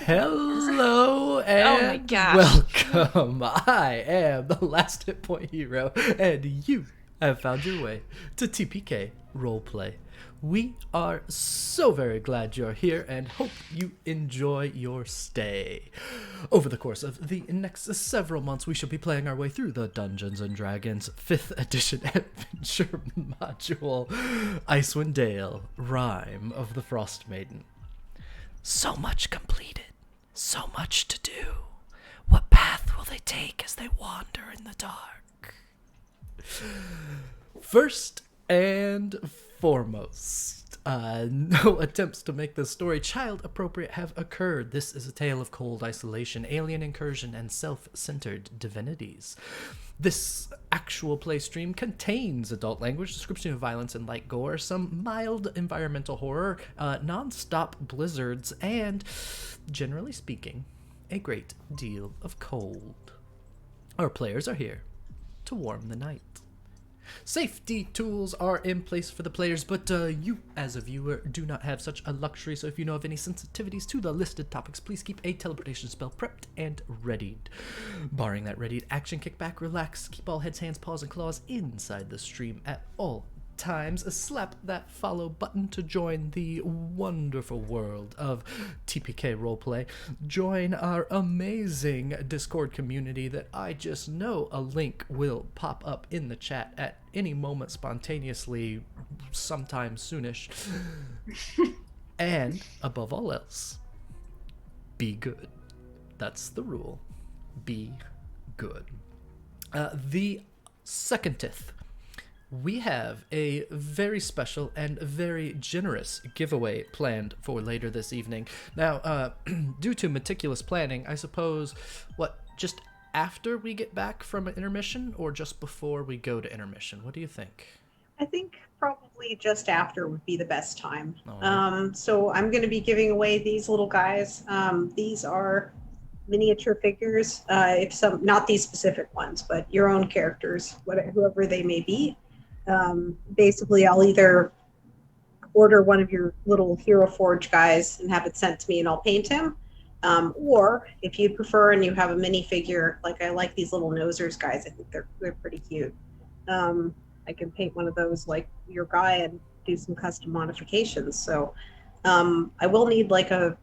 Hello and welcome. I am the last hit point hero, and you have found your way to TPK Roleplay. We are so very glad you're here and hope you enjoy your stay. Over the course of the next several months, we shall be playing our way through the Dungeons & Dragons 5th edition adventure module, Icewind Dale, Rime of the Frostmaiden. So much completed, so much to do. What path will they take as they wander in the dark? First and foremost, no attempts to make this story child-appropriate have occurred. This is a tale of cold isolation, alien incursion, and self-centered divinities. This actual play stream contains adult language, description of violence and light gore, some mild environmental horror, non-stop blizzards, and, generally speaking, a great deal of cold. Our players are here to warm the night. Safety tools are in place for the players, but you, as a viewer, do not have such a luxury, so if you know of any sensitivities to the listed topics, please keep a teleportation spell prepped and readied. Barring that readied action, kick back, relax, keep all heads, hands, paws, and claws inside the stream at all times. Slap that follow button to join the wonderful world of TPK Roleplay. Join our amazing Discord community that I just know a link will pop up in the chat at any moment spontaneously, sometime soonish. And above all else, be good. That's the rule. Be good. The secondth, we have a very special and very generous giveaway planned for later this evening. Now, due to meticulous planning, I suppose, just after we get back from an intermission or just before we go to intermission? What do you think? I think probably just after would be the best time. Right. So I'm going to be giving away these little guys. These are miniature figures, not these specific ones, but your own characters, whoever they may be. Basically, I'll either order one of your little Hero Forge guys and have it sent to me and I'll paint him. Or if you prefer and you have a minifigure, like I like these little nosers guys, I think they're pretty cute. I can paint one of those like your guy and do some custom modifications. So I will need like a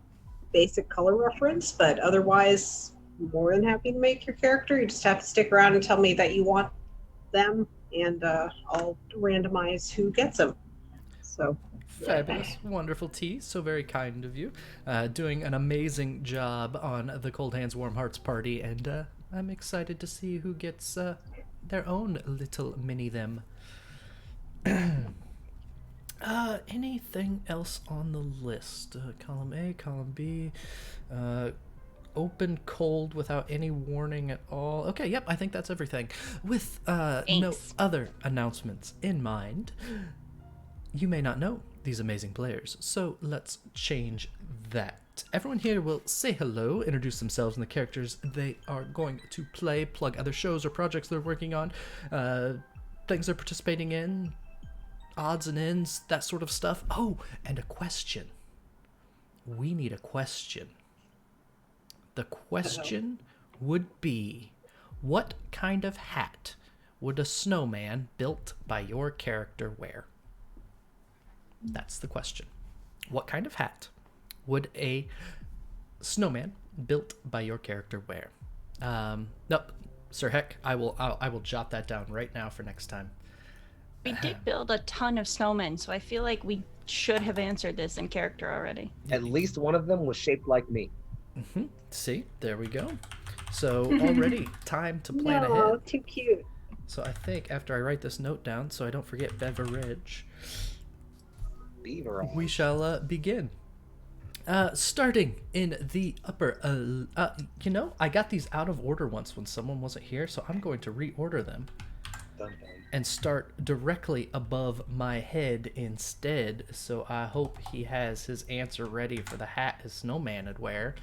basic color reference, but otherwise more than happy to make your character. You just have to stick around and tell me that you want them, and I'll randomize who gets them. So fabulous, wonderful tea, so very kind of you, doing an amazing job on the Cold Hands Warm Hearts party, and I'm excited to see who gets their own little mini them. Anything else on the list? Column A, column B, open cold without any warning at all. Okay, yep, I think that's everything. With no other announcements in mind, you may not know these amazing players, so let's change that. Everyone here will say hello, introduce themselves and the characters they are going to play, plug other shows or projects they're working on, things they're participating in, odds and ends, that sort of stuff. Oh, and a question. We need a question. The question would be, what kind of hat would a snowman built by your character wear? That's the question. What kind of hat would a snowman built by your character wear? Nope, Sir Heck, I will jot that down right now for next time. We did build a ton of snowmen, so I feel like we should have answered this in character already. At least one of them was shaped like me. Mm-hmm. See, there we go. So already time to plan ahead. Oh, too cute. So I think after I write this note down, so I don't forget beverage, we shall begin. Starting in the upper, I got these out of order once when someone wasn't here, so I'm going to reorder them and start directly above my head instead. So I hope he has his answer ready for the hat his snowman would wear.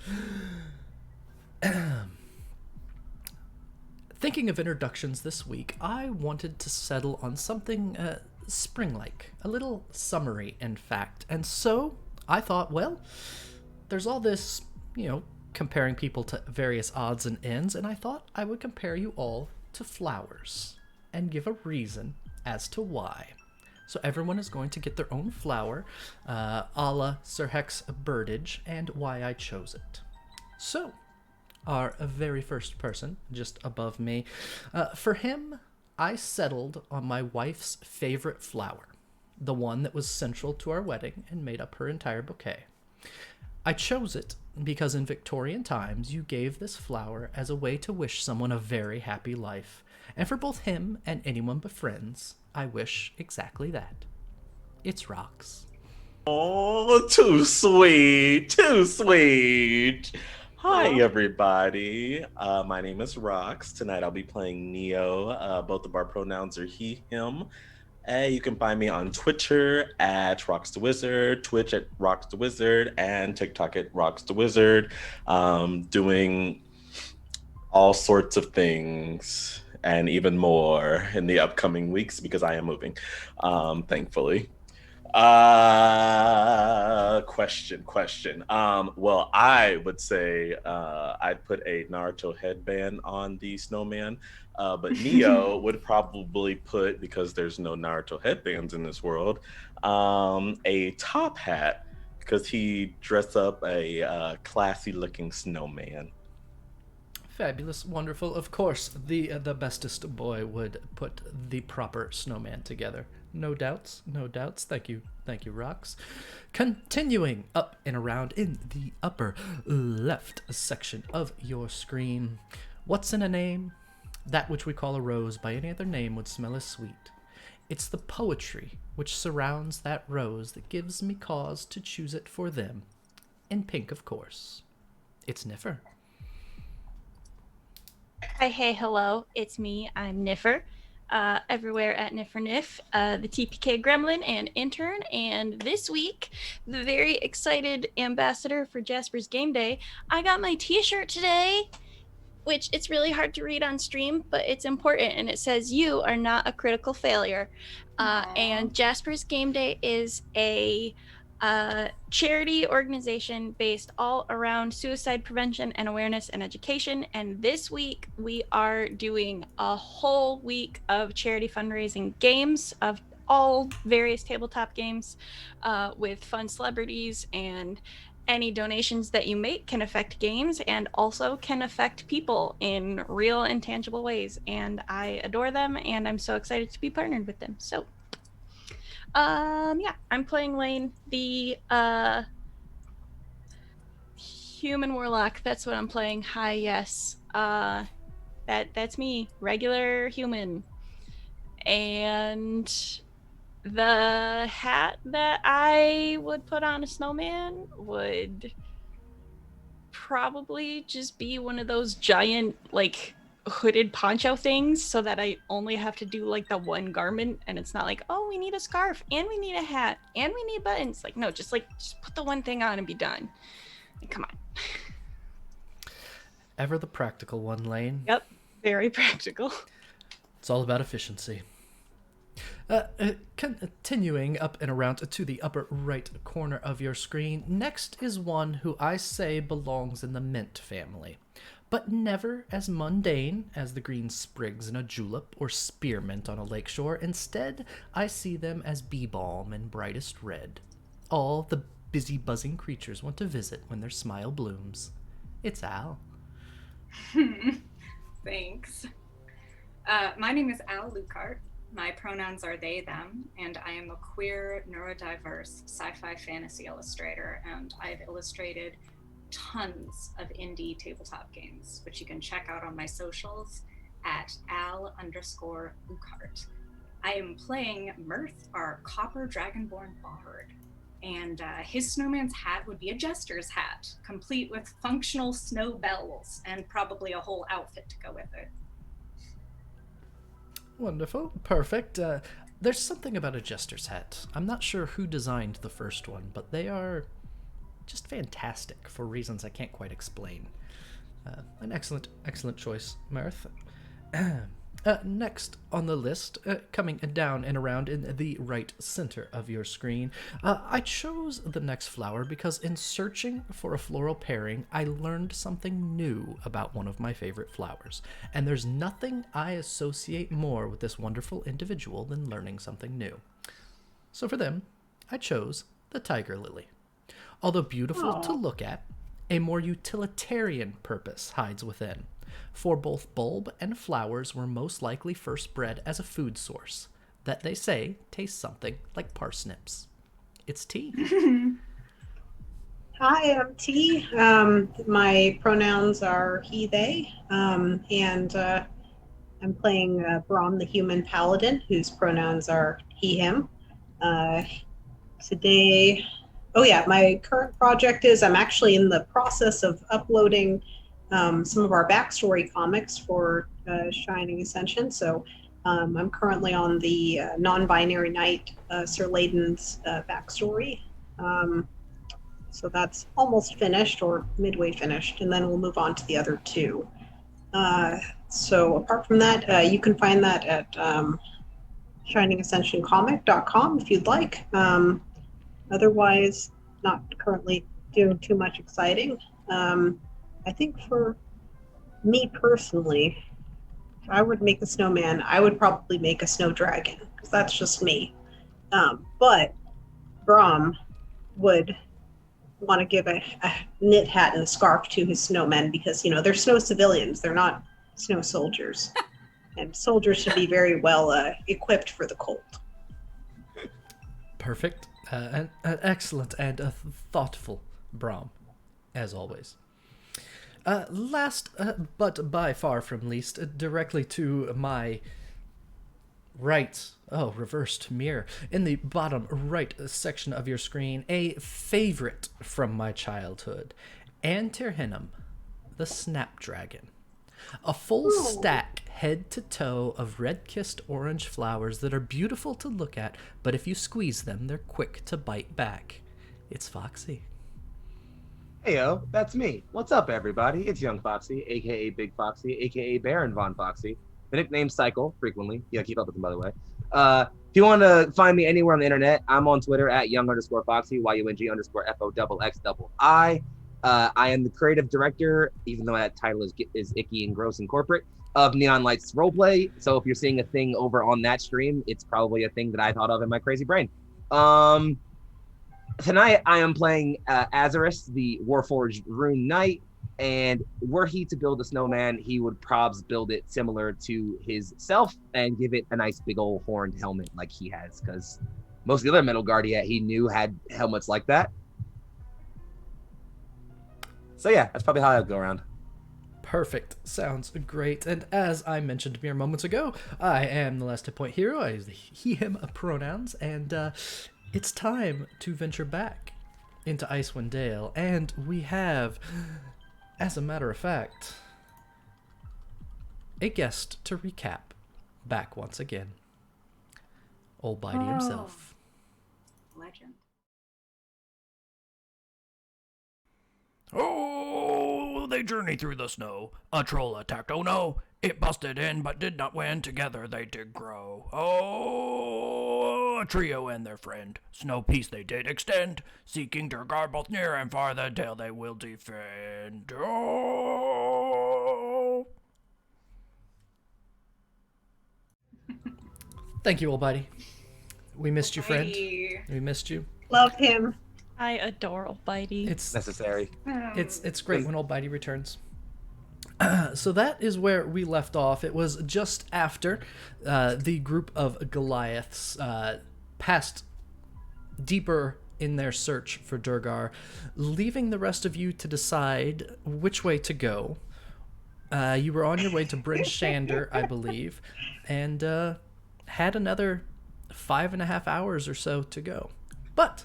Thinking of introductions this week, I wanted to settle on something spring-like, a little summery, in fact. And so I thought, well, there's all this, comparing people to various odds and ends, and I thought I would compare you all to flowers and give a reason as to why. So everyone is going to get their own flower, a la Sir Hex Birdage, and why I chose it. So, our very first person, just above me, for him, I settled on my wife's favorite flower, the one that was central to our wedding and made up her entire bouquet. I chose it because in Victorian times, you gave this flower as a way to wish someone a very happy life. And for both him and anyone befriends, I wish exactly that. It's Rocks. Oh, too sweet, too sweet. Hi, Aw. everybody. My name is Rox. Tonight I'll be playing Neo. Both of our pronouns are he, him. You can find me on Twitter at Rox the Wizard, Twitch at Rox the Wizard, and TikTok at Rox the Wizard, doing all sorts of things and even more in the upcoming weeks because I am moving, thankfully. Question. Well, I would say I'd put a Naruto headband on the snowman, but Neo would probably put, because there's no Naruto headbands in this world, a top hat because he dressed up a classy looking snowman. Fabulous, wonderful. Of course, the bestest boy would put the proper snowman together. No doubts, no doubts. Thank you, Rox. Continuing up and around in the upper left section of your screen. What's in a name? That which we call a rose by any other name would smell as sweet. It's the poetry which surrounds that rose that gives me cause to choose it for them. In pink, of course. It's Niffer. Hi, hey, hello. It's me. I'm Niffer. Everywhere at Niffer, the TPK gremlin and intern. And this week, the very excited ambassador for Jasper's Game Day. I got my t-shirt today, which it's really hard to read on stream, but it's important. And it says, "You are not a critical failure." And Jasper's Game Day is a charity organization based all around suicide prevention and awareness and education. And this week we are doing a whole week of charity fundraising games of all various tabletop games with fun celebrities, and any donations that you make can affect games and also can affect people in real and tangible ways. And I adore them, and I'm so excited to be partnered with them. So yeah, I'm playing Laine, the human warlock. That's what I'm playing. Hi, yes. That's me, regular human. And the hat that I would put on a snowman would probably just be one of those giant, like, hooded poncho things, so that I only have to do like the one garment, and it's not like, oh, we need a scarf and we need a hat and we need buttons. Like, no, just put the one thing on and be done. Like, come on. Ever the practical one, Laine. Yep, very practical. It's all about efficiency. Continuing up and around to the upper right corner of your screen, next is one who I say belongs in the mint family, but never as mundane as the green sprigs in a julep or spearmint on a lakeshore. Instead, I see them as bee balm in brightest red. All the busy buzzing creatures want to visit when their smile blooms. It's Al. Thanks. My name is Al Lijart. My pronouns are they, them, and I am a queer, neurodiverse sci-fi fantasy illustrator, and I've illustrated tons of indie tabletop games, which you can check out on my socials at Al_Lijart. I am playing Mirth, our copper dragonborn bard, and his snowman's hat would be a jester's hat, complete with functional snow bells, and probably a whole outfit to go with it. Wonderful. Perfect. There's something about a jester's hat. I'm not sure who designed the first one, but they are just fantastic for reasons I can't quite explain. An excellent choice, Mirth. Next on the list, coming down and around in the right center of your screen, I chose the next flower because in searching for a floral pairing, I learned something new about one of my favorite flowers. And there's nothing I associate more with this wonderful individual than learning something new. So for them, I chose the tiger lily. Although beautiful to look at, a more utilitarian purpose hides within. For both bulb and flowers were most likely first bred as a food source that they say tastes something like parsnips. It's tea. Hi, I'm T. My pronouns are he, they, and I'm playing Brom, the human paladin, whose pronouns are he, him. Today, my current project is I'm actually in the process of uploading some of our backstory comics for Shining Ascension. So I'm currently on the non-binary knight, Sir Lijart's backstory. So that's almost finished or midway finished, and then we'll move on to the other two. So apart from that, you can find that at shiningascensioncomic.com if you'd like. Otherwise, not currently doing too much exciting. I think for me personally, if I would make a snowman, I would probably make a snow dragon, because that's just me. But Brom would want to give a knit hat and a scarf to his snowmen because, they're snow civilians. They're not snow soldiers. And soldiers should be very well equipped for the cold. Perfect. An excellent and thoughtful Brom, as always. Last, but by far from least, directly to my right, reversed mirror, in the bottom right section of your screen, a favorite from my childhood, Antirhinum, the snapdragon. A full stack, head to toe, of red-kissed orange flowers that are beautiful to look at, but if you squeeze them, they're quick to bite back. It's Foxy. Heyo, that's me. What's up, everybody? It's Young Foxy, aka Big Foxy, aka Baron Von Foxy. The nickname Cycle, frequently. Yeah, keep up with them, by the way. If you want to find me anywhere on the internet, I'm on Twitter at young_foxy, YUNG_FOXXII. I am the creative director, even though that title is icky and gross and corporate, of Neon Lights Roleplay. So if you're seeing a thing over on that stream, it's probably a thing that I thought of in my crazy brain. Tonight, I am playing Azerus, the Warforged Rune Knight, and were he to build a snowman, he would probs build it similar to his self and give it a nice big old horned helmet like he has, because most of the other Metal Guardia he knew had helmets like that. So yeah, that's probably how I'd go around. Perfect. Sounds great. And as I mentioned mere moments ago, I am the last hit point hero. I use the he, him pronouns, and it's time to venture back into Icewind Dale. And we have, as a matter of fact, a guest to recap back once again. Ol'Bitey himself. Legend. Oh, they journeyed through the snow. A troll attacked, oh no. It busted in, but did not win. Together they did grow. Oh, a trio and their friend. Snow peace they did extend. Seeking Durgar both near and far, the Dale they will defend. Oh. Thank you, Ol'Bitey. We missed you, friend. Hey. We missed you. Love him. I adore Ol'Bitey. It's Necessary. It's great when Ol'Bitey returns. So that is where we left off. It was just after the group of goliaths passed deeper in their search for Durgar, leaving the rest of you to decide which way to go. You were on your way to Bryn Shandar, I believe, and had another 5.5 hours or so to go. But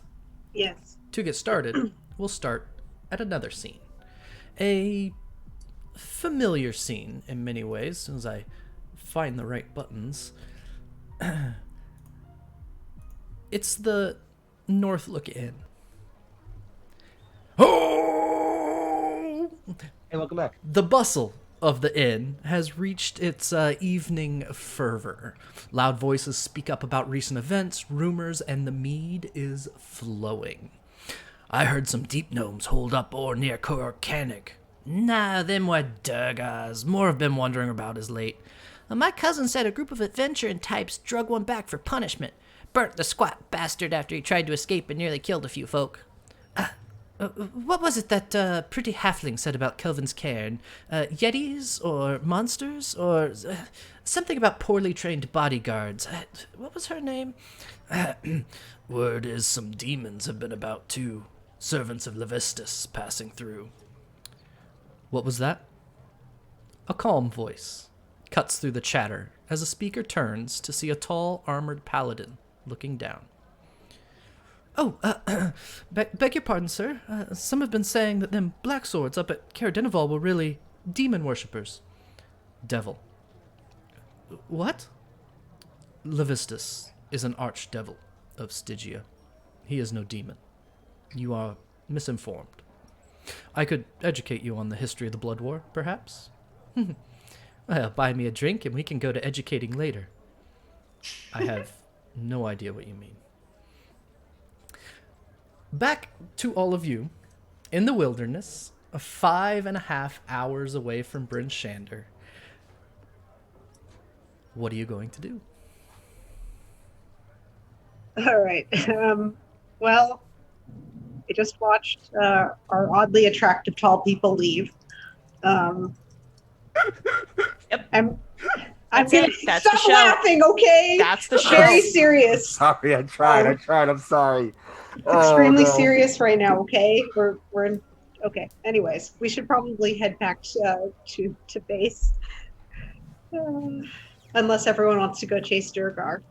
Yes. to get started, we'll start at another scene. A familiar scene in many ways, as soon as I find the right buttons. It's the Northlook Inn. Oh. Hey, welcome back. The bustle of the inn has reached its evening fervor. Loud voices speak up about recent events, rumors, and the mead is flowing. I heard some deep gnomes hold up or near Corcanic. Nah, them were Durgars. More have been wandering about as late. My cousin said a group of adventuring types drug one back for punishment. Burnt the squat bastard after he tried to escape and nearly killed a few folk. What was it that pretty halfling said about Kelvin's cairn? Yetis or monsters or something about poorly trained bodyguards? What was her name? Word is some demons have been about too. Servants of Levistus passing through. What was that? A calm voice cuts through the chatter as a speaker turns to see a tall, armored paladin looking down. Oh, beg your pardon, sir. Some have been saying that them black swords up at Caer were really demon worshippers. Devil. What? Levistus is an archdevil of Stygia. He is no demon. You are misinformed. I could educate you on the history of the Blood War, perhaps? Well, buy me a drink and we can go to educating later. I have no idea what you mean. Back to all of you, in the wilderness, 5.5 hours away from Bryn Shandar. What are you going to do? All right. Well, I just watched our oddly attractive tall people leave. Yep. I'm That's gonna it. That's stop the show. laughing, okay? That's the show. Very serious. Sorry, I tried. I'm sorry. Extremely Oh, no. serious right now, okay? We're in, okay. Anyways, we should probably head back to base. Unless everyone wants to go chase Durgar.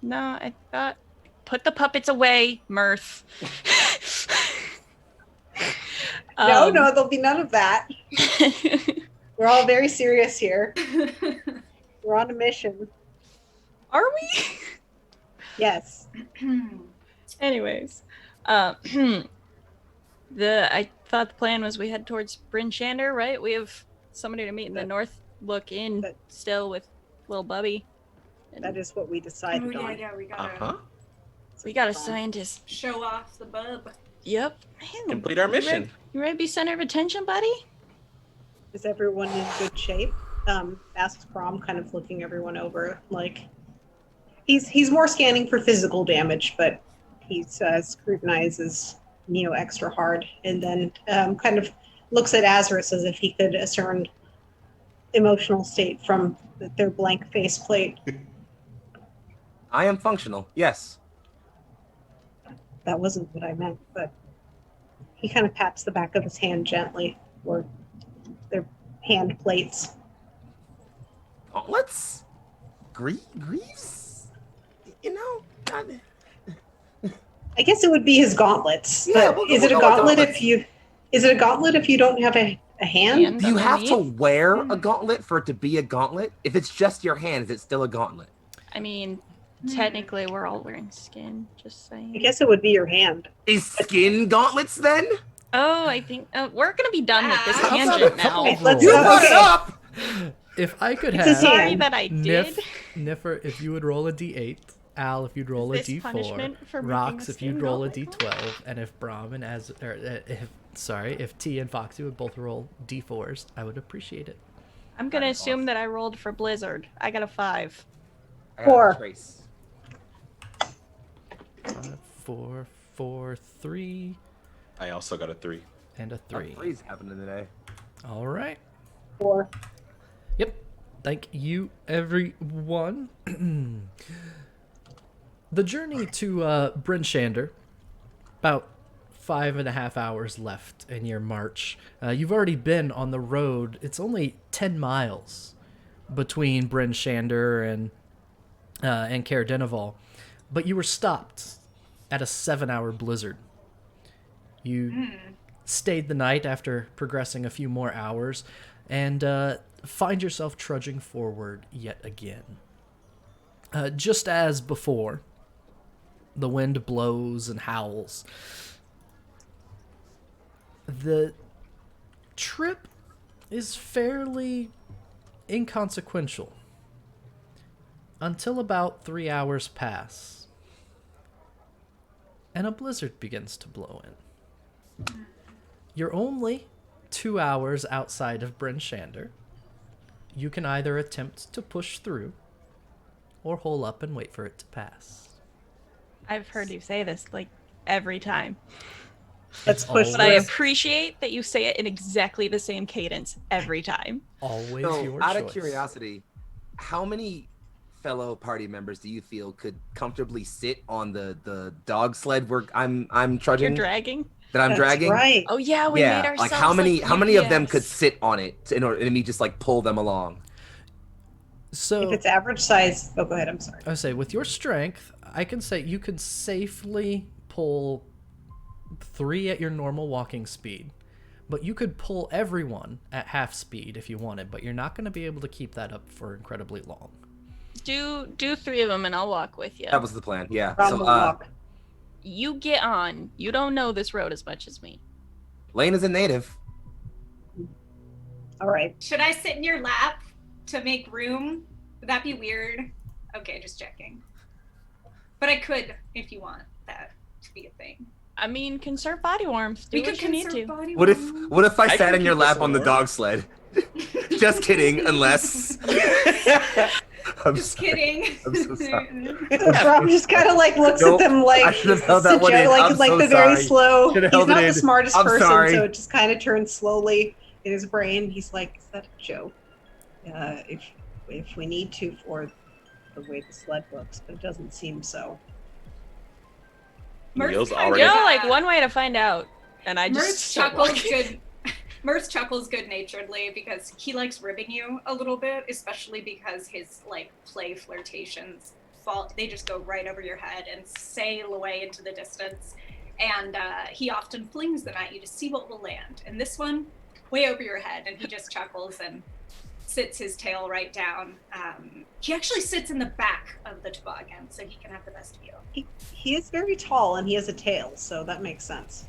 No, I thought... Put the puppets away, Mirth. No, there'll be none of that. We're all very serious here. We're on a mission. Are we? Yes. Anyways, I thought the plan was we head towards Bryn Shandar, right? We have somebody to meet in the Northlook Inn still with little Bubby. That is what we decided on. Yeah, we gotta We got a scientist. show off the bub. Yep. Man, Complete our mission. You ready to be center of attention, buddy? Is everyone in good shape? Asks Brom, kind of looking everyone over. Like, he's more scanning for physical damage, but he scrutinizes Neo extra hard, and then kind of looks at Azerus as if he could discern emotional state from their blank faceplate. I am functional. Yes. That wasn't what I meant, but he kind of pats the back of his hand gently, or their hand plates. Gauntlets? Greaves? You know, I guess it would be his gauntlets. Yeah, But is it a gauntlet if you don't have a hand? Do you have to wear a gauntlet for it to be a gauntlet? If it's just your hand, is it still a gauntlet? I mean, technically, we're all wearing skin. Just saying. I guess it would be your hand. Is skin gauntlets then? Oh, I think we're gonna be done with this How about tangent a now. couple of Let's- You rolls? brought it okay. up! If I could It's his have hand. Sorry that I did. Niffer, if you would roll a d8, Al, if you'd roll a Is this d4, punishment for making Rox, a if you'd skin roll a gauntlet? d12, and if Brom and if T and Foxy would both roll d4s, I would appreciate it. I'm gonna assume that I rolled for Blizzard. I got a 5. I got a 4. trace. 4, 4, 3, I also got a 3. and a 3. Three's happening today. All right. 4. Yep. Thank you, everyone. The journey to Bryn Shandar, about 5.5 hours left in your march. You've already been on the road. It's only 10 miles between Bryn Shandar and Caer, but you were stopped at a 7-hour blizzard. You stayed the night after progressing a few more hours, and find yourself trudging forward yet again. Just as before, the wind blows and howls. The trip is fairly inconsequential until about 3 hours pass and a blizzard begins to blow in. You're only 2 hours outside of Bryn Shandar. You can either attempt to push through or hole up and wait for it to pass. I've heard you say this like every time. Let's It's push But I this. appreciate that you say it in exactly the same cadence every time. Always So, your out choice. of curiosity, how many fellow party members do you feel could comfortably sit on the dog sled where I'm You're trudging dragging? that I'm That's dragging? right. Oh yeah, we made Yeah, ourselves like how many of them UPS. could sit on it in order and me just like pull them along? So If it's average size, oh, go ahead. I'm sorry. I say with your strength, I can say you could safely pull 3 at your normal walking speed. But you could pull everyone at half speed if you wanted, but you're not going to be able to keep that up for incredibly long. Do 3 of them and I'll walk with you. That was the plan. Yeah. Rom So will walk. You get on. You don't know this road as much as me. Laine is a native. All right. Should I sit in your lap to make room? Would that be weird? Okay, just checking. But I could if you want that to be a thing. I mean, conserve body warmth. Do We what could you need conserve to. body What if warmth. I I sat can in your keep us lap on the warm. dog sled? Just kidding, unless I'm Just sorry. kidding. I'm so sorry. Rom just kind of like looks Nope, at them like I should have it's held that a one joke, in. like I'm like so the very sorry. slow. Should have He's held it not the in. smartest I'm person, sorry. so it just kind of turns slowly in his brain. He's like, "Is that a joke? If we need to for the way the sled looks, but it doesn't seem so." Mirth Neil's kinda, already- You know, like one way to find out. And I Mirth just start chuckles walking. good. Mirth chuckles good-naturedly because he likes ribbing you a little bit, especially because his like play flirtations they just go right over your head and sail away into the distance. And he often flings them at you to see what will land. And this one, way over your head, and he just chuckles and sits his tail right down. He actually sits in the back of the toboggan, so he can have the best view. He is very tall and he has a tail, so that makes sense.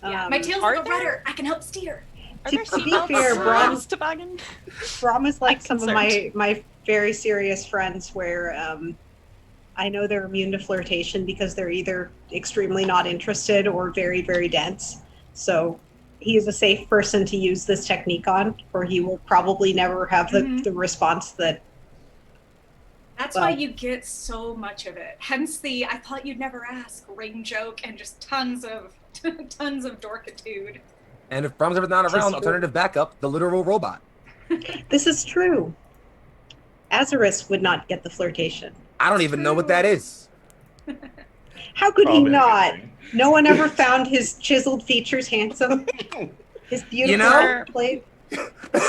Yeah, my tail's are like a there- rudder. I can help steer. Are To there be seatbelts fair, on Brom- this toboggan? Brom is like I'm some of my very serious friends where I know they're immune to flirtation because they're either extremely not interested or very, very dense. So he is a safe person to use this technique on, or he will probably never have the response that. That's Well- why you get so much of it. Hence the "I thought you'd never ask" ring joke and just tons of dorkitude. And if Brom's ever not Tis around, true. alternative backup, the literal robot. This is true. Azerus would not get the flirtation. I don't even know what that is. How could Probably he a good not? thing. No one ever found his chiseled features handsome. His beautiful know- plate,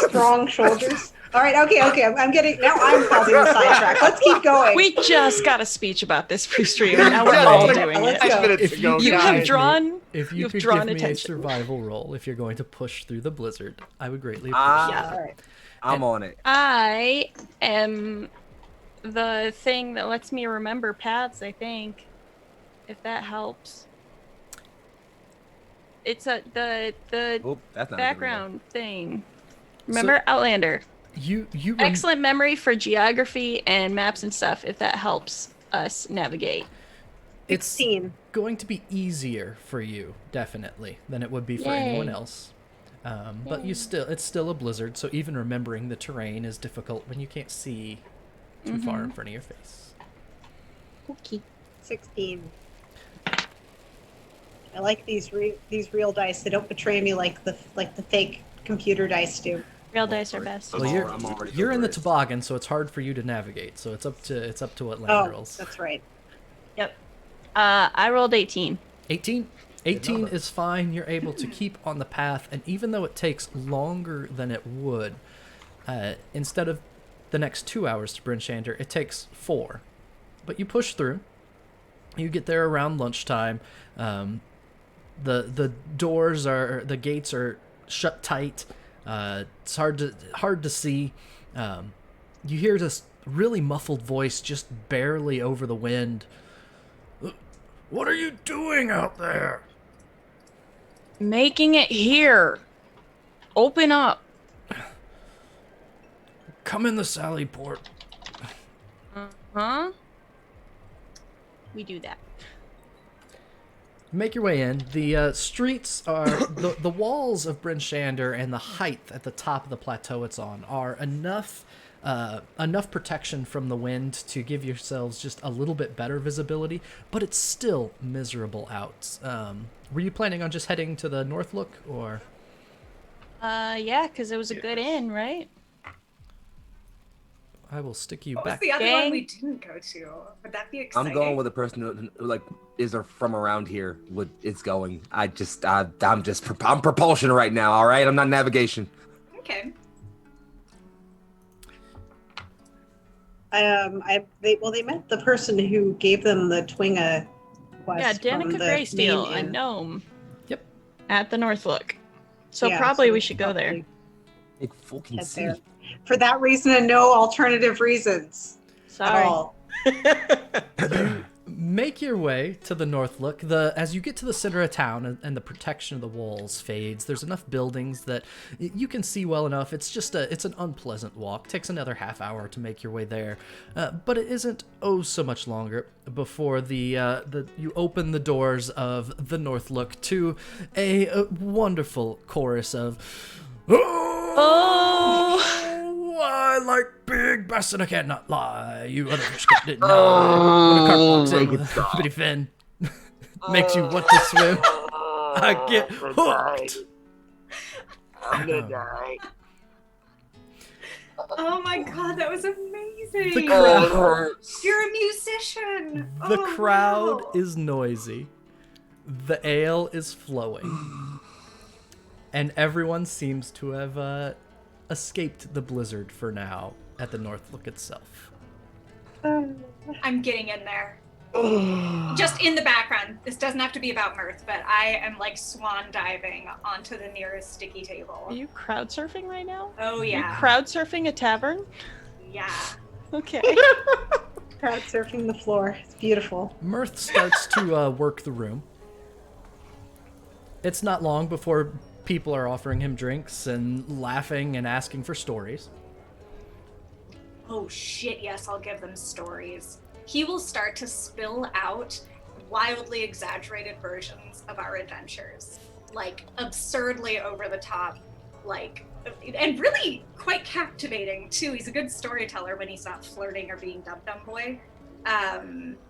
strong shoulders. All right, okay. I'm getting now. I'm causing the sidetrack. Let's keep going. We just got a speech about this pre-stream, and now we're all doing Let's it. go. Minutes If ago, You could have give drawn. If you You've could drawn give me attention. a survival roll if you're going to push through the blizzard, I would greatly appreciate Ah, All right. I'm on it. I am the thing that lets me remember paths, I think. If that helps. It's the Oh, that's not a good background thing. Remember Outlander. it. You Excellent memory for geography and maps and stuff if that helps us navigate. It's 16. going to be easier for you, definitely, than it would be for anyone Yay. else. But it's still a blizzard, so even remembering the terrain is difficult when you can't see too far in front of your face. Okay. 16. I like these real dice. They don't betray me like the fake computer dice do. Real dice are best. Well, I'm already you're in the over it. toboggan, so it's hard for you to navigate. So it's up to what Laine Oh, rolls. that's right. I rolled 18. 18. 18 number. is fine. You're able to keep on the path, and even though it takes longer than it would, instead of the next 2 hours to Bryn Shandar, it takes 4. But you push through. You get there around lunchtime. The gates are shut tight. It's hard to see. You hear this really muffled voice just barely over the wind. What are you doing out there? Making it here. Open up. come in the Sally port. Huh? We do that. Make your way in. The streets are the walls of Bryn Shandar and the height at the top of the plateau it's on are enough protection from the wind to give yourselves just a little bit better visibility, but it's still miserable out. Were you planning on just heading to the Northlook, or? Yeah, because it was a good inn, right? I will stick you What back. was the other Gang? one we didn't go to? Would that be exciting? I'm going with a person who like is from around here. It's going. I'm propulsion right now. All right, I'm not navigation. Okay. They met the person who gave them the Twinga quest. Yeah, from Danica the Greysteel, main a inn. gnome. Yep. At the Northlook. So Yeah, probably so we should go there. probably Big fucking head sea. there. For that reason and no alternative reasons Sorry. at all. Make your way to the Northlook. As you get to the center of town and the protection of the walls fades, there's enough buildings that you can see well enough. It's just it's an unpleasant walk. Takes another half hour to make your way there, but it isn't so much longer before you open the doors of the Northlook to a wonderful chorus of Oh! I like big bass and I cannot lie. You other fish didn't know. When a carp walks in with a bitty fin, makes you want to swim. I get hooked. I'm gonna die. Oh my god, that was amazing. The crowd, hurts. You're a musician. the Oh, crowd wow. is noisy. The ale is flowing. And everyone seems to have escaped the blizzard for now at the Northlook itself. I'm getting in there. Just in the background. This doesn't have to be about Mirth, but I am like swan diving onto the nearest sticky table. Are you crowd surfing right now? Oh You're yeah. crowd surfing a tavern? Yeah. Okay. Crowd surfing the floor. It's beautiful. Mirth starts to work the room. It's not long before people are offering him drinks and laughing and asking for stories. Oh shit, yes, I'll give them stories. He will start to spill out wildly exaggerated versions of our adventures. Like, absurdly over the top, like, and really quite captivating, too. He's a good storyteller when he's not flirting or being dum-dum boy.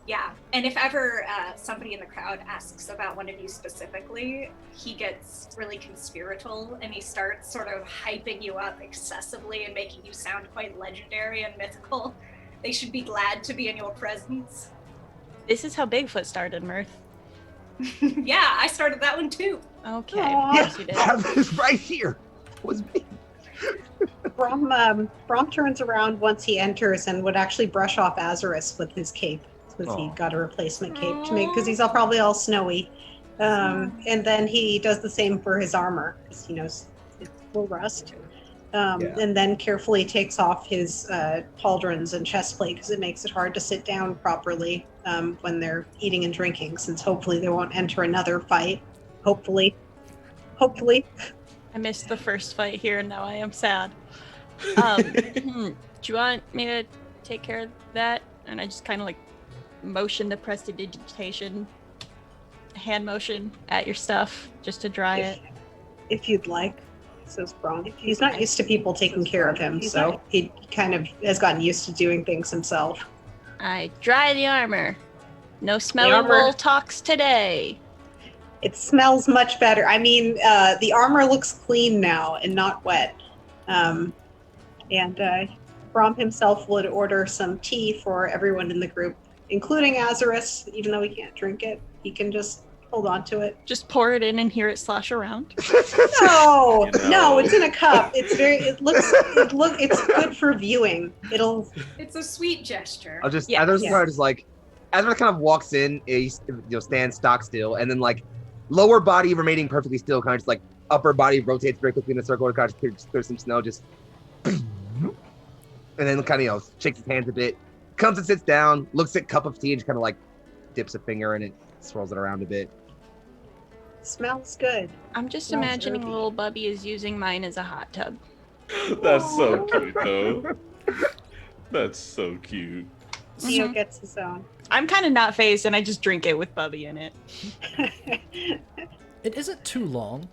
Yeah, and if ever somebody in the crowd asks about one of you specifically, he gets really conspiratorial and he starts sort of hyping you up excessively and making you sound quite legendary and mythical. They should be glad to be in your presence. This is how Bigfoot started, Mirth. Yeah, I started that one too. Okay, Aw. of course you did. Have this right here. Was me. Brom turns around once he enters and would actually brush off Azerus with his cape because he Aw. got a replacement cape to make because he's probably all snowy. And then he does the same for his armor because he knows it will rust. And then carefully takes off his pauldrons and chestplate because it makes it hard to sit down properly when they're eating and drinking, since hopefully they won't enter another fight. Hopefully. I missed the first fight here and now I am sad. Do you want me to take care of that? And I just kind of like motion the prestidigitation hand motion at your stuff just to dry it. If you'd like, says Brom. He's not used to people taking care of him, so he kind of has gotten used to doing things himself. I dry the armor. No armor. smellable talks today. It smells much better. I mean, the armor looks clean now and not wet. And Brom himself would order some tea for everyone in the group, including Azerus. Even though he can't drink it, he can just hold on to it. Just pour it in and hear it slosh around. No, You know. no, it's in a cup. It's it's good for viewing. It's a sweet gesture. I'll just, Yeah. Azerus Yeah. is like, Azerus kind of walks in, he stands stock still, and then like lower body remaining perfectly still, kind of just like upper body rotates very quickly in a circle and kind of just clears some snow, just, and then kind of shakes his hands a bit, comes and sits down, looks at cup of tea and just kind of like dips a finger in it, swirls it around a bit. Smells good. I'm just Smells imagining earthy. little Bubby is using mine as a hot tub. That's so cute, though. That's so cute. Theo gets his own. I'm kind of not phased, and I just drink it with Bubby in it. It isn't too long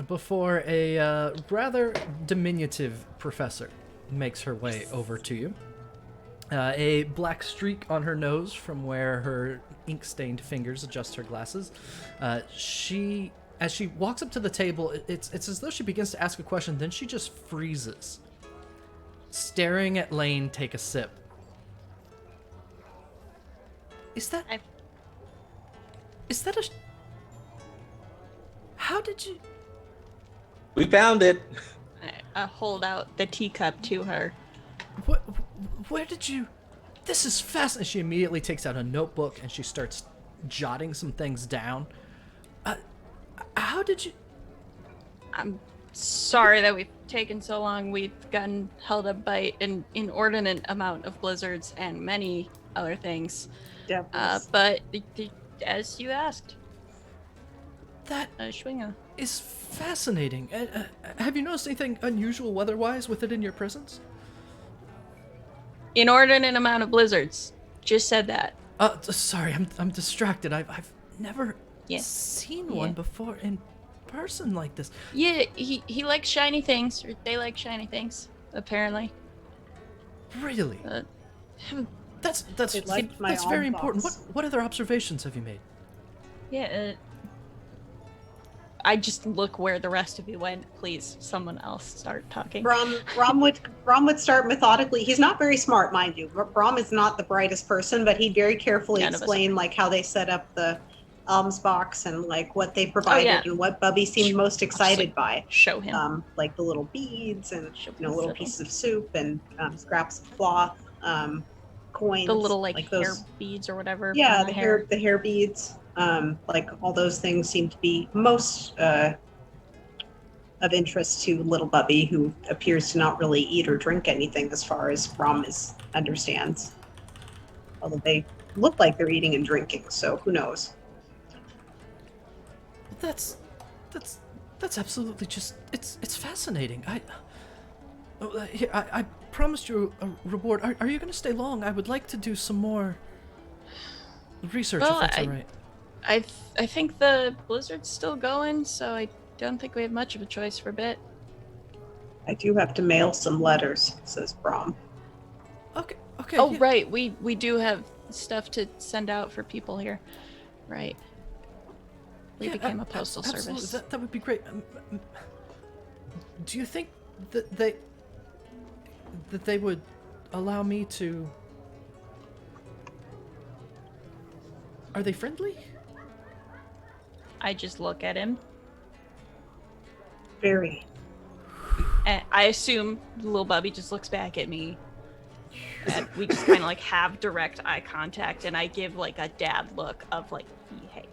before a rather diminutive professor makes her way over to you. A black streak on her nose from where her ink-stained fingers adjust her glasses. As she walks up to the table, it's as though she begins to ask a question, then she just freezes, staring at Laine take a sip. Is that a... How did you... We found it. I hold out the teacup to her. Where did you... This is fascinating. She immediately takes out a notebook and she starts jotting some things down. How did you... I'm sorry that we've taken so long. We've gotten held up by an inordinate amount of blizzards and many other things. But as you asked, That Schwinger is fascinating. Have you noticed anything unusual weather-wise with it in your presence? Inordinate amount of blizzards. Just said that. Sorry, I'm distracted. I've never Yeah. seen one before in person like this. Yeah, he likes shiny things, or they like shiny things, apparently. Really? That's It liked my very own important. box. What other observations have you made? Yeah, I just look where the rest of you went. Please, someone else start talking. Brom would start methodically. He's not very smart, mind you. Brom is not the brightest person, but he'd very carefully explain like how they set up the alms box and like what they provided and what Bubby seemed most excited by. Show him. Like the little beads and little pieces of soup and scraps of cloth, coins. The little like those hair beads or whatever. Yeah, from the hair beads. Like all those things seem to be most of interest to little Bubby, who appears to not really eat or drink anything as far as Brom understands. Although they look like they're eating and drinking, so who knows? That's absolutely just it's fascinating. I promised you a reward. Are you going to stay long? I would like to do some more research if that's all right. I think the blizzard's still going, so I don't think we have much of a choice for a bit. I do have to mail some letters, says Brom. Okay. Oh, yeah. Right. We do have stuff to send out for people here. Right. We became a postal service. That would be great. Do you think that they would allow me to... Are they friendly? I just look at him. Very. And I assume little Bubby just looks back at me. And we just kind of like have direct eye contact, and I give like a dad look of like, behave.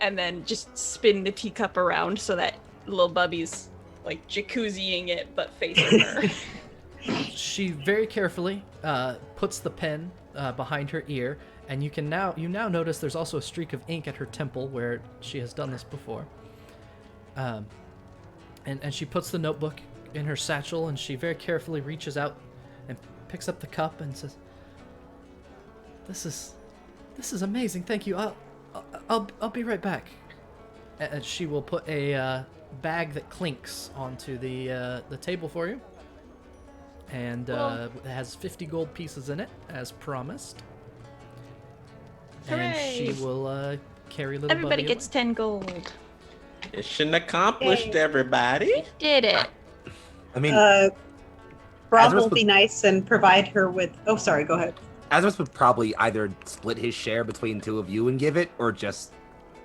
And then just spin the teacup around so that little Bubby's like jacuzziing it, but facing her. She very carefully puts the pen behind her ear, and you now notice there's also a streak of ink at her temple where she has done this before. And she puts the notebook in her satchel, and she very carefully reaches out and picks up the cup and says, "This is amazing. Thank you. I'll be right back." And she will put a bag that clinks onto the table for you, and it has 50 gold pieces in it, as promised. Hooray. And she will carry little Everybody Bubby gets 10 gold. Mission accomplished, everybody. Did it. I mean, Brom Azerus will be nice and provide her with... Oh, sorry, go ahead. Azerus would probably either split his share between two of you and give it, or just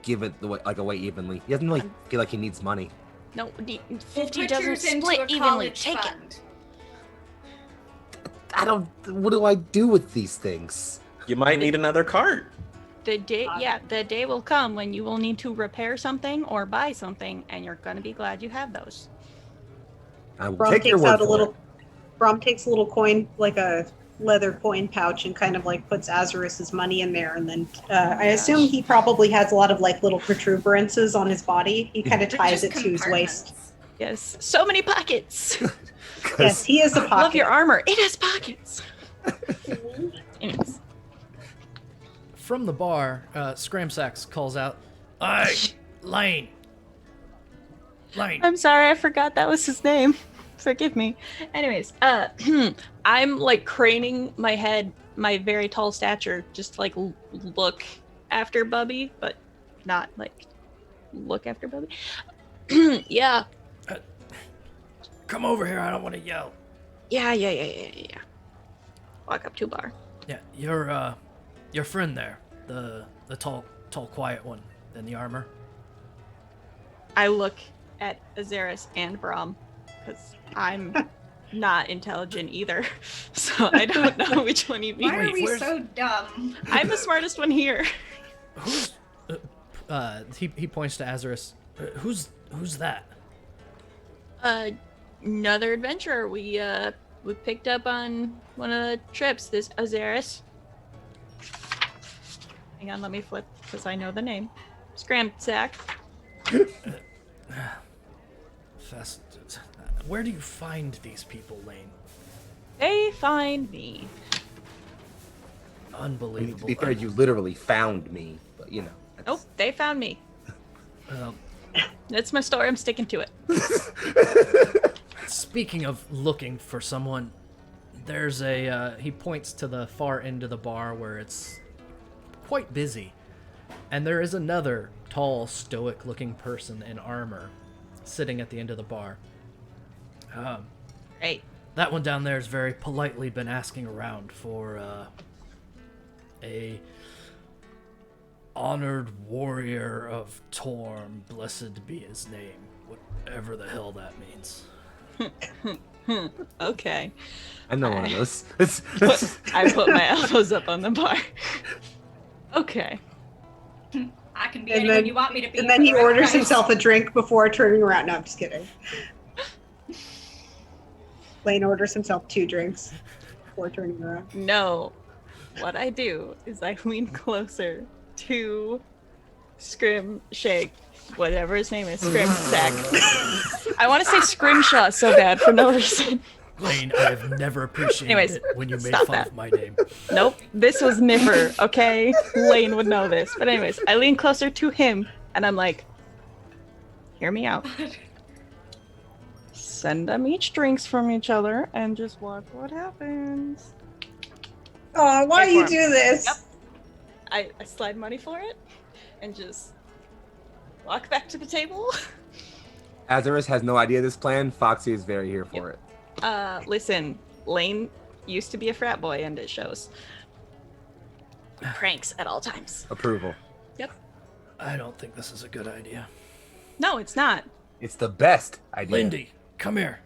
give it away evenly. He doesn't really feel like he needs money. No, We'll 50 put doesn't yours into split a evenly. college Take it. fund. What do I do with these things? You might need another cart. The day will come when you will need to repair something or buy something, and you're gonna be glad you have those. I will Brom take your takes word out a for little... it. Brom takes a little coin, like a leather coin pouch, and kind of like puts Azerus's money in there, and then I assume he probably has a lot of like little protuberances on his body. He kind of They're ties just it to his waist. compartments. Yes, so many pockets. Yes, he is a pocket. Love your armor. It has pockets. Anyways. From the bar, Scramsax calls out, Hey, Laine. Laine. I'm sorry, I forgot that was his name. Forgive me. Anyways, I'm like craning my head, my very tall stature, just to, like look after Bubby, but not like look after Bubby. Yeah. Come over here. I don't want to yell. Yeah. Walk up to bar. "Yeah, your friend there, the tall, quiet one in the armor." I look at Azerus and Brom, because I'm not intelligent either, so I don't know which one you mean. Why are we where's- so dumb? I'm the smartest one here. Who's? He points to Azerus. Who's that? Another adventurer we picked up on one of the trips. This Azerus. Hang on, let me flip because I know the name. Scramsax. Where do you find these people, Laine? They find me. I mean, Unbelievable. to be fair, you literally found me, but you know. that's- Nope, they found me. Um, That's my story. I'm sticking to it. Speaking of looking for someone, there's a, he points to the far end of the bar where it's quite busy. And there is another tall, stoic-looking person in armor sitting at the end of the bar. Great. That one down there has very politely been asking around for a honored warrior of Torm, blessed be his name, whatever the hell that means. Okay. I know one of those. I put my elbows up on the bar. Okay. I can be And anyone then- you want me to be. And for then he the right orders price. himself a drink before turning around. No, I'm just kidding. Laine orders himself 2 drinks before turning around. No. What I do is I lean closer to Shake, whatever his name is, Scrimsack. I want to say Scrimshaw so bad for no reason. Laine, I have never appreciated Anyways, it when you made stop fun that. of my name. Nope, this was Niffer, okay? Lane would know this. But anyways, I lean closer to him, and I'm like, hear me out. Send them each drinks from each other, and just watch what happens. Oh, why do Pay you for do this? Yep. I slide money for it, and just walk back to the table. Azerus has no idea this plan. Foxy is very here for it. Listen, Lane used to be a frat boy, and it shows. Pranks at all times. Approval. Yep. I don't think this is a good idea. No, it's not. It's the best idea. Lindy, come here.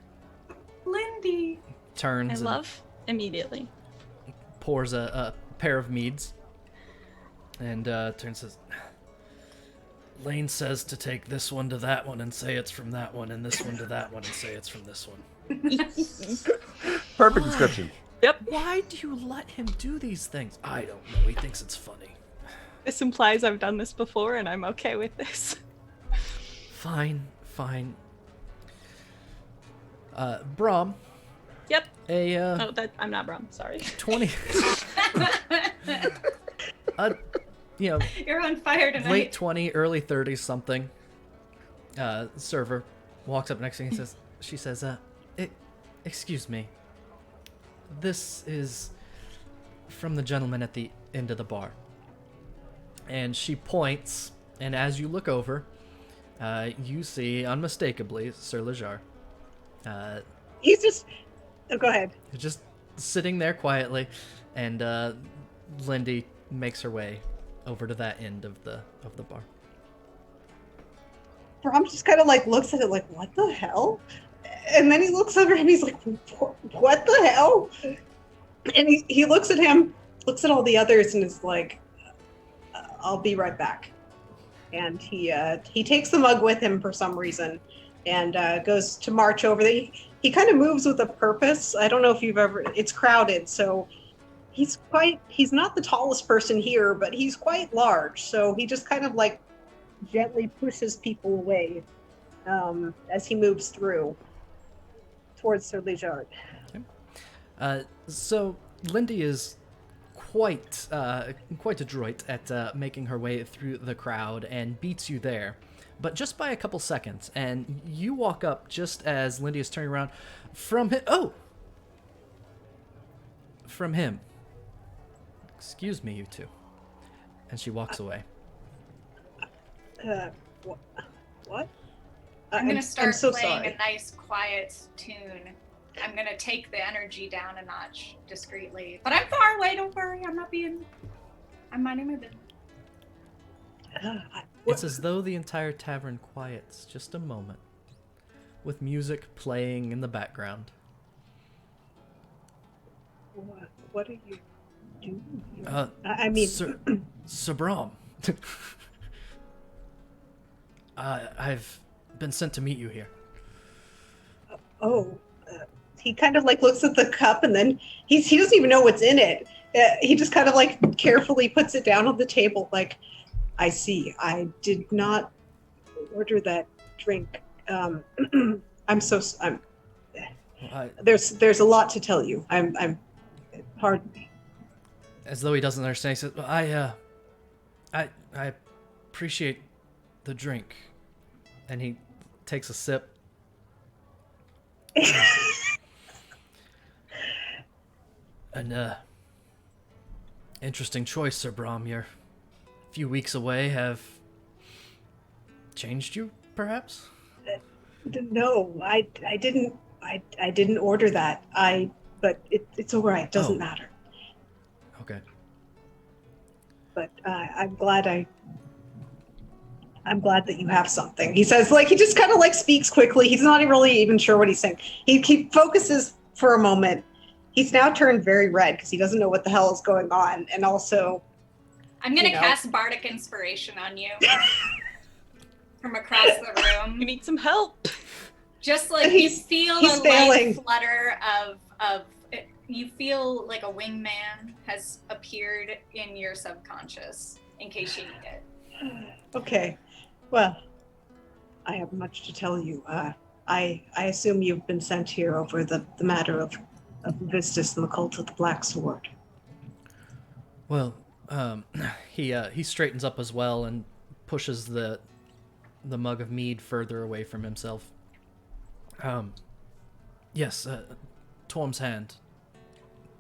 Lindy. Turns I and love immediately. pours a pair of meads. And turns and says, Laine says to take this one to that one and say it's from that one, and this one to that one and say it's from this one. Perfect description. Yep. Why do you let him do these things? I don't know. He thinks it's funny. This implies I've done this before, and I'm okay with this. Fine. Brom. Yep. A I'm not Brom. Sorry. 20. You're on fire tonight. Late 20, early 30s something. Server walks up next to me and says, she says, excuse me. This is from the gentleman at the end of the bar. And she points, and as you look over, you see unmistakably Sir Lijart. He's just. Oh, go ahead. Just sitting there quietly, and Lindy makes her way over to that end of the bar. Brom just kind of like looks at it like, what the hell? And then he looks over and he's like, what the hell? And he looks at him, looks at all the others, and is like, I'll be right back. And he takes the mug with him for some reason, and goes to march over there. He kind of moves with a purpose. I don't know if you've ever. It's crowded, so he's not the tallest person here, but he's quite large. So he just kind of like gently pushes people away as he moves through towards Sir Lijart. So Lindy is quite adroit at making her way through the crowd and beats you there, but just by a couple seconds. And you walk up just as Lindy is turning around from him. Oh, from him. Excuse me, you two. And she walks away. What? I'm gonna start so playing sorry. a nice, quiet tune. I'm gonna take the energy down a notch discreetly. But I'm far away, don't worry. I'm minding my business. It's as though the entire tavern quiets just a moment, with music playing in the background. What are you doing here? I mean... Sir Brom. I've been sent to meet you here. He kind of like looks at the cup and then he doesn't even know what's in it. He just kind of like carefully puts it down on the table. Like, I see. I did not order that drink. There's a lot to tell you. I'm. Pardon me. As though he doesn't understand, he says, I appreciate the drink. And he takes a sip. An interesting choice, Sir Brom. You're a few weeks away. Have changed you, perhaps? No, I didn't order that. But it's all right. It doesn't matter. Okay. But I'm glad that you have something. He says, like, he just kind of like speaks quickly. He's not really even sure what he's saying. He focuses for a moment. He's now turned very red because he doesn't know what the hell is going on. And also, I'm gonna cast Bardic Inspiration on you from across the room. You need some help. Just like you feel a light flutter of you feel like a wingman has appeared in your subconscious in case you need it. Okay. Well, I have much to tell you. I assume you've been sent here over the matter of Vistus and the cult of the Black Sword. Well, he straightens up as well and pushes the mug of mead further away from himself. Yes, Torm's hand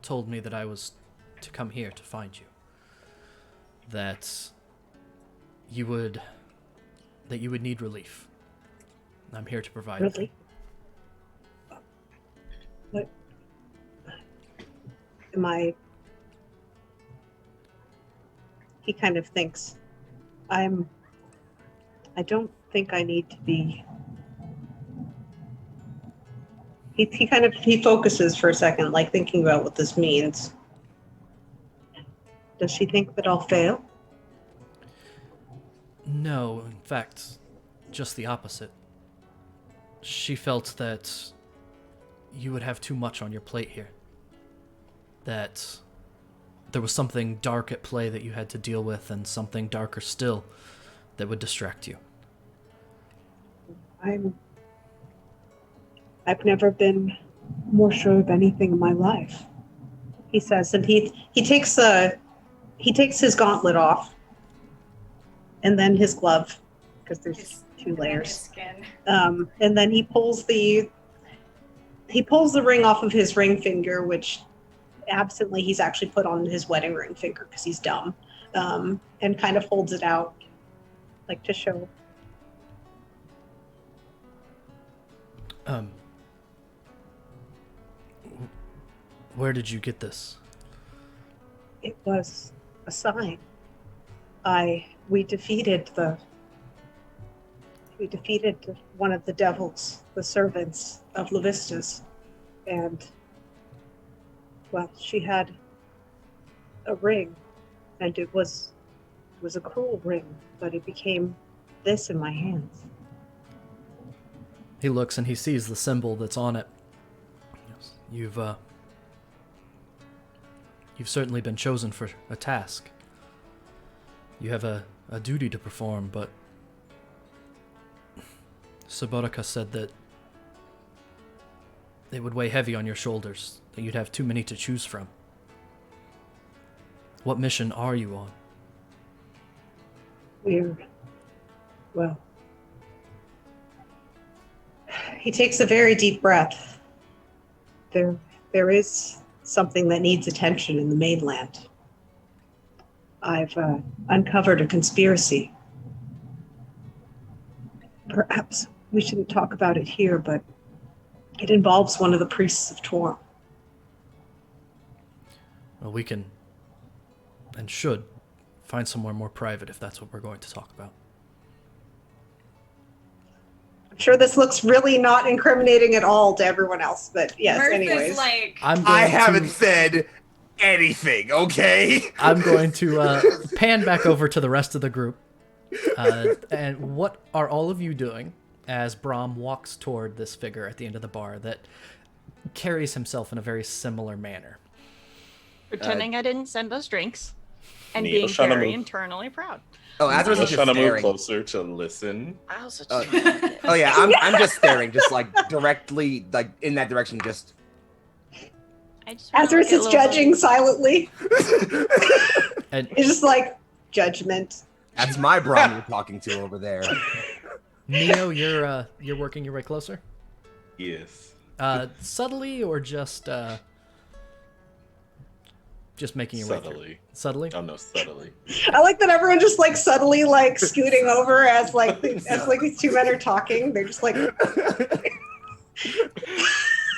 told me that I was to come here to find you. That you would need relief. I'm here to provide it. Really? What? Am I... He kind of thinks, I don't think I need to be... He focuses for a second, like thinking about what this means. Does she think that I'll fail? No, in fact, just the opposite. She felt that you would have too much on your plate here. That there was something dark at play that you had to deal with, and something darker still that would distract you. I've never been more sure of anything in my life, he says, and he takes his gauntlet off, and then his glove, because there's two layers. And then he pulls the ring off of his ring finger, which absently he's actually put on his wedding ring finger because he's dumb, and kind of holds it out, like to show. Where did you get this? It was a sign. We defeated one of the devils, the servants of Levistus, and well, she had a ring, and it was a cruel ring, but it became this in my hands. He looks and he sees the symbol that's on it. Yes, you've certainly been chosen for a task. You have a duty to perform, but Sabotica said that it would weigh heavy on your shoulders, that you'd have too many to choose from. What mission are you on? Well, he takes a very deep breath. There is something that needs attention in the mainland. I've uncovered a conspiracy. Perhaps we shouldn't talk about it here, but it involves one of the priests of Torm. Well, we can and should find somewhere more private if that's what we're going to talk about. I'm sure this looks really not incriminating at all to everyone else, but yes, Mirth anyways. is like, I haven't said anything, okay? I'm going to pan back over to the rest of the group. And what are all of you doing as Brom walks toward this figure at the end of the bar that carries himself in a very similar manner? Pretending I didn't send us drinks and Neil being trying to very move. internally proud. Oh, Azerus I'm is just trying to move staring. closer to listen. I also Oh yeah, I'm just staring, just like directly, like in that direction. Just Azerus is judging silently. And He's just like, judgment. that's my Brom you're talking to over there. Neo, you're working your way closer? Yes. Subtly or just making your way through? Subtly. Subtly? Oh no, subtly. I like that everyone just like subtly like scooting over as like these two men are talking. They're just like,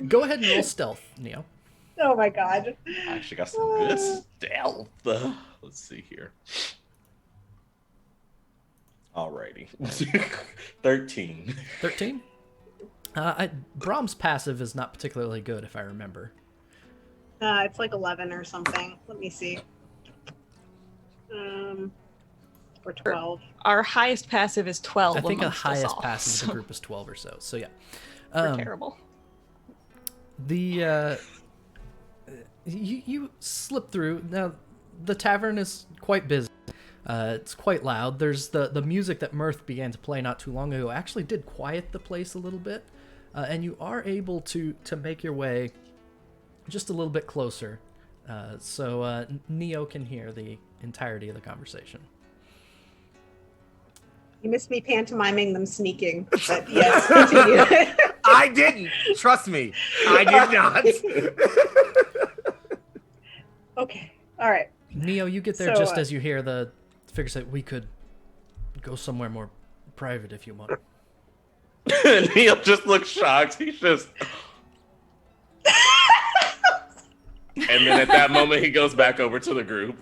Go ahead and roll stealth, Neo. oh my god. I actually got some good stealth. Let's see here. Alrighty. 13. 13? Brom's passive is not particularly good, if I remember. It's like 11 or something. Let me see. Or 12. Our highest passive is 12. I think the amongst us highest all, passive of so the group is 12 or so. So yeah. We're terrible. You slip through. Now, the tavern is quite busy. It's quite loud. There's the music that Mirth began to play not too long ago actually did quiet the place a little bit. And you are able to make your way just a little bit closer. So Neo can hear the entirety of the conversation. You missed me pantomiming them sneaking. But yes, continue. I didn't. Trust me, I did not. Okay. All right. Neo, you get there So, just as you hear the figure say, "We could go somewhere more private if you want." Neil just looks shocked. He's just. And then at that moment, he goes back over to the group.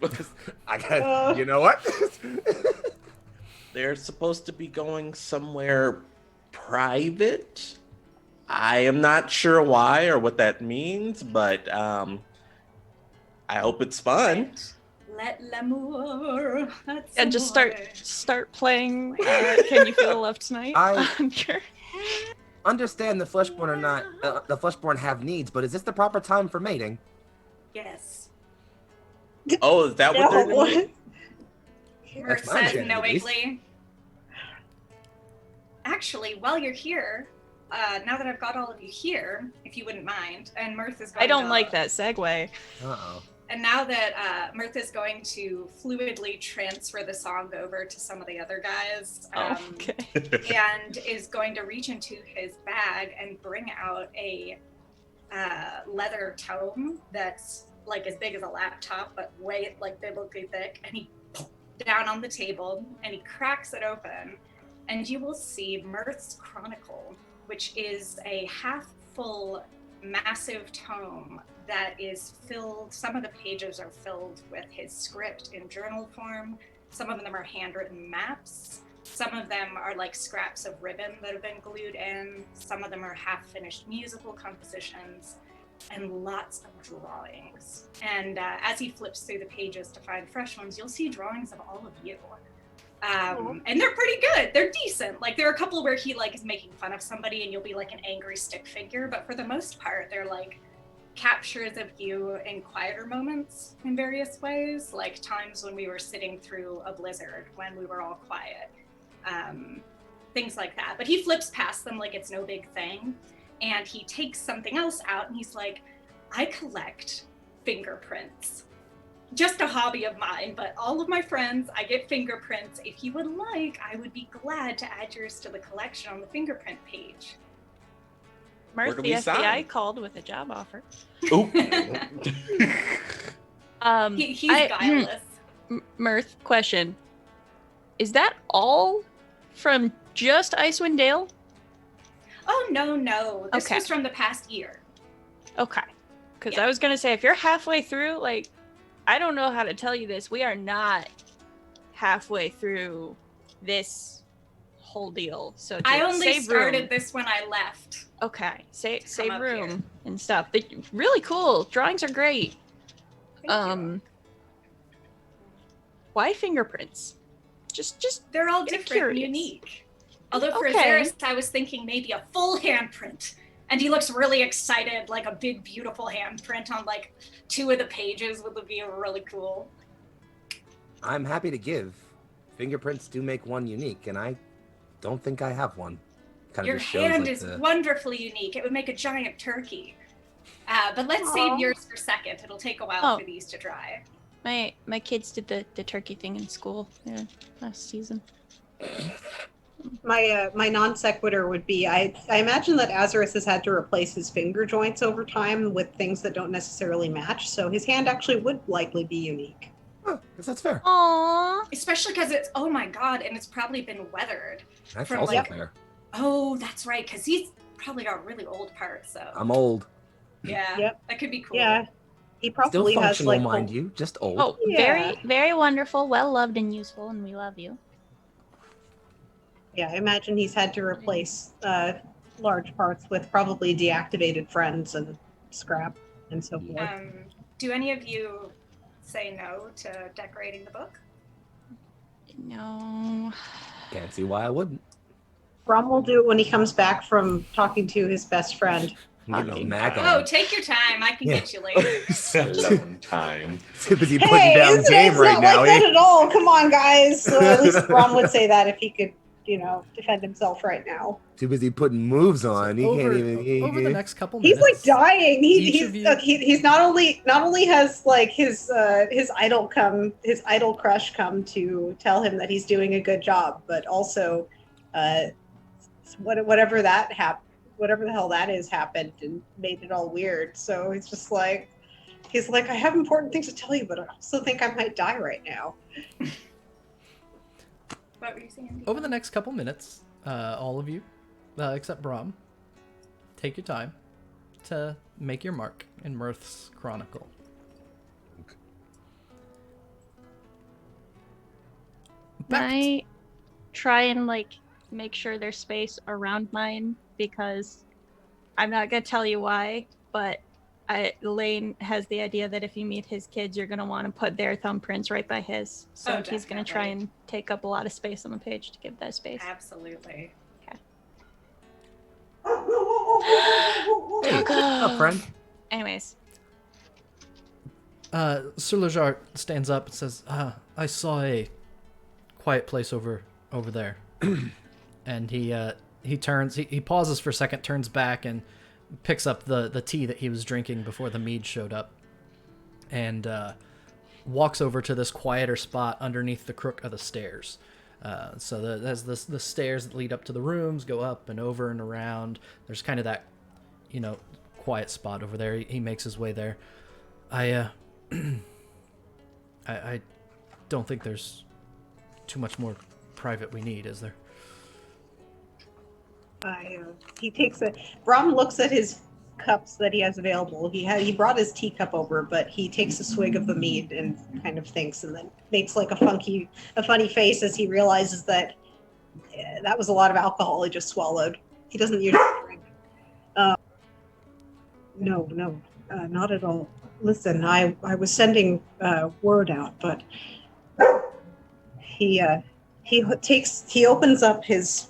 I got. You know what? They're supposed to be going somewhere private. I am not sure why or what that means, but I hope it's fun. let l'amour. And just start playing Can You Feel the Love Tonight? I- Sure. Understand the fleshborn are not. The fleshborn have needs, but is this the proper time for mating? Yes. Oh, is that what they're doing? Mirth That's my says agenda, at least. knowingly. Actually, while you're here, now that I've got all of you here, if you wouldn't mind, and Mirth is going I don't to, like that segue. Uh-oh. And now that Mirth is going to fluidly transfer the song over to some of the other guys, Okay. and is going to reach into his bag and bring out a leather tome that's like as big as a laptop, but way like biblically thick, and he down on the table and he cracks it open, and you will see Mirth's Chronicle, which is a half full massive tome that is filled, some of the pages are filled with his script in journal form, some of them are handwritten maps, some of them are like scraps of ribbon that have been glued in, some of them are half-finished musical compositions, and lots of drawings. And as he flips through the pages to find fresh ones, you'll see drawings of all of you. And they're pretty good. They're decent. Like there are a couple where he like is making fun of somebody and you'll be like an angry stick figure, but for the most part, they're like captures of you in quieter moments in various ways, like times when we were sitting through a blizzard, when we were all quiet, things like that. But he flips past them like it's no big thing. And he takes something else out and he's like, I collect fingerprints. just a hobby of mine, but all of my friends, I get fingerprints. If you would like, I would be glad to add yours to the collection on the fingerprint page. Mirth, do the we FBI sign? called with a job offer. Ooh. He's guileless. Mirth, question. Is that all from just Icewind Dale? Oh, no. This Okay. was from the past year. Okay. Because Yeah. I was going to say, if you're halfway through, like, I don't know how to tell you this. We are not halfway through this whole deal. So I only save started room. this when I left. Okay. Save up room here. and stuff. Really cool. Drawings are great. Thank you. Why fingerprints? Just They're all get different and curious. unique. Although for Okay. Azerus, I was thinking maybe a full handprint. And he looks really excited, like a big, beautiful handprint on like 2 of the pages would be really cool. I'm happy to give. Fingerprints do make one unique, and I don't think I have one. Kind Your of just shows, hand like, is the... wonderfully unique. It would make a giant turkey. But let's Aw. save yours for second. It'll take a while Oh. for these to dry. My kids did the turkey thing in school last season. My non sequitur would be I imagine that Azerus has had to replace his finger joints over time with things that don't necessarily match, so his hand actually would likely be unique. Huh, guess that's fair. Aww. Especially because it's, oh my god, and it's probably been weathered. That's From, also like- fair. Oh, that's right, because he's probably got really old parts, so. I'm old. Yeah, Yep. that could be cool. Yeah, he Still probably has functional, like mind you, just old. Oh, Yeah. very, very wonderful, well loved and useful, and we love you. Yeah, I imagine he's had to replace large parts with probably deactivated friends and scrap and so forth. Do any of you say no to decorating the book? No. Can't see why I wouldn't. Brom will do it when he comes back from talking to his best friend. You know, Fucking mag Oh, on. take your time. I can Yeah. get you later. Alone time. Too busy putting down game it's right not now, like that eh? at all. Come on, guys. So at least Brom would say that if he could, defend himself right now. Too busy putting moves on. He over, can't even. over the next couple He's minutes. like dying. Each of you- He's not only has like his idol crush come to tell him that he's doing a good job, but also whatever the hell that is happened and made it all weird. So it's just like he's like, I have important things to tell you, but I also think I might die right now. What were you saying? Over the next couple minutes, all of you, except Brom, take your time to make your mark in Mirth's Chronicle. Can I try and make sure there's space around mine, because I'm not gonna tell you why, but Laine has the idea that if you meet his kids, you're gonna want to put their thumbprints right by his. So Oh, he's gonna try definitely. and take up a lot of space on the page to give that space. Absolutely. Hey, what's up, friend? Anyways, Sir Lijart stands up and says, I saw a quiet place over there. And he turns, he pauses for a second, turns back, and picks up the tea that he was drinking before the mead showed up, and walks over to this quieter spot underneath the crook of the stairs. So there's the stairs that lead up to the rooms, go up and over and around. There's kind of that, quiet spot over there. He makes his way there. I don't think there's too much more private we need, is there? Brom looks at his cups that he has available. He brought his teacup over, but he takes a swig of the mead and kind of thinks, and then makes like a funny face as he realizes that that was a lot of alcohol he just swallowed. He doesn't usually drink. No, not at all. Listen, I was sending word out, but he opens up his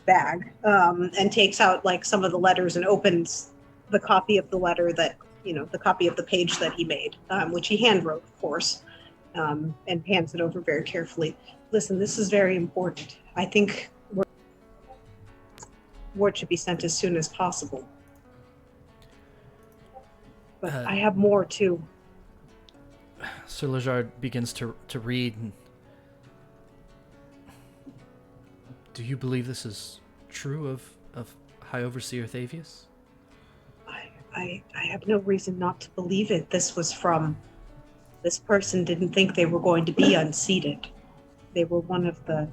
bag and takes out like some of the letters and opens the copy of the letter that the copy of the page that he made, which he hand wrote, of course, and hands it over very carefully. Listen, this is very important. I think word should be sent as soon as possible. But I have more too. Sir Lijart begins to read. And, do you believe this is true of High Overseer Thavius? I have no reason not to believe it. This person didn't think they were going to be unseated. They were one of the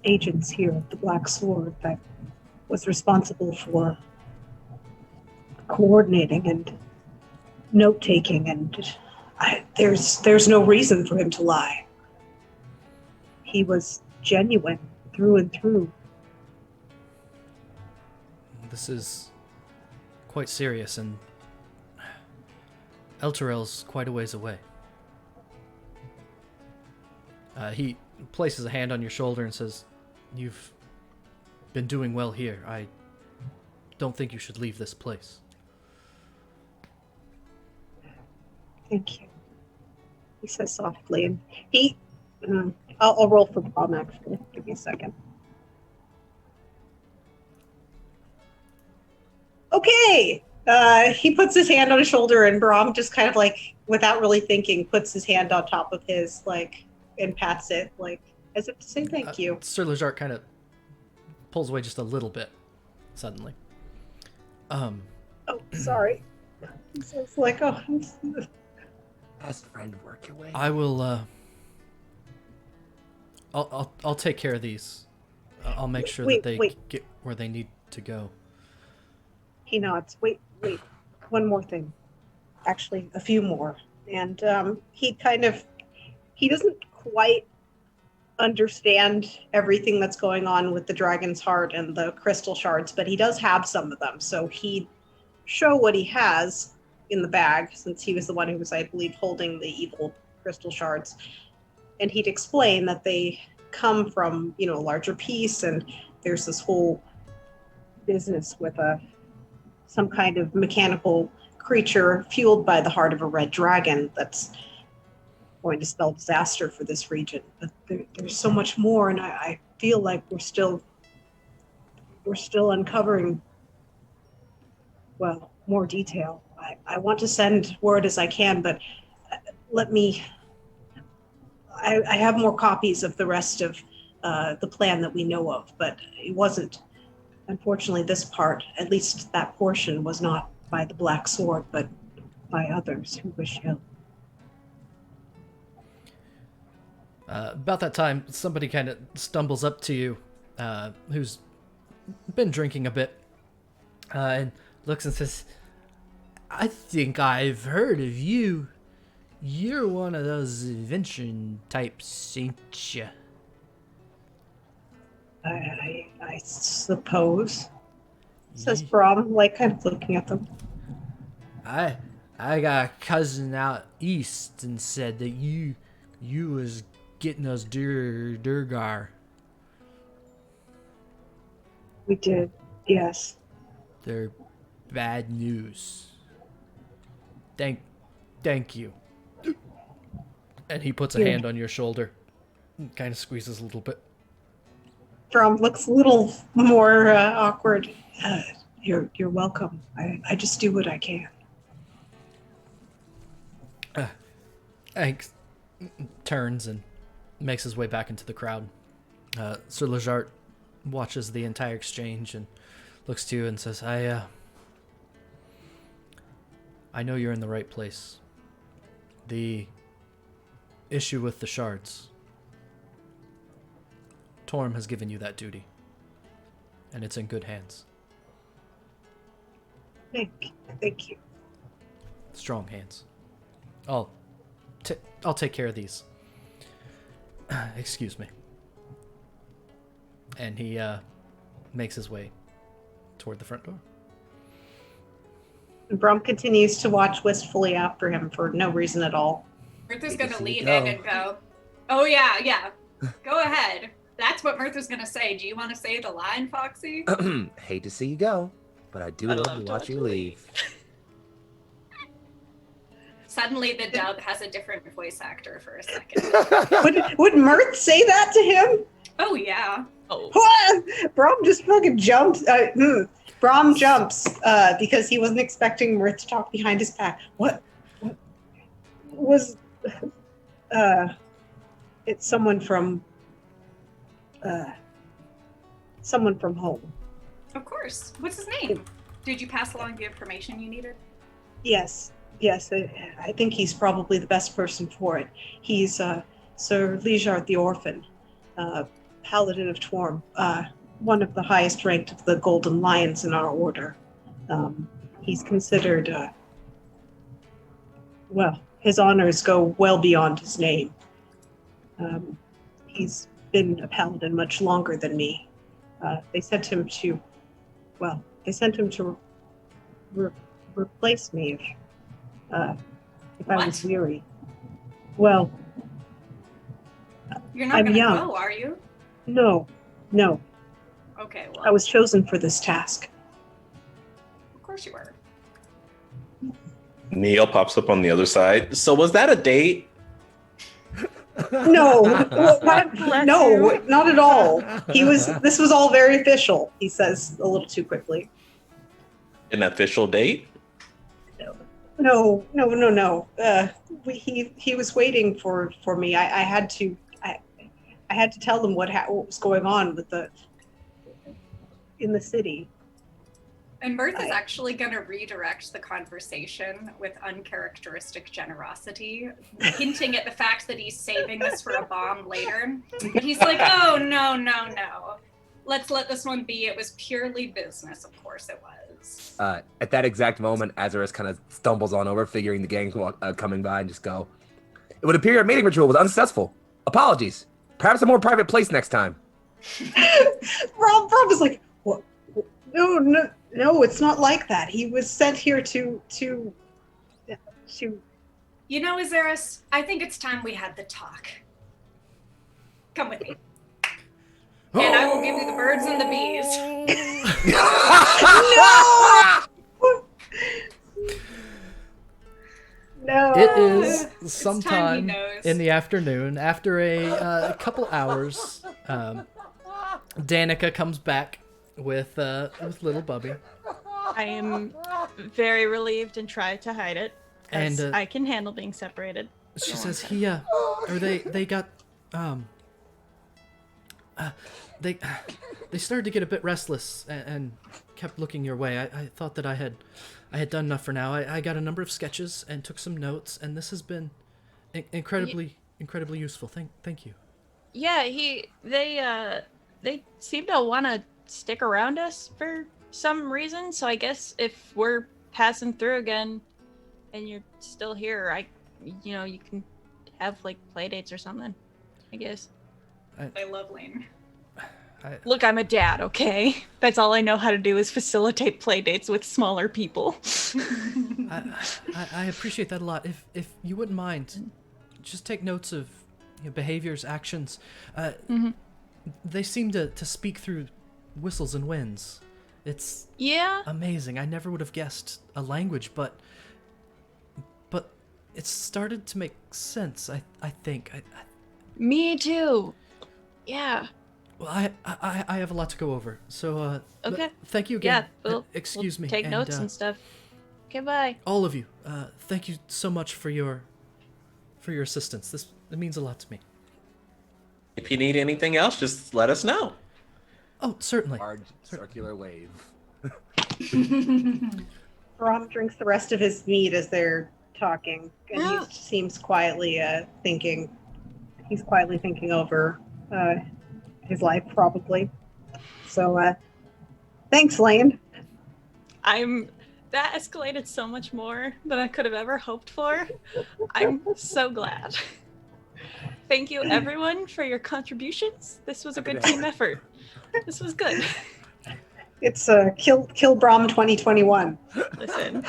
agents here at the Black Sword that was responsible for coordinating and note-taking, and there's no reason for him to lie. He was genuine through and through. This is quite serious, and Elturel's quite a ways away. He places a hand on your shoulder and says, "You've been doing well here. I don't think you should leave this place." Thank you, he says softly, and I'll roll for Brom, actually. Give me a second. Okay. He puts his hand on his shoulder, and Brom just kind of like, without really thinking, puts his hand on top of his, like, and pats it, like, as if to say thank you. Sir Lijart kind of pulls away just a little bit, suddenly. Oh, sorry. So it's like, oh. Best friend, work your way. I will, I'll take care of these. I'll make sure that they get where they need to go. He nods. Wait. One more thing. Actually, a few more. And he doesn't quite understand everything that's going on with the dragon's heart and the crystal shards, but he does have some of them. So he'd show what he has in the bag, since he was the one who was, I believe, holding the evil crystal shards. And he'd explain that they come from, a larger piece, and there's this whole business with some kind of mechanical creature fueled by the heart of a red dragon that's going to spell disaster for this region. But there's so much more, and I feel like we're still uncovering, more detail. I want to send word as I can, but I have more copies of the rest of the plan that we know of, but it wasn't, unfortunately, this part, at least that portion, was not by the Black Sword, but by others who wish ill. About that time, somebody kind of stumbles up to you, who's been drinking a bit, and looks and says, "I think I've heard of you. You're one of those invention types, ain't ya?" I suppose, says Brom, like, kind of looking at them. I got a cousin out east and said that you was getting us Durgar. We did, yes. They're bad news. Thank you. And he puts a hand on your shoulder and kind of squeezes a little bit. Brom looks a little more awkward. You're welcome. I just do what I can. Hank turns and makes his way back into the crowd. Sir Lijart watches the entire exchange and looks to you and says, I know you're in the right place. The issue with the shards. Torm has given you that duty, and it's in good hands. Thank you. Strong hands. I'll take care of these. Excuse me. And he makes his way toward the front door. And Brom continues to watch wistfully after him for no reason at all. Mirth is going to lean in and go, "Oh, yeah. Go ahead." That's what Mirth was going to say. Do you want to say the line, Foxy? Hate to see you go, but I do love to watch you leave. Suddenly the dub has a different voice actor for a second. Would Mirth say that to him? Oh, yeah. Oh. Brom just fucking jumped. Brom jumps because he wasn't expecting Mirth to talk behind his back. What was It's someone from home. Of course. What's his name? Did you pass along the information you needed? Yes. I think he's probably the best person for it. He's Sir Lijart the Orphan, Paladin of Torm, one of the highest ranked of the Golden Lions in our order. He's considered, his honors go well beyond his name. He's been a paladin much longer than me. They sent him to replace me if I was weary. Well, you're not I'm going to young. go, are you? No. Okay, well. I was chosen for this task. Of course you were. Neil pops up on the other side. So was that a date? No, no, not at all. This was all very official, he says a little too quickly. An official date? No. He was waiting for me. I had to tell them what was going on in the city. And Mirth is actually going to redirect the conversation with uncharacteristic generosity, hinting at the fact that he's saving this for a bomb later. But he's like, oh, no. Let's let this one be. It was purely business, of course it was. At that exact moment, Azerus kind of stumbles on over, figuring the gang's coming by, and just go, "It would appear your mating ritual was unsuccessful. Apologies. Perhaps a more private place next time." Rob is like, what? No, it's not like that. He was sent here to. You know, Azerus, I think it's time we had the talk. Come with me. And I will give you the birds and the bees. No! It is sometime he knows. in the afternoon. After a couple hours, Dannika comes back with little Bubby. I am very relieved and try to hide it. And I can handle being separated. She says they got they started to get a bit restless and kept looking your way. I thought that I had done enough for now. I got a number of sketches and took some notes, and this has been incredibly useful. Thank you. Yeah, they seem to want to stick around us for some reason. So I guess if we're passing through again, and you're still here, you can have like play dates or something. I guess. I love Laine. Look, I'm a dad, okay? That's all I know how to do is facilitate play dates with smaller people. I appreciate that a lot. If you wouldn't mind, just take notes of behaviors, actions. They seem to speak through whistles and winds. It's amazing. I never would have guessed a language, but it started to make sense. I think. Me too. Yeah. Well, I have a lot to go over, so okay. Thank you again. Yeah, Excuse me. Take notes and stuff. Okay, bye. All of you, thank you so much for your assistance. It means a lot to me. If you need anything else, just let us know. Oh, certainly. Large circular wave. Brom drinks the rest of his mead as they're talking, and he seems quietly thinking. He's quietly thinking over his life, probably. So, thanks, Laine. That escalated so much more than I could have ever hoped for. I'm so glad. Thank you, everyone, for your contributions. This was a good team effort. This was good. It's Kill Brom 2021. Listen.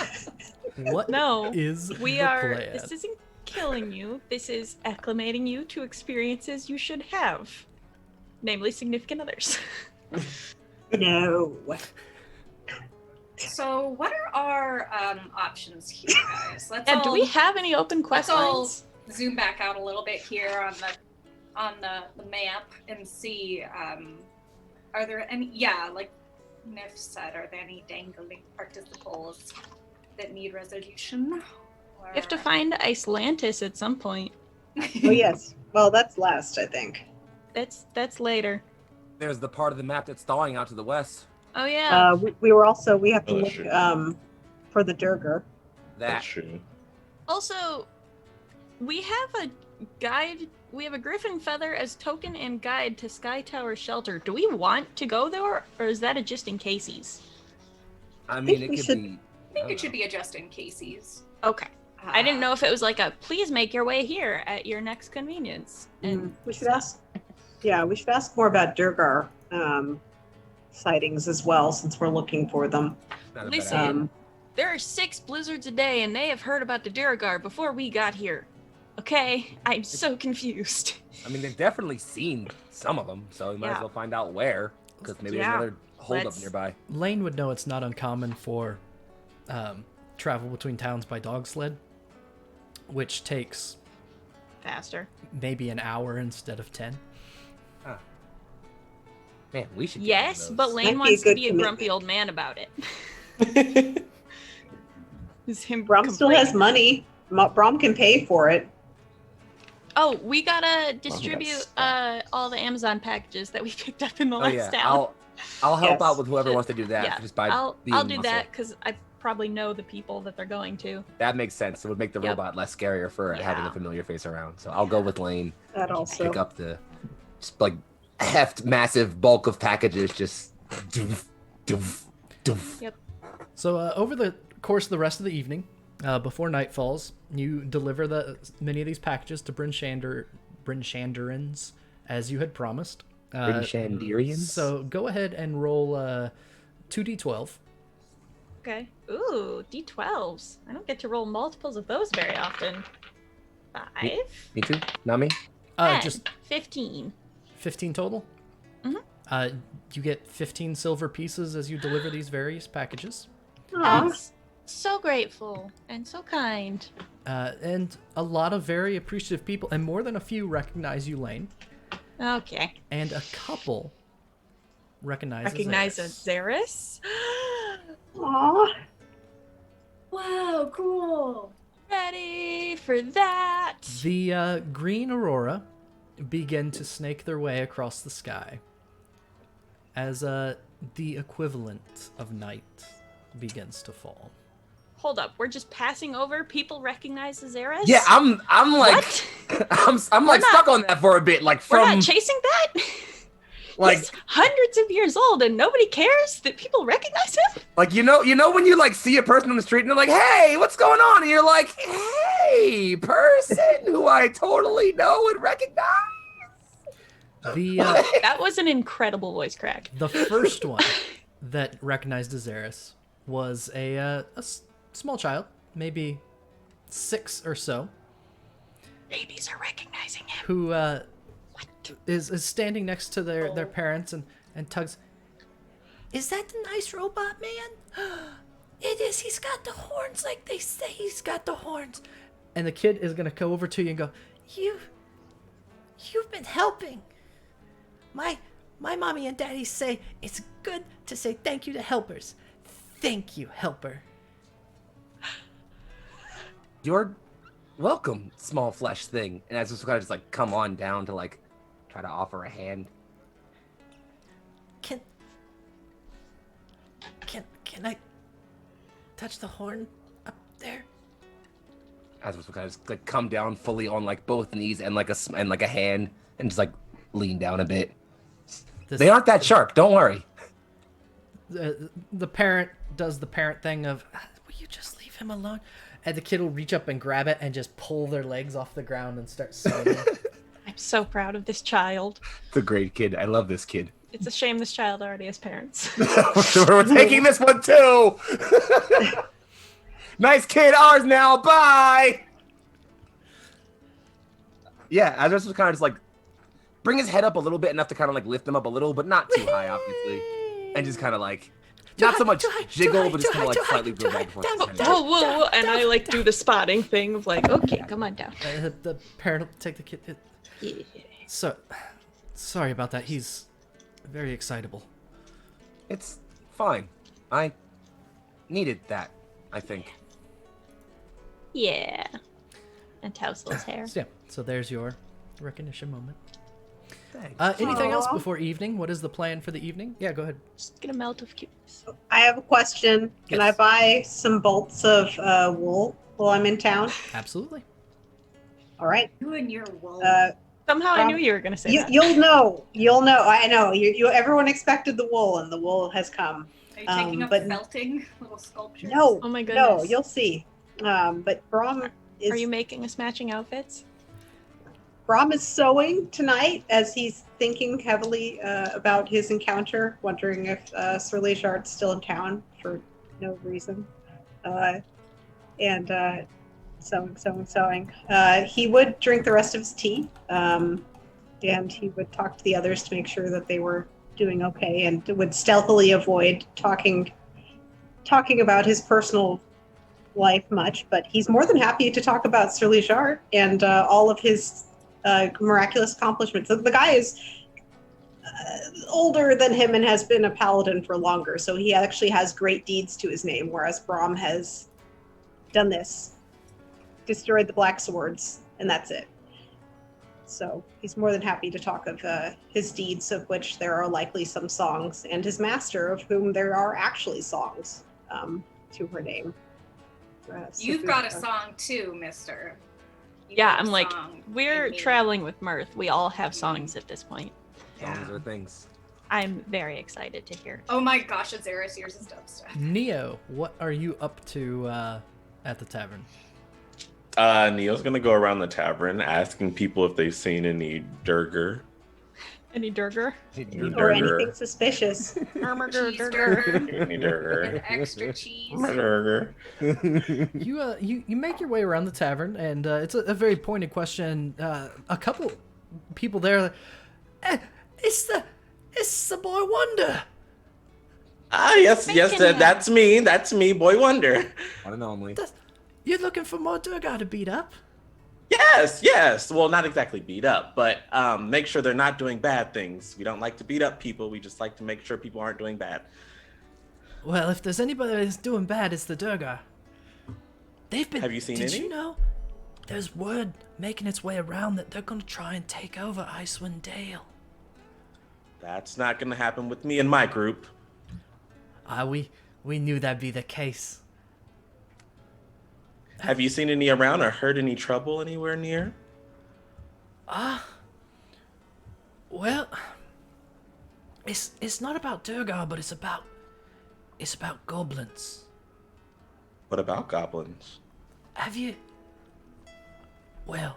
What is the plan? This isn't killing you. This is acclimating you to experiences you should have. Namely, significant others. No. So, what are our options here, guys? Do we have any open quest lines? Let's zoom back out a little bit here on the map and see. Are there any? Yeah, like Nif said, are there any dangling participles that need resolution? We have to find Icelantis at some point. Oh yes. Well, that's last, I think. That's later. There's the part of the map that's thawing out to the west. Oh yeah. We have to Oh, look that's true. for the Durgar. That's That true. Also, we have a guide. We have a griffin feather as token and guide to Sky Tower Shelter. Do we want to go there, or is that a just in cases? I mean, think it we could should- be. I think it should be a just in cases. Okay. I didn't know if it was like a please make your way here at your next convenience. And We should ask. Yeah, we should ask more about Durgar sightings as well, since we're looking for them. Not a bad Listen. idea. there are 6 blizzards a day, and they have heard about the Duragar before we got here. Okay, I'm so confused. I mean, they've definitely seen some of them, so we might as Yeah. well find out where, because maybe Yeah. there's another holdup Let's- nearby. Laine would know it's not uncommon for travel between towns by dog sled, which takes Faster. maybe an hour instead of 10. Man, we should. get Yes, one but of those. Lane Might be a wants to good be a commitment. grumpy old man about it. It's him Brom still has complaining. money. Brom can pay for it. Oh, we gotta distribute stuff. all the Amazon packages that we picked up in the Oh last yeah, town. I'll help Yes. out with whoever wants to do that. Yeah, Just by I'll being do muscle. that because I probably know the people that they're going to. That makes sense. It would make the Yep. robot less scarier for having a Yeah. familiar face around. So I'll go with Lane. That also. Pick up the just like heft massive bulk of packages. Just doof, doof, doof. So over the course of the rest of the evening, before night falls, you deliver many of these packages to Bryn Shandarans, as you had promised. Bryn Shandarians? So go ahead and roll 2d12. Okay. Ooh, D12s. I don't get to roll multiples of those very often. 5. Me too. Not me. 10, Just 15. 15 total. You get 15 silver pieces as you deliver these various packages. Aw. That's so grateful and so kind. And a lot of very appreciative people, and more than a few recognize you, Laine. Okay. And a couple recognize Azerus. Aw. Wow, cool. Ready for that. The green aurora begin to snake their way across the sky as the equivalent of night begins to fall. Hold up, we're just passing over. People recognize Azerus? Yeah, I'm like What? I'm like We're stuck on that for a bit. Like We're from not chasing that? like He's hundreds of years old and nobody cares that people recognize him? like you know when you like see a person on the street and they're like, "Hey, what's going on?" and you're like, "Hey, person who I totally know and recognize." The That was an incredible voice crack. the first one that recognized Azerus was a small child, maybe 6 or so, Babies are recognizing him. who is standing next to their parents and tugs. Is that the nice robot man? It is. He's got the horns like they say he's got the horns. And the kid is gonna go over to you and go, You've been helping. My mommy and daddy say it's good to say thank you to helpers. Thank you, helper. You're welcome, small flesh thing. And as just kind of just like come on down to like try to offer a hand. Can I touch the horn up there? As was kind of just like come down fully on like both knees and like a hand and just like lean down a bit. They aren't that sharp. Don't worry. The parent does the parent thing of, will you just leave him alone? And the kid will reach up and grab it and just pull their legs off the ground and start swinging. I'm so proud of this child. It's a great kid. I love this kid. It's a shame this child already has parents. We're taking this one too. Nice kid, ours now. Bye. Yeah, Azerus was kind of just like bring his head up a little bit enough to kind of like lift him up a little, but not too high, obviously, and just kind of like not so much jiggle, but just kind of like slightly go back before. Whoa, whoa, whoa. And I like do the spotting thing of like, okay, come on down. The parent will take the kid. So, sorry about that. He's very excitable. It's fine. I needed that, I think. Yeah. And tousled hair. So, yeah, so there's your recognition moment. Thanks. Anything else Aw. before evening? What is the plan for the evening? Yeah, go ahead. Just get a melt of cuteness. I have a question. Can I Yes. buy some bolts of wool while I'm in town? Absolutely. All right. You and your wool. Somehow I Rob, knew you were going to say that. You'll know. You'll know. I know. Everyone expected the wool, and the wool has come. Are you taking up but- felting little sculptures? No. Oh my No, goodness. you'll see. But Brom is. Are you making us matching outfits? Brom is sewing tonight as he's thinking heavily about his encounter, wondering if Sir Lijart's still in town for no reason. Sewing. He would drink the rest of his tea, and he would talk to the others to make sure that they were doing okay, and would stealthily avoid talking about his personal life much. But he's more than happy to talk about Sir Lijart and all of his miraculous accomplishments. The guy is older than him and has been a paladin for longer, so he actually has great deeds to his name, whereas Brom has done this, destroyed the Black Swords, and that's it. So he's more than happy to talk of his deeds, of which there are likely some songs, and his master, of whom there are actually songs to her name. You've got a song too, mister. You've Yeah, got a I'm like, song we're in me. traveling with Mirth. We all have songs at this point. Songs are things. I'm very excited to hear. Oh my gosh, Azerus, yours is dubstep. Neo, what are you up to at the tavern? Neil's gonna go around the tavern asking people if they've seen any Durger. Any Durger? Or anything suspicious. Cheese Durger. Durger Any Durger. and extra cheese. Durger. You make your way around the tavern, and it's a very pointed question. A couple people there, it's the boy Wonder. Ah, yes, that's me, Boy Wonder. One and only. You're looking for more Durgar to beat up? Yes. Well, not exactly beat up, but make sure they're not doing bad things. We don't like to beat up people. We just like to make sure people aren't doing bad. Well, if there's anybody that's doing bad, it's the Durgar. They've been. Have you seen Did any? you know? There's word making its way around that they're gonna try and take over Icewind Dale. That's not gonna happen with me and my group. We knew that'd be the case. Have you seen any around or heard any trouble anywhere near? Well, it's not about Durgar, but it's about goblins. What about goblins? Have you? Well,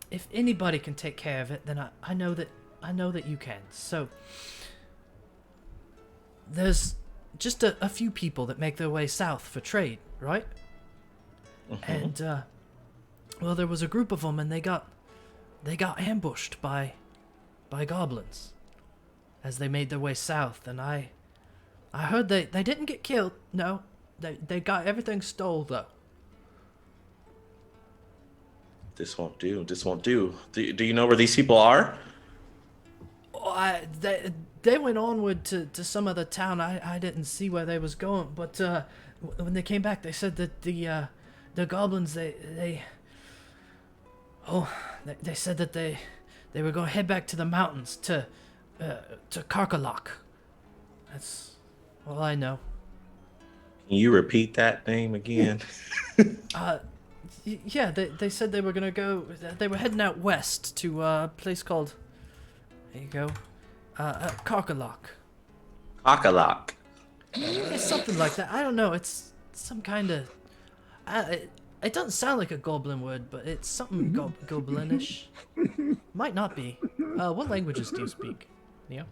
if anybody can take care of it, then I know that you can. So there's just a few people that make their way south for trade, right? Mm-hmm. And well, there was a group of them, and they got ambushed by goblins as they made their way south. And I heard they didn't get killed. No, they got everything stole though. This won't do. Do you know where these people are? Oh, they went onward to some other town. I didn't see where they was going, but when they came back, they said that the goblins they said that they were going to head back to the mountains to Karkalok. That's all I know. Can you repeat that name again? Yeah, they said they were gonna go. They were heading out west to a place called. There you go. Karkalok. Accolades. It's something like that. I don't know. It's some kind of. It doesn't sound like a goblin word, but it's something goblinish. Might not be. What languages do you speak, Neo?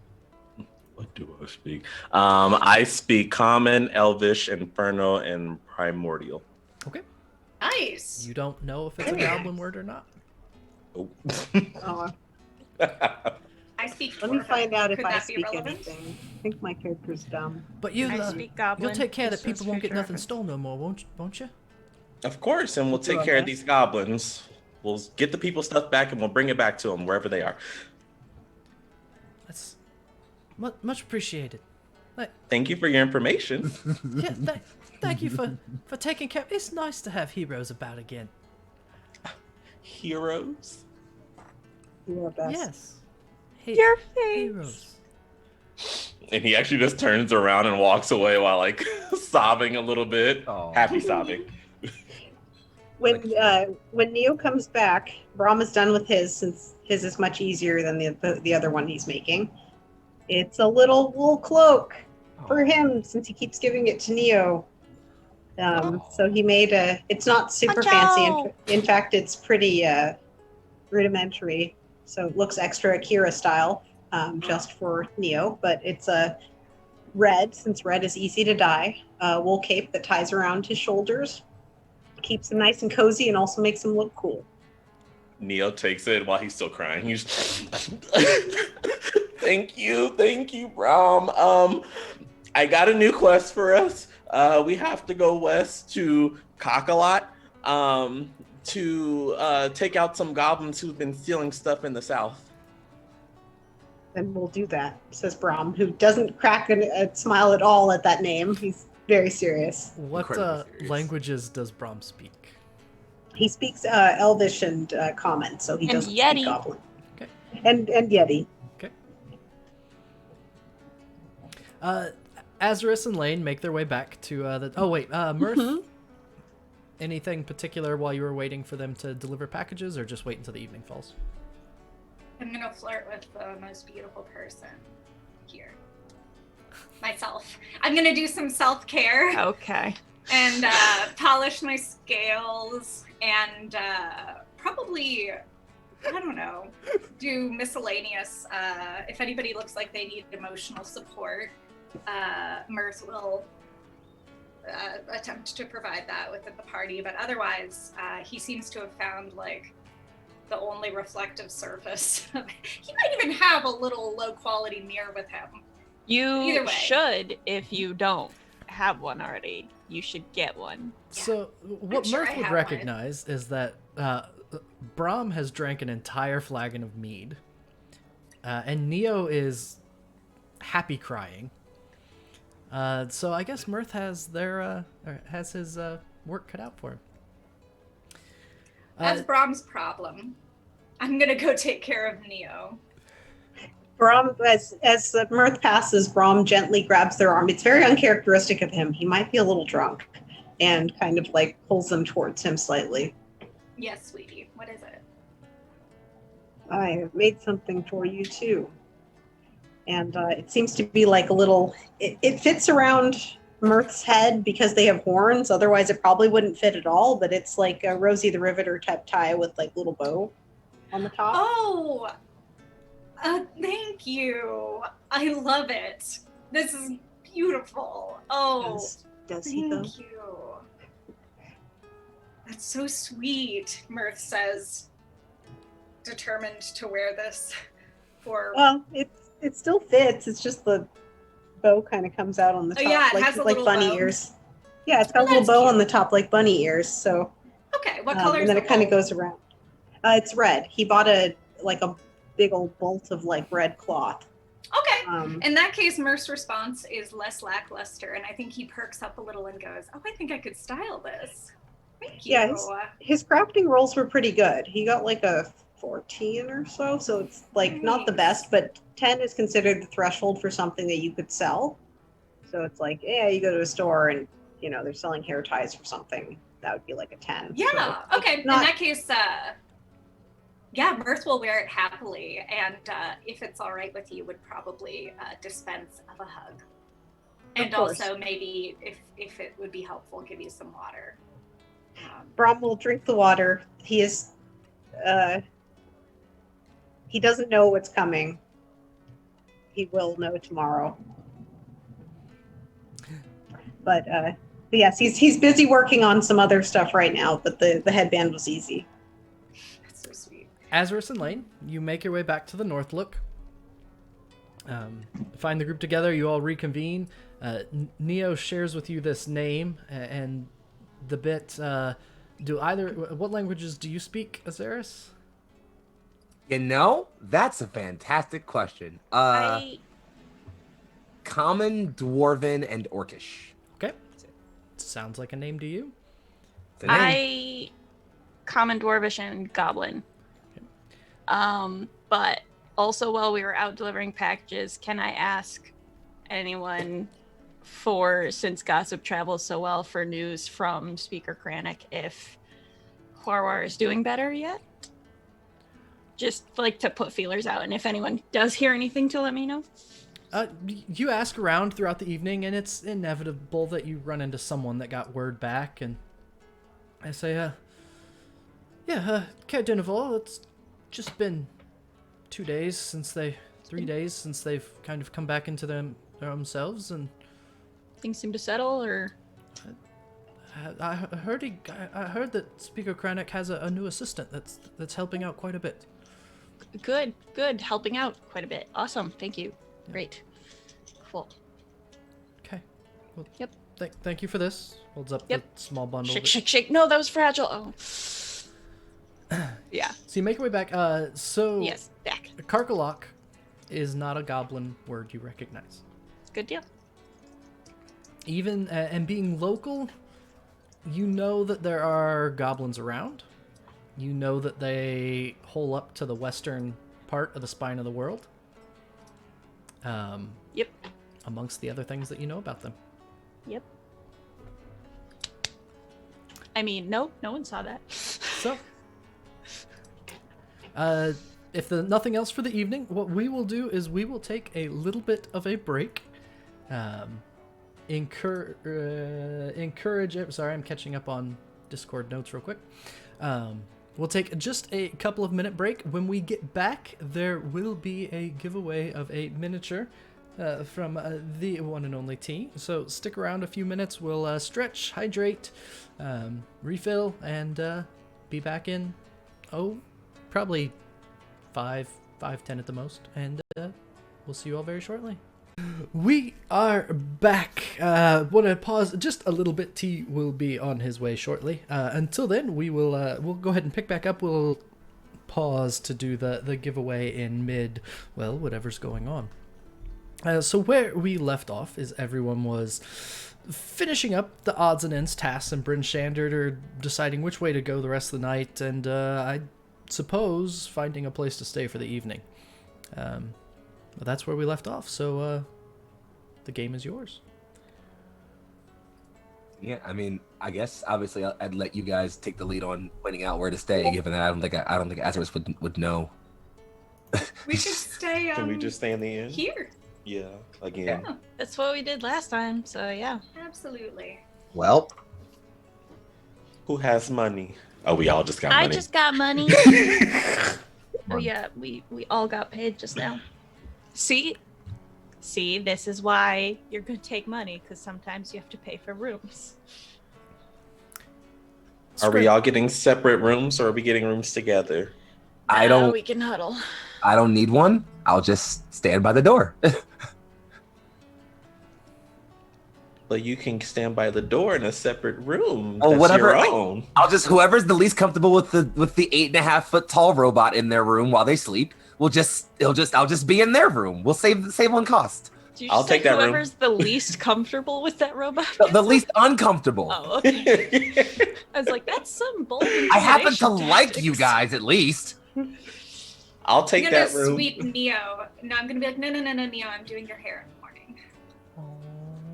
What do I speak? I speak Common, Elvish, Infernal, and Primordial. Okay. Nice. You don't know if it's a goblin word or not. Oh. I speak. Let me Dwarven. find out if Could I that be speak relevant? anything. I think my character's dumb. But you, I speak goblin. you'll take care that just as people won't get future nothing reference. stolen no more, won't you? Of course, and we'll take Okay. care of these goblins. We'll get the people's stuff back, and we'll bring it back to them wherever they are. That's much appreciated. Thank you for your information. Yeah, thank you for taking care. It's nice to have heroes about again. Heroes? You are best. Yes. Your face. Heroes. And he actually just turns around and walks away while like sobbing a little bit. Aw. Happy sobbing. When Neo comes back, Brom is done with his, since his is much easier than the other one he's making. It's a little wool cloak for him, since he keeps giving it to Neo. So he made it's not super fancy. In fact, it's pretty rudimentary. So it looks extra Akira style, just for Neo. But it's a red, since red is easy to dye. Wool cape that ties around his shoulders. Keeps him nice and cozy and also makes him look cool. Neo takes it while he's still crying. He's thank you, Brom. I got a new quest for us. We have to go west to Kakalot to take out some goblins who've been stealing stuff in the south. Then we'll do that, says Brom, who doesn't crack a smile at all at that name. He's very serious. What Incredibly serious. languages does Brom speak? He speaks Elvish and Common, so he And doesn't Yeti. speak Goblin. Okay. And Yeti. Okay. Azerus and Laine make their way back to the. Oh wait, Mirth. Mm-hmm. Anything particular while you were waiting for them to deliver packages, or just wait until the evening falls? I'm gonna flirt with the most beautiful person here. Myself. I'm gonna do some self-care Okay. and polish my scales and probably, I don't know, do miscellaneous. If anybody looks like they need emotional support, Mirth will attempt to provide that within the party. But otherwise, he seems to have found like the only reflective surface. He might even have a little low-quality mirror with him. Either You way. should, if you don't have one already, you should get one. So what sure Mirth I would have one. recognize is that Brom has drank an entire flagon of mead, and Neo is happy crying. So I guess Mirth has has his work cut out for him. That's Brom's problem. I'm gonna go take care of Neo. Brom, as Mirth passes, Brom gently grabs their arm. It's very uncharacteristic of him. He might be a little drunk, and kind of like pulls them towards him slightly. Yes, sweetie. What is it? I have made something for you too. And it seems to be like a little, it fits around Mirth's head because they have horns. Otherwise it probably wouldn't fit at all, but it's like a Rosie the Riveter type tie with like little bow on the top. Oh, thank you. I love it. This is beautiful. Oh, Does he though? thank you. That's so sweet, Mirth says, determined to wear this for... Well, it still fits. It's just the bow kind of comes out on the top, yeah, it like has a like little bunny bow. ears. Yeah, it's got Oh, a little that's bow on cute. the top like bunny ears. So Okay, what color and is then the it kind of bow? goes around. It's red. He bought a big old bolt of like red cloth. Okay. In that case, Mirth's response is less lackluster, and I think he perks up a little and goes, "Oh, I think I could style this. Thank you." Yeah, his crafting rolls were pretty good. He got like a 14 or so, so it's like not the best, but 10 is considered the threshold for something that you could sell. So it's like, yeah, you go to a store and they're selling hair ties for something, that would be like a 10. Yeah. So Okay. not- In that case, yeah, Mirth will wear it happily, and if it's all right with you, would probably dispense of a hug, and course. also maybe if it would be helpful, give you some water. Brom will drink the water. He is he doesn't know what's coming. He will know tomorrow. But yes, he's busy working on some other stuff right now, but the headband was easy. That's so sweet. Azerus and Laine, you make your way back to the Northlook. Find the group together. You all reconvene. Neo shares with you this name and the bit. What languages do you speak, Azerus? That's a fantastic question. I Common, Dwarven, and Orcish. Okay. sounds like a name to you. It's a name. I common dwarvish and goblin. But also while we were out delivering packages, can I ask anyone since gossip travels so well, for news from Speaker Chronicle if Huarwar is doing better yet? Just like to put feelers out, and if anyone does hear anything, to let me know. You ask around throughout the evening, and it's inevitable that you run into someone that got word back, and I say, Count Denival, it's just been 3 days since they've kind of come back into their own selves, and Things seem to settle, or I heard that Speaker Chronicle has a new assistant that's helping out quite a bit. good, helping out quite a bit. Awesome, thank you. Yeah. Great, cool. Okay. Well, Yep. Thank you for this. Holds up Yep. the small bundle. Shake. No, that was fragile. Oh. Yeah. So you make your way back. Yes, back. Karkalok is not a goblin word you recognize. Good deal. Even and being local, you know that there are goblins around. You know that they hole up to the western part of the spine of the world. Yep. Amongst the other things that you know about them. Yep. I mean, no one saw that. So, if there's nothing else for the evening, what we will do is we will take a little bit of a break. Encourage. Sorry, I'm catching up on Discord notes real quick. We'll take just a couple of minute break. When we get back, there will be a giveaway of a miniature from the one and only T. So stick around a few minutes. We'll stretch, hydrate, refill, and be back in, probably 5, 10 at the most. And we'll see you all very shortly. We are back. Want to pause just a little bit. T will be on his way shortly. Until then, we'll go ahead and pick back up. We'll pause to do the giveaway in whatever's going on. So where we left off is everyone was finishing up the odds and ends tasks, and Bryn Shandar are deciding which way to go the rest of the night, and I suppose finding a place to stay for the evening. But that's where we left off, so the game is yours. Yeah, I mean, I guess obviously I'd let you guys take the lead on pointing out where to stay, given that I don't think Azerus would know. We could stay. Can we just stay in the inn? Here? Yeah, again. Yeah, That's what we did last time, so yeah. absolutely. Well, Who has money? Oh, we all just got money. I just got money. Oh yeah, we all got paid just now. See, this is why you're gonna take money, because sometimes you have to pay for rooms. Are we all getting separate rooms, or are we getting rooms together? We can huddle. I don't need one. I'll just stand by the door. But you can stand by the door in a separate room. Oh, That's whatever. your own. I'll just whoever's the least comfortable with the 8.5 foot tall robot in their room while they sleep. I'll just be in their room. We'll save on cost. Did you I'll say take that room. whoever's the least comfortable with that robot? The least uncomfortable. Oh, okay. I was like, that's some bold. I happen to intimidation like tactics. you guys at least. I'll take I'm that gonna room. sweep Neo. No, I'm gonna be like, no, Neo, I'm doing your hair in the morning.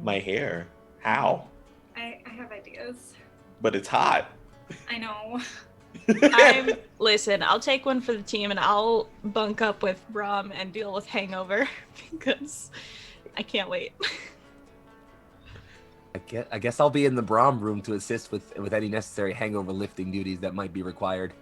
My hair. How? I have ideas. But it's hot. I know. Listen, I'll take one for the team, and I'll bunk up with Brom and deal with hangover because I can't wait. I guess I'll be in the Brom room to assist with any necessary hangover lifting duties that might be required.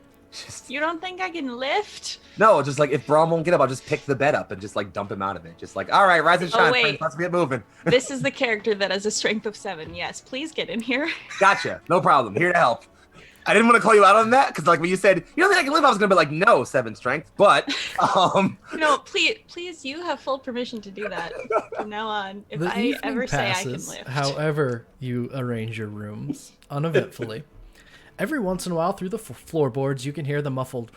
You don't think I can lift? No, just like if Brom won't get up, I'll just pick the bed up and just like dump him out of it. Just like, all right, rise and shine, wait. friends, let's get moving. This is the character that has a strength of 7. Yes, please get in here. Gotcha, no problem. Here to help. I didn't want to call you out on that because like when you said you don't think I can live, I was gonna be like, no, 7 strength. But No, please, you have full permission to do that from now on. If The I evening ever say I can passes, lift. however you arrange your rooms, uneventfully. Every once in a while, through the floorboards, you can hear the muffled.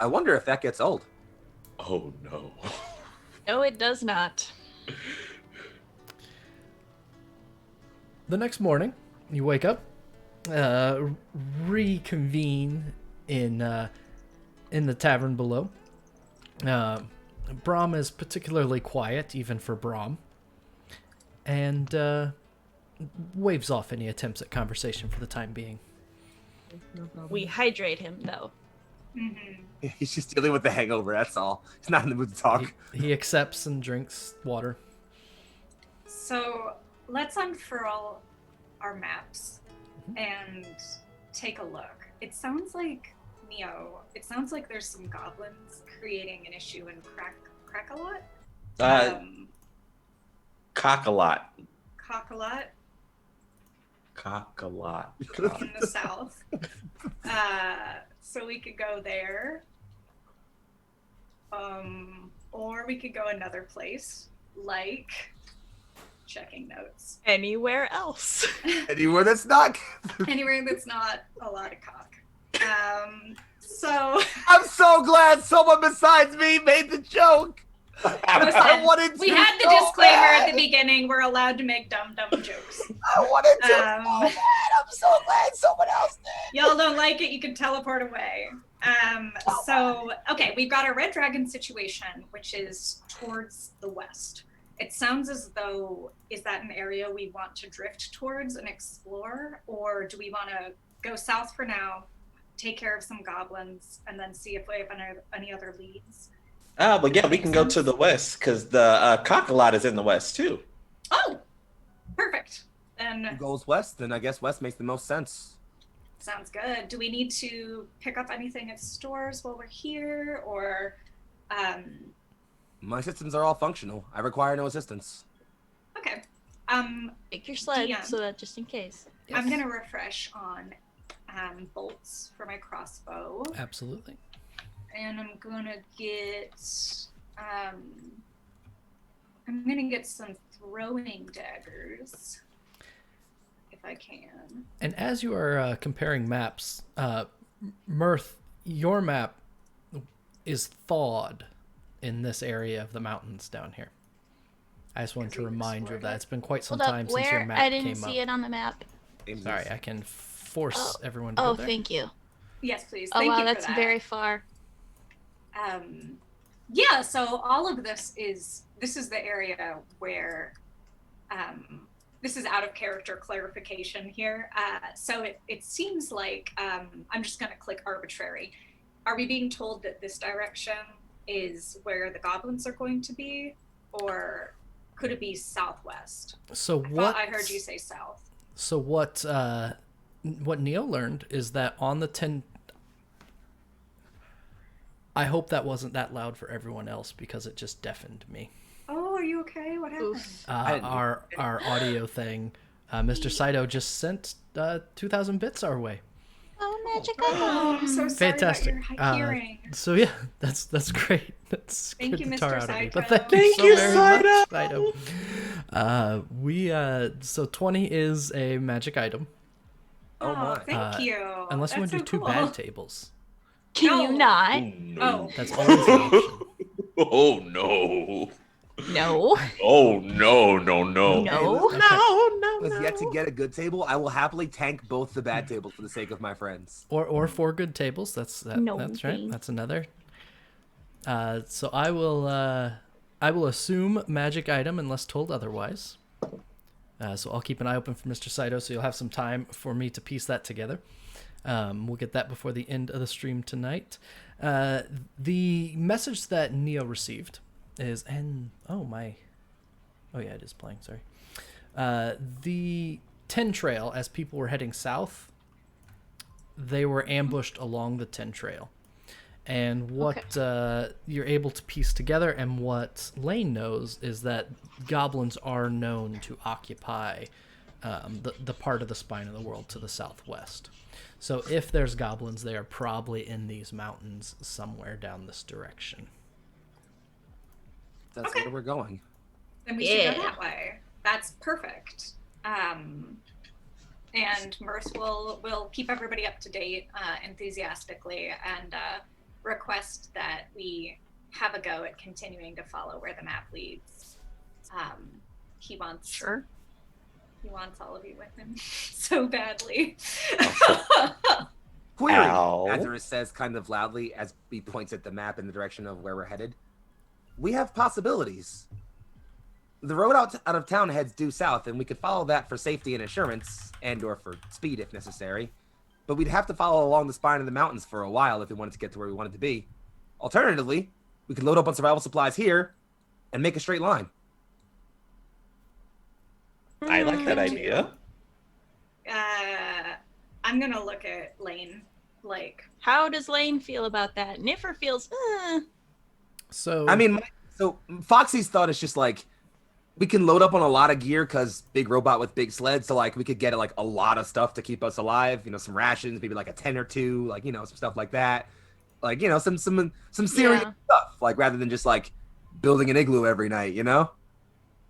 I wonder if that gets old. Oh no. No, it does not. The next morning, you wake up, reconvene in the tavern below. Brom is particularly quiet, even for Brom, and waves off any attempts at conversation for the time being. We hydrate him, though. Mm-hmm. He's just dealing with the hangover, that's all. He's not in the mood to talk. He accepts and drinks water. So let's unfurl our maps and take a look. It sounds like, Neo, it sounds like there's some goblins creating an issue in Crack-a-lot? Cock-a-lot. Cock-a-lot Cock-a-lot. in the south. So we could go there. Or we could go another place, like checking notes. Anywhere else. Anywhere that's not. Anywhere that's not a lot of cock. So I'm so glad someone besides me made the joke. I wanted to we had the so disclaimer bad. at the beginning. We're allowed to make dumb jokes. I wanted to so Um, bad. I'm so glad someone else did. Y'all don't like it, you can teleport away. So, okay, we've got our red dragon situation, which is towards the west. It sounds as though, is that an area we want to drift towards and explore? Or do we want to go south for now, take care of some goblins, and then see if we have any other leads? But yeah, we can go to the west, because the Cock-a-lot is in the west, too. Oh, perfect. Then Goes west, then I guess west makes the most sense. sounds good. Do we need to pick up anything at stores while we're here, or My systems are all functional. I require no assistance. okay. Make your sled DM. so that just in case. I'm gonna refresh on bolts for my crossbow, Absolutely. and I'm gonna get some throwing daggers if I can. And as you are comparing maps, Mirth, your map is thawed in this area of the mountains down here. I just wanted to remind you of that. It's been quite some Hold time up, since your where? map I didn't came see up. it on the map. Sorry, I can force everyone to Oh, go there. thank you. Yes, please. Oh, Thank wow, you for that's that. very far. Yeah, so all of this is the area where this is out of character clarification here. So it seems like I'm just gonna click arbitrary. Are we being told that this direction is where the goblins are going to be, or could it be southwest? So I what? thought I heard you say south. So what Neo learned is that on the 10. I hope that wasn't that loud for everyone else because it just deafened me. Oh, are you okay? What happened? Oof. Our audio thing, Mr. Saito just sent 2,000 bits our way. Oh, magic Oh, I'm so sorry Fantastic. about your hearing. So yeah, that's great. That's Thank good you, the Mr. tar out of me. But Saito. thank you so very much, Saito. Saito. So 20 is a magic item, Oh my. Thank you. unless you want to do That's two so bad cool. tables. Can you not? Oh, no. Oh. That's always an option. Oh, no. No. Oh, no, no, no. No. Has yet to get a good table. I will happily tank both the bad tables for the sake of my friends. Or 4 good tables. That's right. thanks. That's another. So I will assume magic item unless told otherwise. So I'll keep an eye open for Mr. Saito, so you'll have some time for me to piece that together. We'll get that before the end of the stream tonight. The message that Neo received is, it is playing, sorry. The 10 trail, as people were heading south, they were ambushed along the 10 trail. And what you're able to piece together, and what Laine knows, is that goblins are known to occupy the part of the spine of the world to the southwest. So if there's goblins, they are probably in these mountains somewhere down this direction. That's Okay. where we're going. Then we should Yeah. go that way. That's perfect. And Mirth will keep everybody up to date enthusiastically, and request that we have a go at continuing to follow where the map leads. He wants all of you with him so badly. Query, Ow. Azerus says kind of loudly as he points at the map in the direction of where we're headed. We have possibilities. The road out of town heads due south, and we could follow that for safety and assurance, and/or for speed if necessary. But we'd have to follow along the spine of the mountains for a while if we wanted to get to where we wanted to be. Alternatively, we could load up on survival supplies here and make a straight line. I like that idea. I'm gonna look at Laine. Like, How does Laine feel about that? Niffer feels, So I mean, so Foxy's thought is just like, we can load up on a lot of gear because big robot with big sled. So like we could get like a lot of stuff to keep us alive. You know, some rations, maybe like a 10 or 2, like, you know, some stuff like that. Like, you know, some serious Yeah. stuff. Like rather than just like building an igloo every night, you know,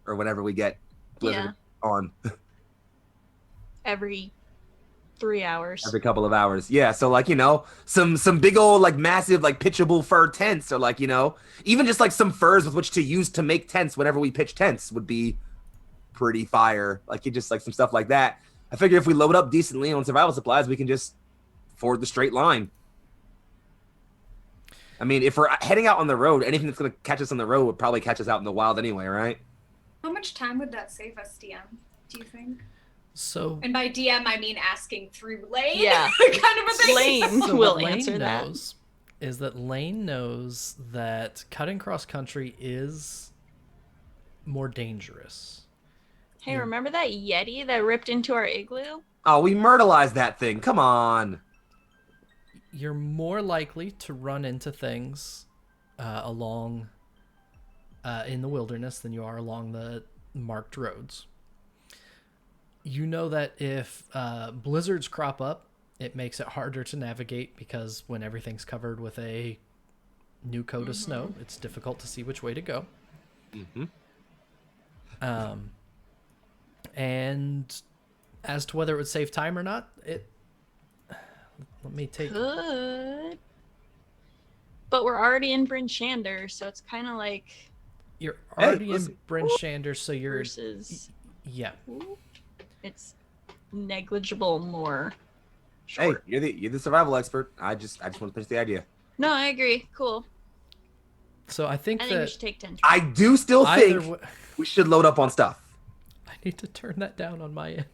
or whenever we get blizzard on every 3 hours. every couple of hours. Yeah. So like, you know, some big old like massive like pitchable fur tents, or like, you know, even just like some furs with which to use to make tents whenever we pitch tents would be pretty fire. Like you just like some stuff like that. I figure if we load up decently on survival supplies, we can just ford the straight line. I mean, if we're heading out on the road, anything that's going to catch us on the road would probably catch us out in the wild anyway, right? how much time would that save us, DM? Do you think? So And by DM, I mean asking through Laine. Yeah. kind of a thing. Laine So will what Laine answer that. knows is that Laine knows that cutting cross country is more dangerous. Hey, remember that Yeti that ripped into our igloo? Oh, we myrtleized that thing. Come on. You're more likely to run into things along in the wilderness than you are along the marked roads. You know that if blizzards crop up, it makes it harder to navigate because when everything's covered with a new coat of snow, it's difficult to see which way to go. Mm-hmm. And as to whether it would save time or not, let me take. Good. But we're already in Bryn Shandar, so it's kind of like You're Hey, already in listen. Bryn Shandar, so you're versus yeah. it's negligible more. Hey, Short. you're the survival expert. I just want to finish the idea. No, I agree. Cool. So I think I think we that should take 10. I do still either think w- we should load up on stuff. I need to turn that down on my end.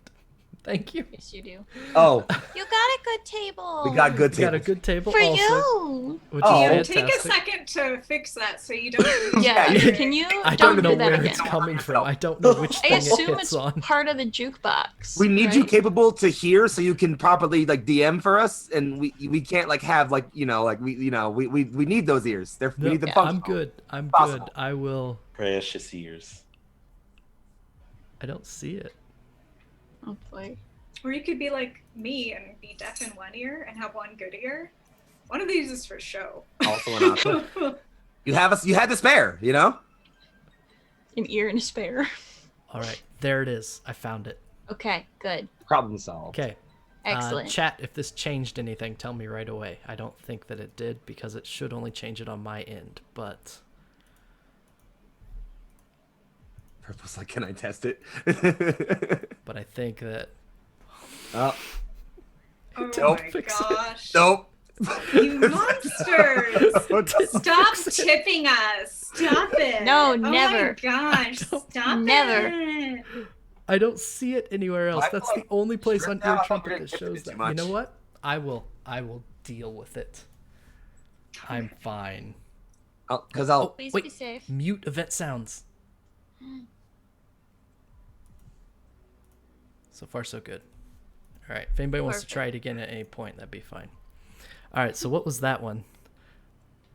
Thank you. Yes, you do. Oh, You got a good table. we got good We got a tables. good table for also, you. which Oh. is Take a fantastic. second to fix that so you don't. Yeah, Yeah, can you I don't don't know do that where again? it's coming from. I don't know which I thing it assume hits it's on. part of the jukebox. We need you right? capable to hear so you can properly like DM for us, and we can't like have like you know like we need those ears. We No, need them I'm functional. good. I'm Possible. good. I will. Precious ears. I don't see it. Oh boy. Or you could be like me and be deaf in one ear and have one good ear. One of these is for show. Also an option. You had the spare, you know. An ear and a spare. All right, there it is. I found it. Okay, good. Problem solved. Okay. Excellent. Chat, if this changed anything, tell me right away. I don't think that it did because it should only change it on my end, but Purple's like, can I test it? I think that Oh, Oh Nope. my Fix it. gosh. nope. You monsters! Stop Fix it. tipping us! Stop it! No, Oh never. my gosh! Stop Never. it! I don't see it anywhere else. I That's feel the only place on stripped out Ear if I'm Trumpet getting that tipped a shows bit too that. You much. know what? I will deal with it. I'm fine. Because I'll. Please wait. be safe. Mute event sounds. So far, so good. All right. If anybody wants to try it again at any point, that'd be fine. All right. So what was that one?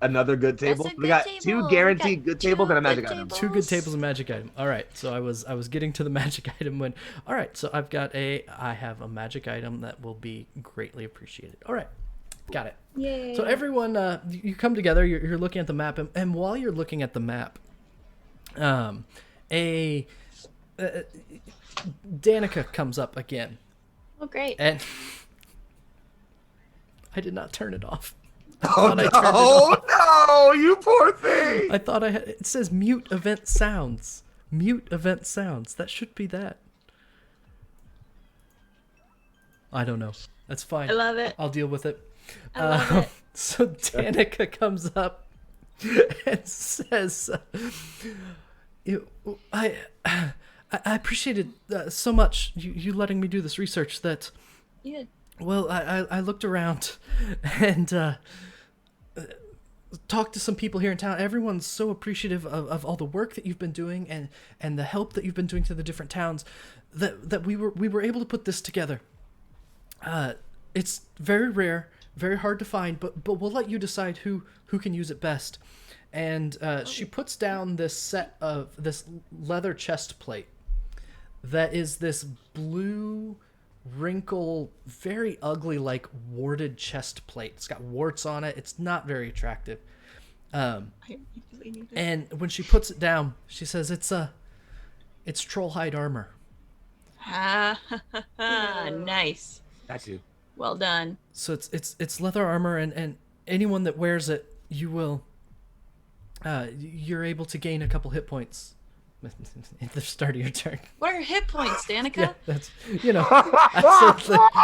Another good That's table. a We good got table. 2 We guaranteed got good tables 2 and a magic good item. tables. 2 good tables and magic item. All right. So I was getting to the magic item when. All right. So I have a magic item that will be greatly appreciated. All right. Got it. Yay. So everyone, you come together. You're looking at the map, and while you're looking at the map, Dannika comes up again, Oh, great. and I did not turn it off. Oh thought I turned it off. no, you poor thing. I thought I had. It says mute event sounds. Mute event sounds. That should be that. I don't know. That's fine. I love it. I'll deal with it. I love it. So Dannika comes up and says, I appreciated so much you letting me do this research that, Yeah. well, I looked around and talked to some people here in town. Everyone's so appreciative of all the work that you've been doing and the help that you've been doing to the different towns that we were able to put this together. It's very rare, very hard to find, but we'll let you decide who can use it best. And she puts down this leather chest plate that is this blue wrinkle, very ugly, like warded chest plate. It's got warts on it. It's not very attractive. And when she puts it down, she says it's troll hide armor. Nice. Got you. Well done. So it's leather armor, and anyone that wears it, you're able to gain a couple hit points at the start of your turn. What are hit points, Dannika? Yeah, that's I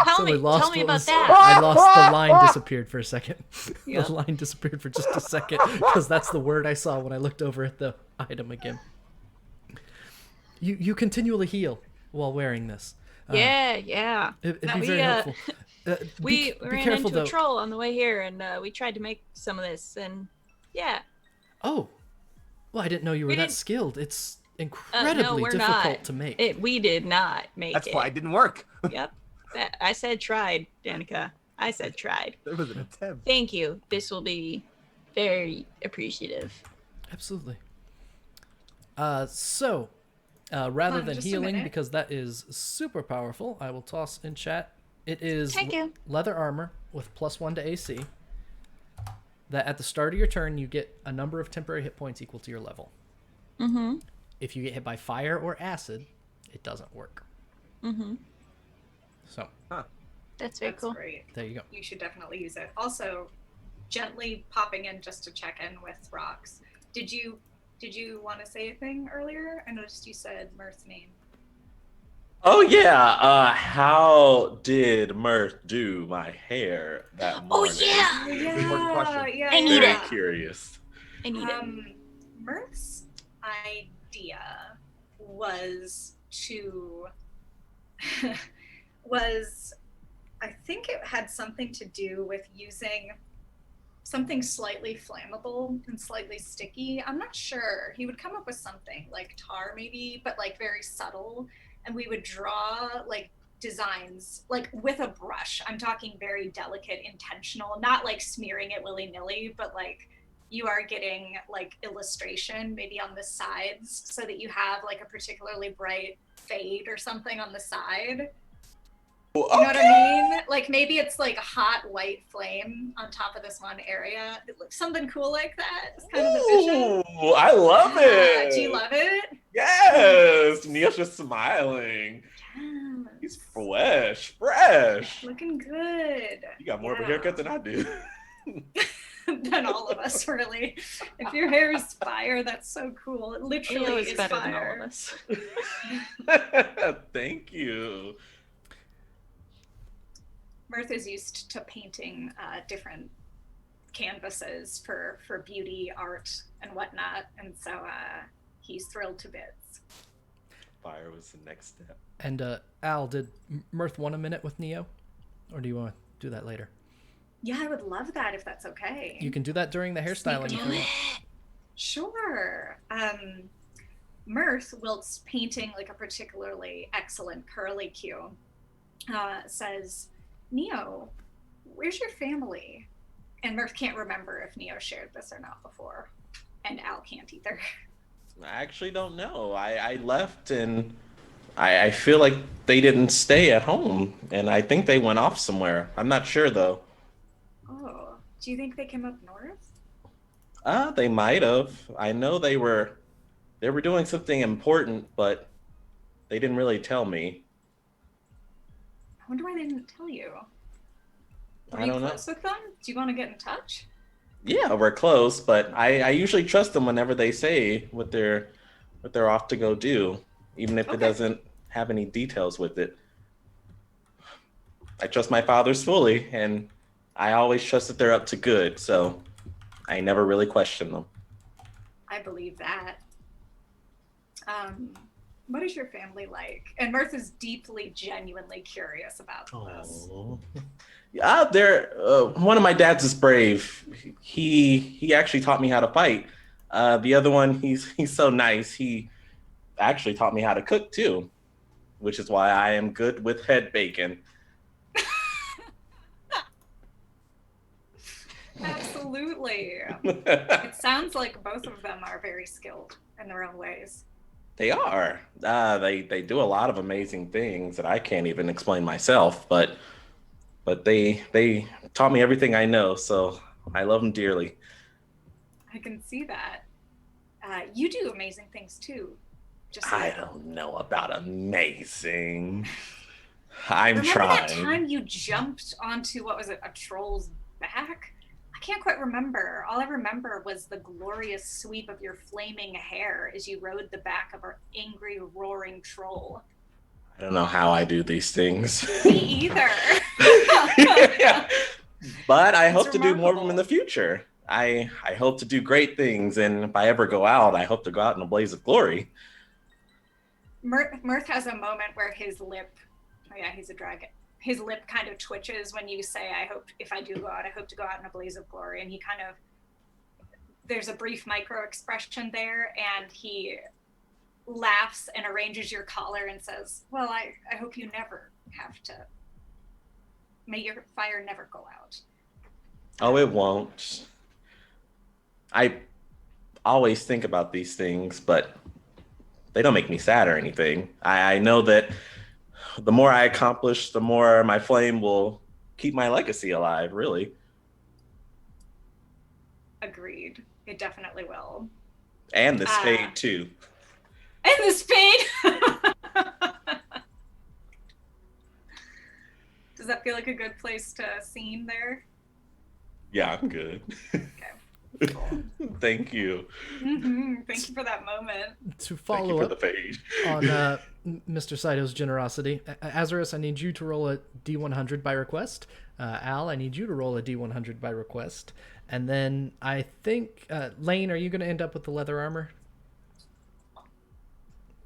Tell me about that. I lost the line disappeared for a second. Yeah. The line disappeared for just a second because that's the word I saw when I looked over at the item again. You continually heal while wearing this. Yeah. It'd be very helpful. We be ran careful, into though. a troll on the way here, and we tried to make some of this, and yeah. Oh, well, I didn't know you were We that didn't- skilled. It's No, incredibly we're difficult not. to make. We did not make That's it. why it didn't work. Yep. I said tried, Dannika. I said tried. There was an attempt. Thank you. This will be very appreciative. Absolutely. So, rather on, than just a healing, minute. because that is super powerful, I will toss in chat. It is Thank you. leather armor with +1 to AC. That at the start of your turn, you get a number of temporary hit points equal to your level. Mm-hmm. If you get hit by fire or acid, it doesn't work. Mm-hmm. So, That's very That's cool. great. there you go. You should definitely use it. Also, gently popping in just to check in with Rocks. Did you want to say a thing earlier? I noticed you said Mirth's name. Oh yeah. How did Mirth do my hair that Oh morning? yeah. Important question. Yeah. I need Very it. curious. I need it. Mirth's idea was to I think it had something to do with using something slightly flammable and slightly sticky. I'm not sure. He would come up with something like tar maybe, but like very subtle, and we would draw like designs like with a brush. I'm talking very delicate, intentional, not like smearing it willy-nilly, but like you are getting like illustration maybe on the sides so that you have like a particularly bright fade or something on the side. You know what I mean? Like maybe it's like a hot white flame on top of this one area. Something cool like that. It's kind of the vision. Ooh, I love it. Do you love it? Yes. Neil's just smiling. Yeah. He's fresh. Looking good. You got more of a Yeah. haircut than I do. Than all of us, really. If your hair is fire, that's so cool. It literally Leo is is better than all fire. of us. Thank you. Mirth is used to painting different canvases for beauty, art, and whatnot, and so he's thrilled to bits. Fire was the next step. And Al, did Mirth want a minute with Neo? Or do you want to do that later? Yeah, I would love that if that's okay. You can do that during the hairstyling if you want. Sure. Mirth, whilst painting like a particularly excellent curly cue, says, Neo, where's your family? And Mirth can't remember if Neo shared this or not before. And Al can't either. I actually don't know. I left and I feel like they didn't stay at home, and I think they went off somewhere. I'm not sure though. Oh, do you think they came up north? They might have. I know they were doing something important, but they didn't really tell me. I wonder why they didn't tell you. Are I you don't know. close with them? Do you want to get in touch? Yeah, we're close, but I usually trust them whenever they say what they're off to go do, even if it Okay. doesn't have any details with it. I trust my fathers fully, and I always trust that they're up to good, so I never really question them. I believe that. What is your family like? And Mirth is deeply, genuinely curious about this. Oh. Yeah, they're one of my dads is brave. He actually taught me how to fight. The other one, he's so nice. He actually taught me how to cook too, which is why I am good with head bacon. Absolutely. It sounds like both of them are very skilled in their own ways. They are. They do a lot of amazing things that I can't even explain myself, but they taught me everything I know, so I love them dearly. I can see that. You do amazing things too. Just so I you know. don't know about amazing. I'm Remember trying. that time you jumped onto, what was it, a troll's back? I can't quite remember. All I remember was the glorious sweep of your flaming hair as you rode the back of our angry, roaring troll. I don't know how I do these things. Me either. Yeah. But I hope to do more of them remarkable. in the future. I hope to do great things, and if I ever go out, I hope to go out in a blaze of glory. Mirth has a moment where his lip, oh yeah, he's a dragon. His lip kind of twitches when you say, I hope, if I do go out, I hope to go out in a blaze of glory. And he kind of, there's a brief micro expression there, and he laughs and arranges your collar and says, well, I hope you never have to, may your fire never go out. Oh, it won't. I always think about these things, but they don't make me sad or anything. I know that the more I accomplish, the more my flame will keep my legacy alive, really. Agreed. It definitely will. And the spade, too. And the spade! Does that feel like a good place to scene there? Yeah, I'm good. Okay. Cool. Thank you. Thank you for that moment. To Thank you follow for up the page. on Mr. Saito's generosity, Azerus, I need you to roll a D100 by request. Al, I need you to roll a D100 by request. And then I think, Laine, are you going to end up with the leather armor?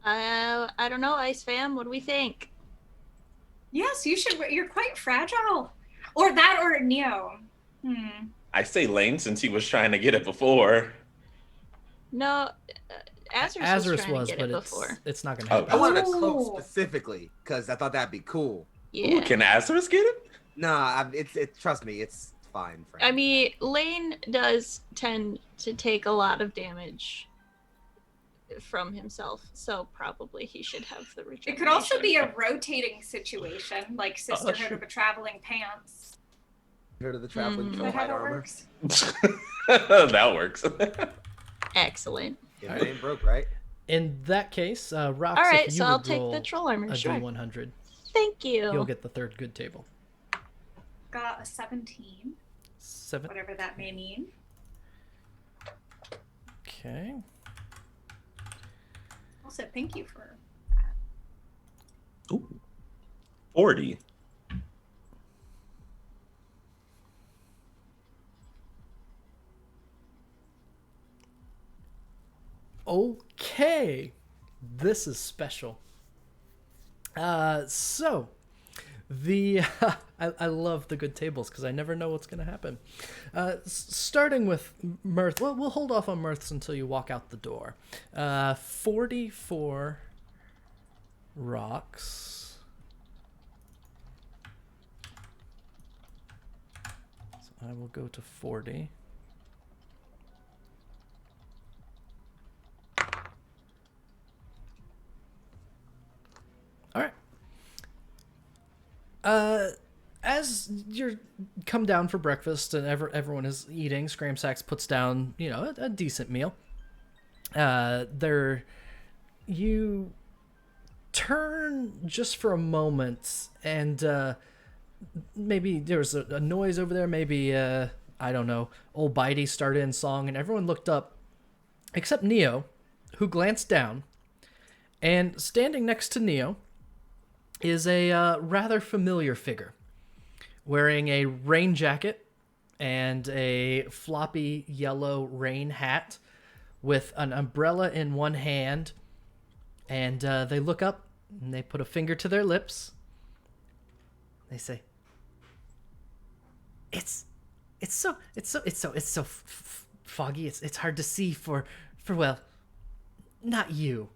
I don't know, Ice Fam. What do we think? Yes, you should. You're quite fragile. Or that, or Neo. I say Laine since he was trying to get it before. No, Azerus was trying to get it before. It's not going to happen. I wanted a cloak specifically because I thought that'd be cool. Yeah. Ooh, can Azerus get it? Nah, trust me, it's fine. Frank. I mean, Laine does tend to take a lot of damage from himself, so probably he should have the regeneration. It could also be a rotating situation, like Sisterhood sure. of a Traveling Pants. Heard of the traveling Is troll that how hide that armor? works? That works. Excellent. Yeah, it ain't broke, right? In that case, Rox, All right, if you so I'll would take roll the troll armor. a Sure. D100, Thank you. you'll get the third good table. Got a 17, 7. whatever that may mean. Okay. Also, thank you for Ooh, 40. Okay. This is special. So the I love the good tables because I never know what's going to happen. Starting with Mirth. Well, we'll hold off on Mirths until you walk out the door. 44 rocks. So I will go to 40. All right. As you come down for breakfast and everyone is eating, Scramsax puts down, a decent meal. You turn just for a moment, and maybe there was a noise over there. Maybe, I don't know, Ol'Bitey started in song and everyone looked up, except Neo, who glanced down. And standing next to Neo is a rather familiar figure, wearing a rain jacket and a floppy yellow rain hat with an umbrella in one hand. And they look up and they put a finger to their lips. They say, "It's so foggy. It's hard to see for well, not you."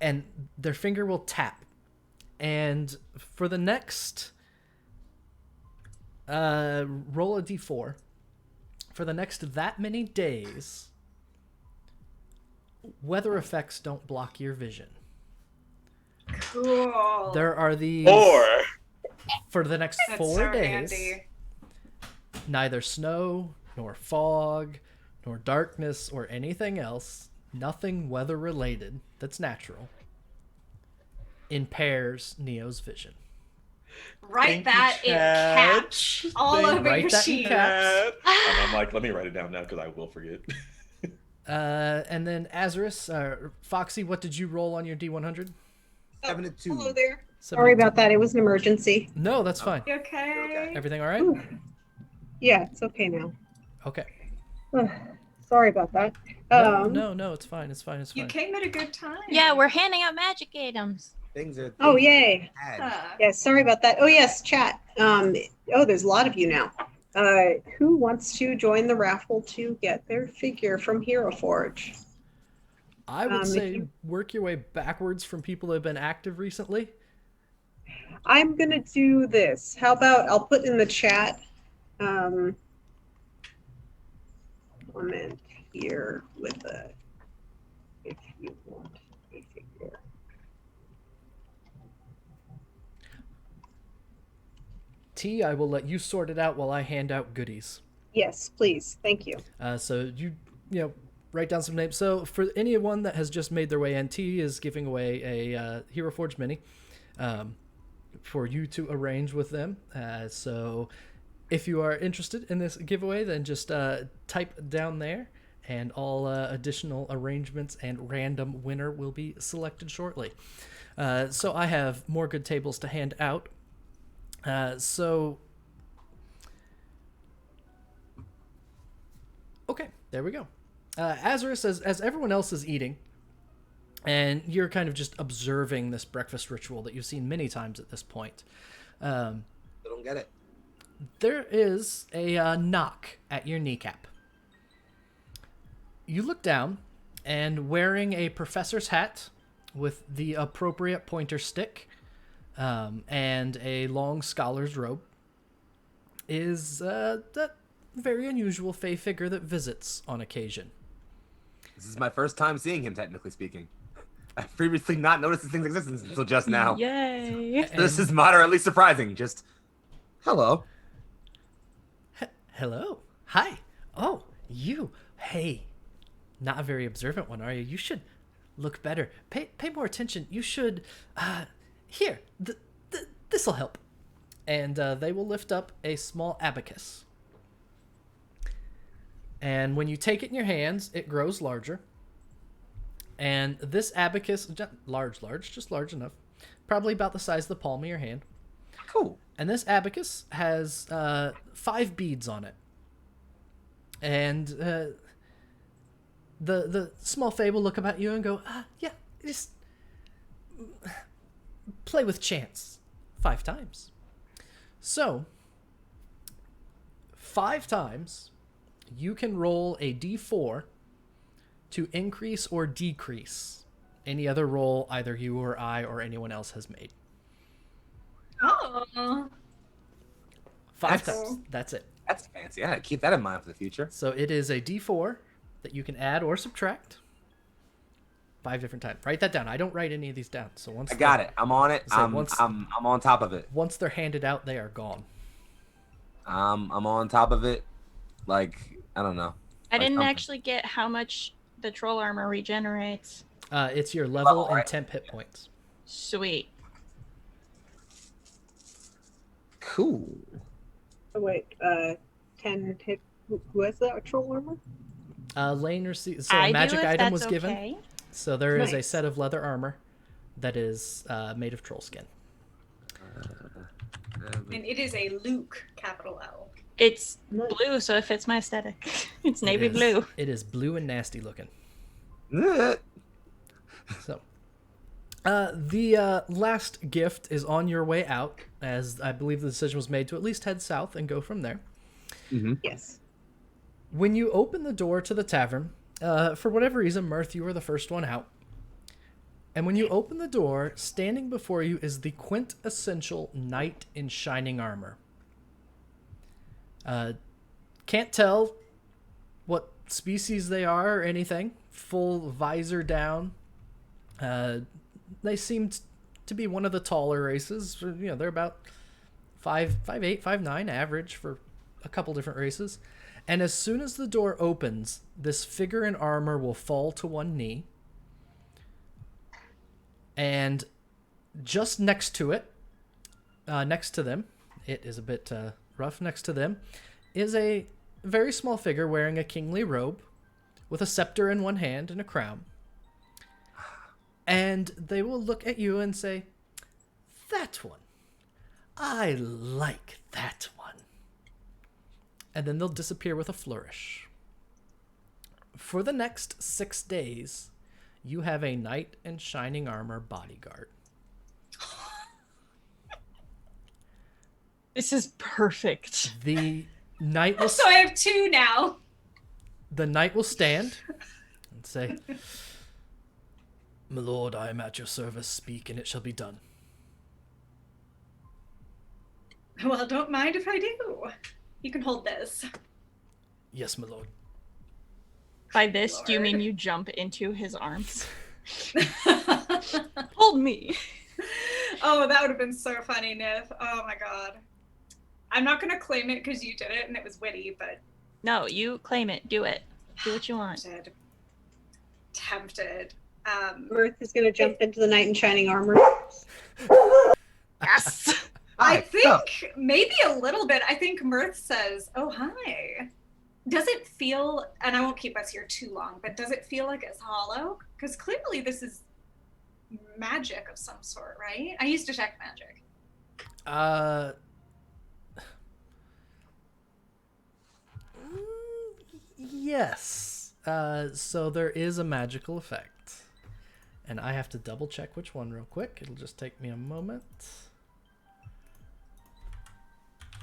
And their finger will tap. And for the next roll a d4. For the next that many days, weather effects don't block your vision. Cool. There are these for the next That's 4 so days. handy. Neither snow, nor fog, nor darkness, or anything else, nothing weather related that's natural, impairs Neo's vision. Write that in caps all over Write your that in sheet. caps. And I'm like, let me write it down now because I will forget. And then Azerus, Foxy, what did you roll on your D100? 72. Hello there. Sorry about that. It was an emergency. No, that's fine. You okay? Everything all right? Ooh. Yeah, it's okay now. Okay. Sorry about that. No, it's fine. It's fine. You came at a good time. Yeah, we're handing out magic items. Things are. Oh, yay. bad. Yeah, sorry about that. Oh, yes, chat. There's a lot of you now. Who wants to join the raffle to get their figure from Hero Forge? I would say you- work your way backwards from people that have been active recently. I'm going to do this. How about I'll put in the chat comment here with a, if you want a figure. T, I will let you sort it out while I hand out goodies. Yes, please. Thank you. So you write down some names. So for anyone that has just made their way in, T is giving away a Hero Forge mini for you to arrange with them. So if you are interested in this giveaway, then just type down there, and all additional arrangements and random winner will be selected shortly. So I have more good tables to hand out. Okay, there we go. Azerus, as everyone else is eating, and you're kind of just observing this breakfast ritual that you've seen many times at this point, I don't get it. there is a knock at your kneecap. You look down, and wearing a professor's hat with the appropriate pointer stick and a long scholar's robe is that very unusual fey figure that visits on occasion. This is my first time seeing him, technically speaking. I've previously not noticed this thing's existence until just now. Yay. This is moderately surprising. Just, hello. Hello. Hi. Oh, you. Hey. Not a very observant one, are you? You should look better. Pay more attention. You should... Here. This'll help. And they will lift up a small abacus. And when you take it in your hands, it grows larger. And this abacus... just large enough. Probably about the size of the palm of your hand. Cool. And this abacus has 5 beads on it. And the small fae will look up at you and go, yeah, just play with chance 5 times. So, 5 times, you can roll a d4 to increase or decrease any other roll either you or I or anyone else has made. Oh. 5 That's- times. That's it. That's fancy. I gotta keep that in mind for the future. So it is a d4 that you can add or subtract 5 different times. Write that down. I don't write any of these down. So once I got it. I'm on it. So once- I'm on top of it. Once they're handed out, they are gone. I'm on top of it. Like, I don't know. I Like didn't something. actually get how much the troll armor regenerates. It's your level Alright. and temp hit points. Sweet. Cool. Oh, wait, 10 hit. Who has the troll armor? Laine received. So I a magic do, if item that's was given. okay. So there is a Nice. set of leather armor that is made of troll skin. And it is a Luke, capital L. It's Nice. blue, so it fits my aesthetic. It's navy It is- blue. It is blue and nasty looking. Eh. So, the last gift is on your way out, as I believe the decision was made to at least head south and go from there. Yes. When you open the door to the tavern, for whatever reason, Mirth, you were the first one out. And when you open the door, standing before you is the quintessential knight in shining armor. Can't tell what species they are or anything. Full visor down. They seem to be one of the taller races. You know, they're about 5'8", 5'9", average for a couple different races. And as soon as the door opens, this figure in armor will fall to one knee. And just next to it, next to them, it is a bit rough, next to them, is a very small figure wearing a kingly robe with a scepter in one hand and a crown. And they will look at you and say, "That one. I like that one." And then they'll disappear with a flourish. For the next 6 days, you have a knight in shining armor bodyguard. This is perfect. The knight will So I have 2 now. stand and say, "My lord, I am at your service. Speak, and it shall be done." Well, don't mind if I do. You can hold this. "Yes, my lord." By this, do you mean Lord. you jump into his arms? Hold me. Oh, that would have been so funny, Nith. Oh my god. I'm not gonna claim it because you did it and it was witty, but No, you claim it. Do it. Do what you want. tempted. Mirth is going to jump into the knight in shining armor. Yes. I Hi, think so- maybe a little bit. I think Mirth says, "Oh, hi." Does it feel, and I won't keep us here too long, but does it feel like it's hollow? Because clearly this is magic of some sort, right? I used to check magic. Yes. So there is a magical effect. And I have to double check which one real quick. It'll just take me a moment.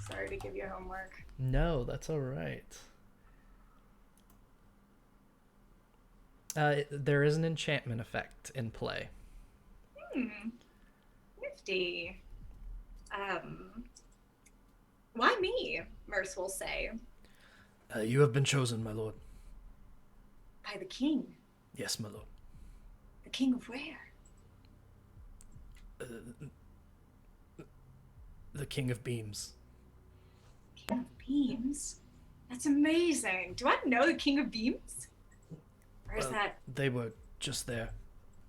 Sorry to give you homework. No, that's all right. There is an enchantment effect in play. Nifty. Why me? Mirth will say. You have been chosen, my lord. By the king. Yes, my lord. The king of where? The King of Beams. King of Beams? That's amazing. Do I know the King of Beams? Or is that... They were just there,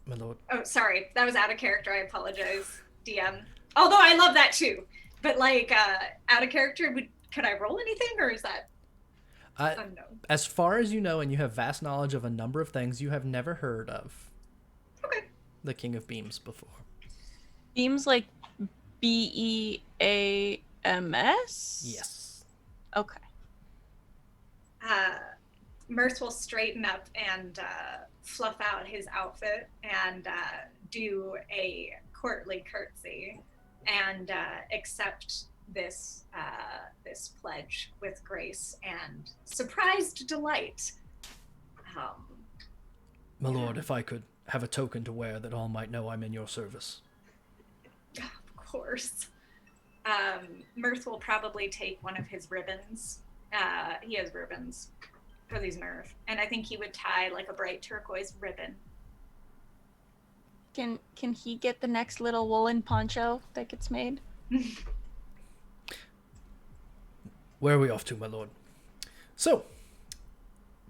my lord. Oh, sorry. That was out of character. I apologize, DM. Although I love that too. But like, out of character, could I roll anything or is that unknown? As far as you know, and you have vast knowledge of a number of things, you have never heard of Okay. the King of Beams before. Beams like Beams? Yes. Okay. Mirth will straighten up and fluff out his outfit and do a courtly curtsy and accept this this pledge with grace and surprised delight. My lord, if I could have a token to wear that all might know I'm in your service. Of course. Mirth will probably take one of his ribbons. He has ribbons because he's Mirth, and I think he would tie like a bright turquoise ribbon. Can he get the next little woolen poncho that gets made? Where are we off to, my lord? So,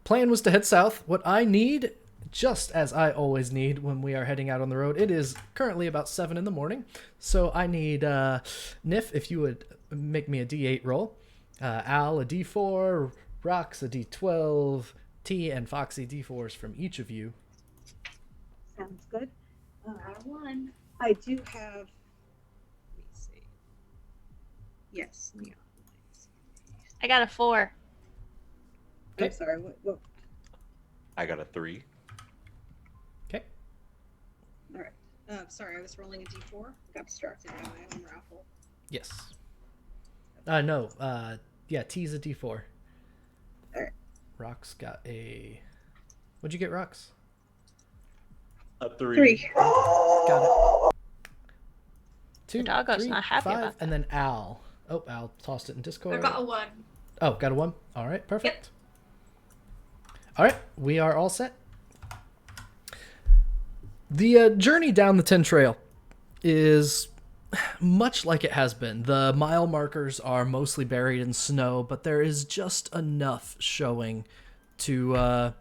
plan was to head south. What I need just as I always need when we are heading out on the road. It is currently about 7 in the morning, so I need Nif, if you would make me a D8 roll. Al, a D4, Rox, a D12, T and Foxy, D4s from each of you. Sounds good. One. I do have. Let me see. Yes. Yeah. I got a 4. I'm sorry. What? I got a 3. Okay. All right. Sorry, I was rolling a d4. Got distracted by my own raffle. Yes. No. Yeah, T's a D4. All right. Rox got a... What'd you get, Rox? A 3. 3. Got it. 2, The doggo's 3, not happy 5, about that. and then Al. Oh, Al tossed it in Discord. I got a 1. Oh, got a 1. All right, perfect. All right, we are all set. The journey down the Tin Trail is much like it has been. The mile markers are mostly buried in snow, but there is just enough showing to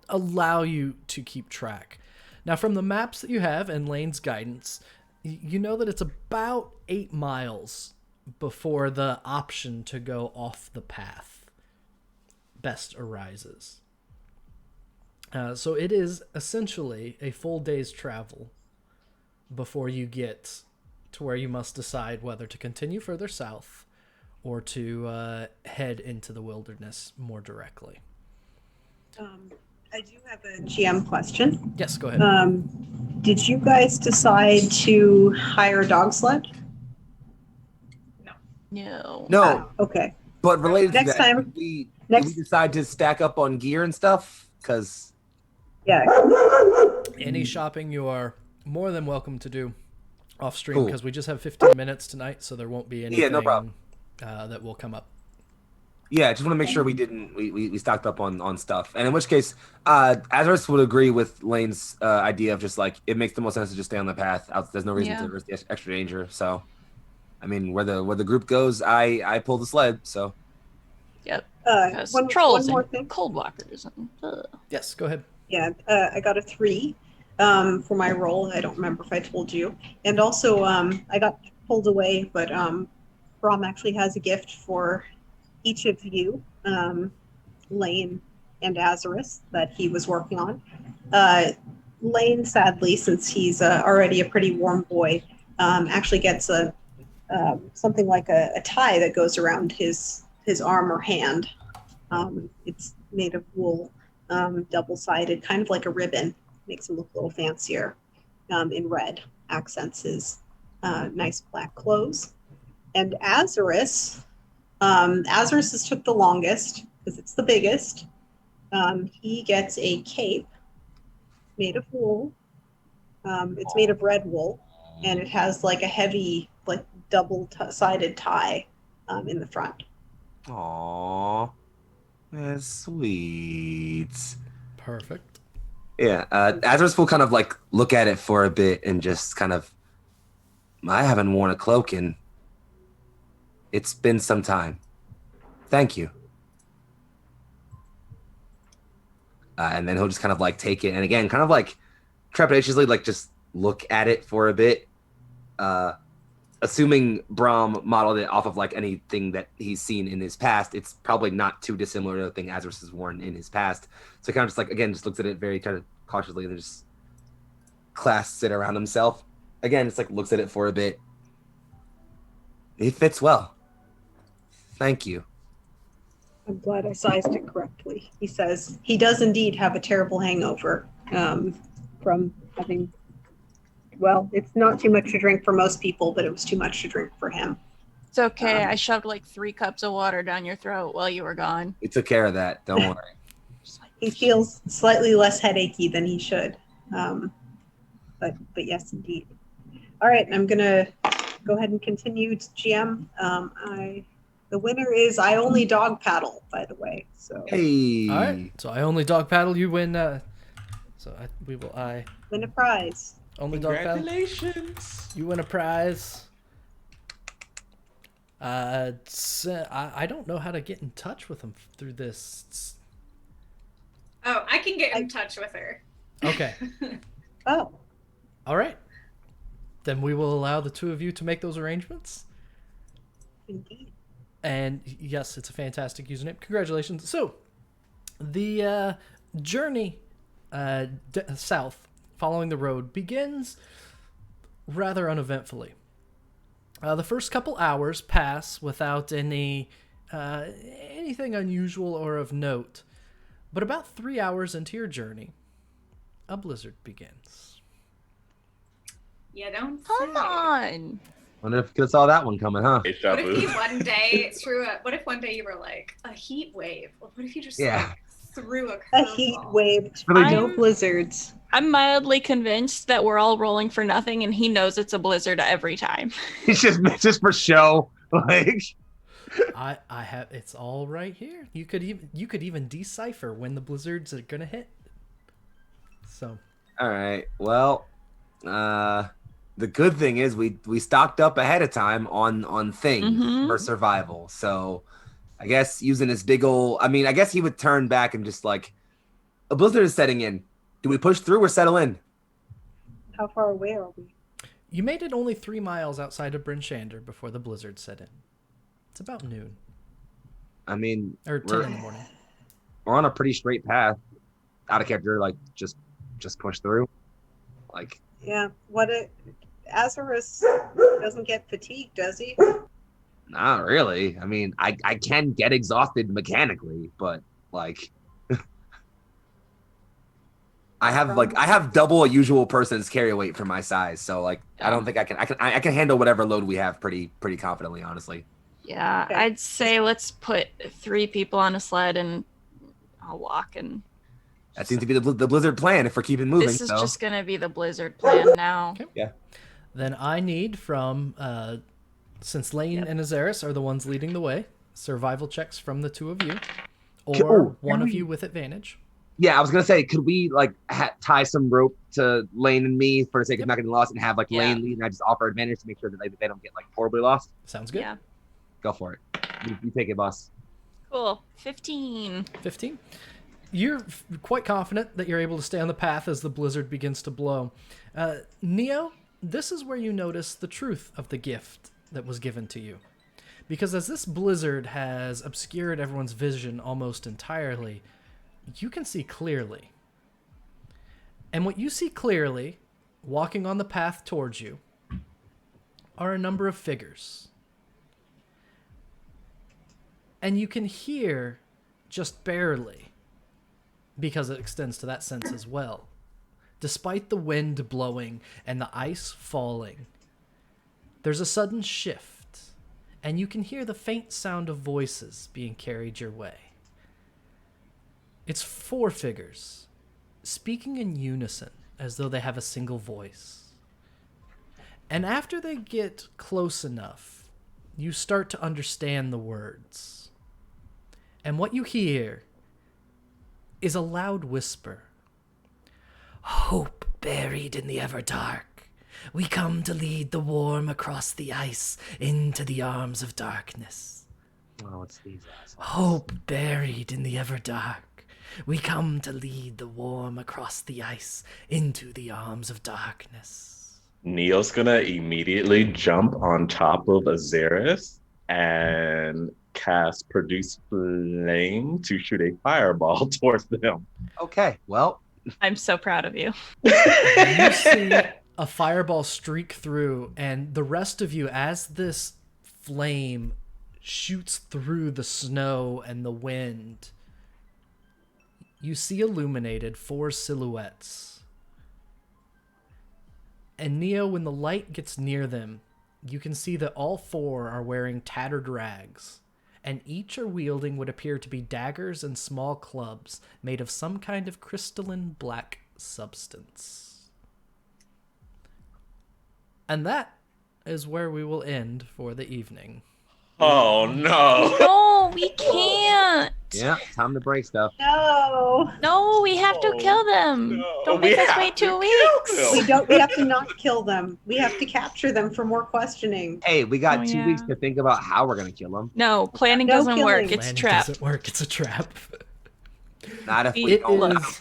allow you to keep track. Now, from the maps that you have and Laine's guidance, you know that it's about 8 miles before the option to go off the path best arises. So it is essentially a full day's travel before you get to where you must decide whether to continue further south or to head into the wilderness more directly. I do have a GM question. Yes, go ahead. Did you guys decide to hire a dog sled? No. No, Okay. but related Next to that, time- did we next- decide to stack up on gear and stuff? Because Yeah. Any shopping you are more than welcome to do off stream, Cool. because we just have 15 minutes tonight, so there won't be anything no problem. That will come up. yeah, just want to make sure we stocked up on stuff. And in which case, Azerus would agree with Laine's idea of just like it makes the most sense to just stay on the path. There's no reason Yeah. to risk the extra danger. So, I mean, where the group goes, I pull the sled. So. Yep. Because One trolls more and thing. cold walkers. Yes, go ahead. Yeah, I got a 3 for my roll. I don't remember if I told you. And also, I got pulled away, but Brom actually has a gift for each of you, Laine and Azerus, that he was working on. Laine, sadly, since he's already a pretty warm boy, actually gets a something like a tie that goes around his arm or hand. It's made of wool. Double-sided, kind of like a ribbon, makes him look a little fancier. In red, accents his nice black clothes. And Azerus has took the longest because it's the biggest. He gets a cape made of wool. It's made of red wool, and it has like a heavy, like double-sided tie in the front. Aww. That's sweet. Perfect. Yeah, Azerus will kind of like look at it for a bit and just kind of, I haven't worn a cloak in, it's been some time. Thank you. And then he'll just kind of like take it, and again, kind of like trepidatiously, like just look at it for a bit. Assuming Brom modeled it off of like anything that he's seen in his past, it's probably not too dissimilar to the thing Azerus has worn in his past. So he kind of just like, again, just looks at it very kind of cautiously and then just clasps it around himself. Again, just like looks at it for a bit. It fits well. Thank you. I'm glad I sized it correctly. He says he does indeed have a terrible hangover from having, well, it's not too much to drink for most people, but it was too much to drink for him. It's okay. I shoved like 3 cups of water down your throat while you were gone. We took care of that. Don't worry. He feels slightly less headachy than he should. But yes, indeed. All right, I'm going to go ahead and continue to GM. The winner is I only dog paddle, by the way. So Hey. All right. So I only dog paddle. You win. I win a prize. only dog paddle. Congratulations. You win a prize. I don't know how to get in touch with him through this. Oh, I can get in touch with her. Okay. Oh, All right. Then we will allow the two of you to make those arrangements. indeed. And yes, it's a fantastic username. Congratulations. So, the journey south, following the road, begins rather uneventfully. The first couple hours pass without anything unusual or of note. But about 3 hours into your journey, a blizzard begins. You don't Come say. on. Wonder if you could have saw that one coming, huh? Deja What if vu. you one day threw a? What if one day you were like a heat wave? What if you just Yeah. like, threw a A heat curveball? wave. Really No I'm- blizzards. I'm mildly convinced that we're all rolling for nothing, and he knows it's a blizzard every time. It's just for show. Like, I have it's all right here. You could even decipher when the blizzards are gonna hit. So all right. Well, the good thing is we stocked up ahead of time on things Mhm. for survival. So I guess using this big old, I mean, I guess he would turn back and just like, a blizzard is setting in. Do we push through or settle in? How far away are we? you made it only 3 miles outside of Bryn Shandar before the blizzard set in. It's about noon I mean, or 10 in the morning. we're on a pretty straight path. Out of character, like just push through. Like, Yeah. What it? Azerus doesn't get fatigued, does he? not really. I mean, I can get exhausted mechanically, but like I have double a usual person's carry weight for my size, so like I don't think I can handle whatever load we have pretty confidently, honestly. Yeah, Okay. I'd say let's put 3 people on a sled and I'll walk. And That seems to be the blizzard plan if we're keeping moving. this is so just gonna be the blizzard plan now. Okay. Then I need from since Laine and Azerus are the ones leading the way, survival checks from the two of you, or one of you with advantage. yeah, I was gonna say, could we like tie some rope to Laine and me for the sake of not getting lost, and have like Yeah. Laine lead, and I just offer advantage to make sure that they don't get like horribly lost? Sounds good. Yeah. Go for it. You take it, boss. Cool. 15. 15. You're quite confident that you're able to stay on the path as the blizzard begins to blow. Neo, this is where you notice the truth of the gift that was given to you. Because as this blizzard has obscured everyone's vision almost entirely, you can see clearly. And what you see clearly, walking on the path towards you, are a number of figures. And you can hear, just barely, because it extends to that sense as well, despite the wind blowing and the ice falling, there's a sudden shift, and you can hear the faint sound of voices being carried your way. It's 4 figures, speaking in unison, as though they have a single voice. And after they get close enough, you start to understand the words. And what you hear is a loud whisper. Hope buried in the Everdark. We come to lead the warm across the ice into the arms of darkness. Oh, it's these assholes. Hope buried in the Everdark. We come to lead the warm across the ice into the arms of darkness. Neo's gonna immediately jump on top of Azerus and cast Produce Flame to shoot a fireball towards them. Okay, well, I'm so proud of you. You see a fireball streak through, and the rest of you, as this flame shoots through the snow and the wind, you see illuminated 4 silhouettes. And Neo, when the light gets near them, you can see that all 4 are wearing tattered rags, and each are wielding what appear to be daggers and small clubs made of some kind of crystalline black substance. And that is where we will end for the evening. Oh no! No, we can't. yeah, time to break stuff. No, No, we have to kill them. No, Don't we make us have wait to 2 kill weeks. them. we don't. We have to not kill them. We have to capture them for more questioning. Hey, we got Oh, 2 yeah. weeks to think about how we're gonna kill them. No, planning No doesn't work. killing. It's Planning trapped. doesn't work. It's a trap. Not if we It don't. is.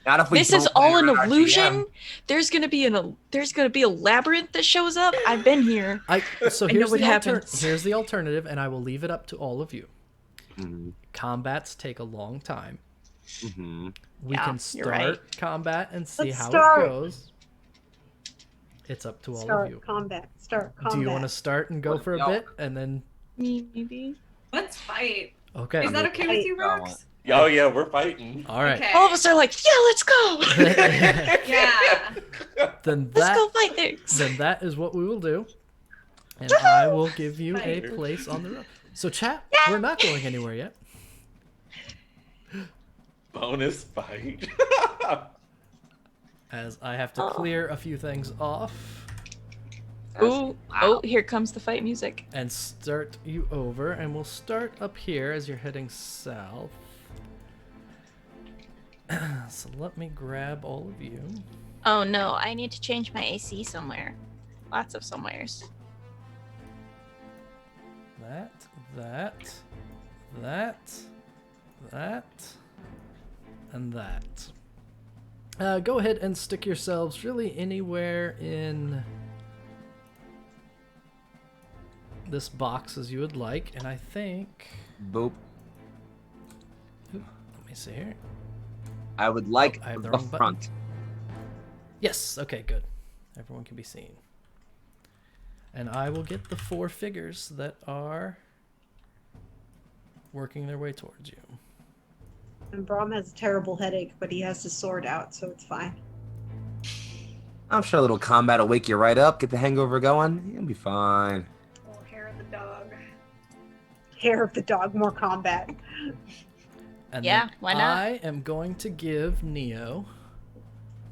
Not if we This is don't all fire an our GM. illusion. There's gonna be a labyrinth that shows up. I've been here. So I here's know what the happens. here's the alternative, and I will leave it up to all of you. Mm-hmm. Combats take a long time. Mm-hmm. We Yeah, can you're start right. combat and see Let's how start. it goes. It's up to all of Start you. combat. Start combat. Do you want to start and go for a No. bit, and then? Maybe. Let's fight. Okay. Is that okay with you, Go Rox? Oh yeah, we're fighting. All right. Okay. All of us are like, yeah, let's go. Yeah. Then Let's that go fight things. then that is what we will do, and I will give you a place on the road. So chat, we're not going anywhere yet. Bonus fight. As I have to clear a few things off Ooh, oh, here comes the fight music. and start you over, and we'll start up here as you're heading south. So let me grab all of you. Oh no, I need to change my AC somewhere. Lots of somewheres. That, and that. Go ahead and stick yourselves really anywhere in this box as you would like, and I think... Boop. Let me see here. I would like I have the the wrong button. front. Yes, okay, good. Everyone can be seen. And I will get the 4 figures that are working their way towards you. And Brom has a terrible headache, but he has his sword out, so it's fine. I'm sure a little combat will wake you right up, get the hangover going. You'll be fine. Oh, hair of the dog. Hair of the dog, more combat. And Yeah, then why not? I am going to give Neo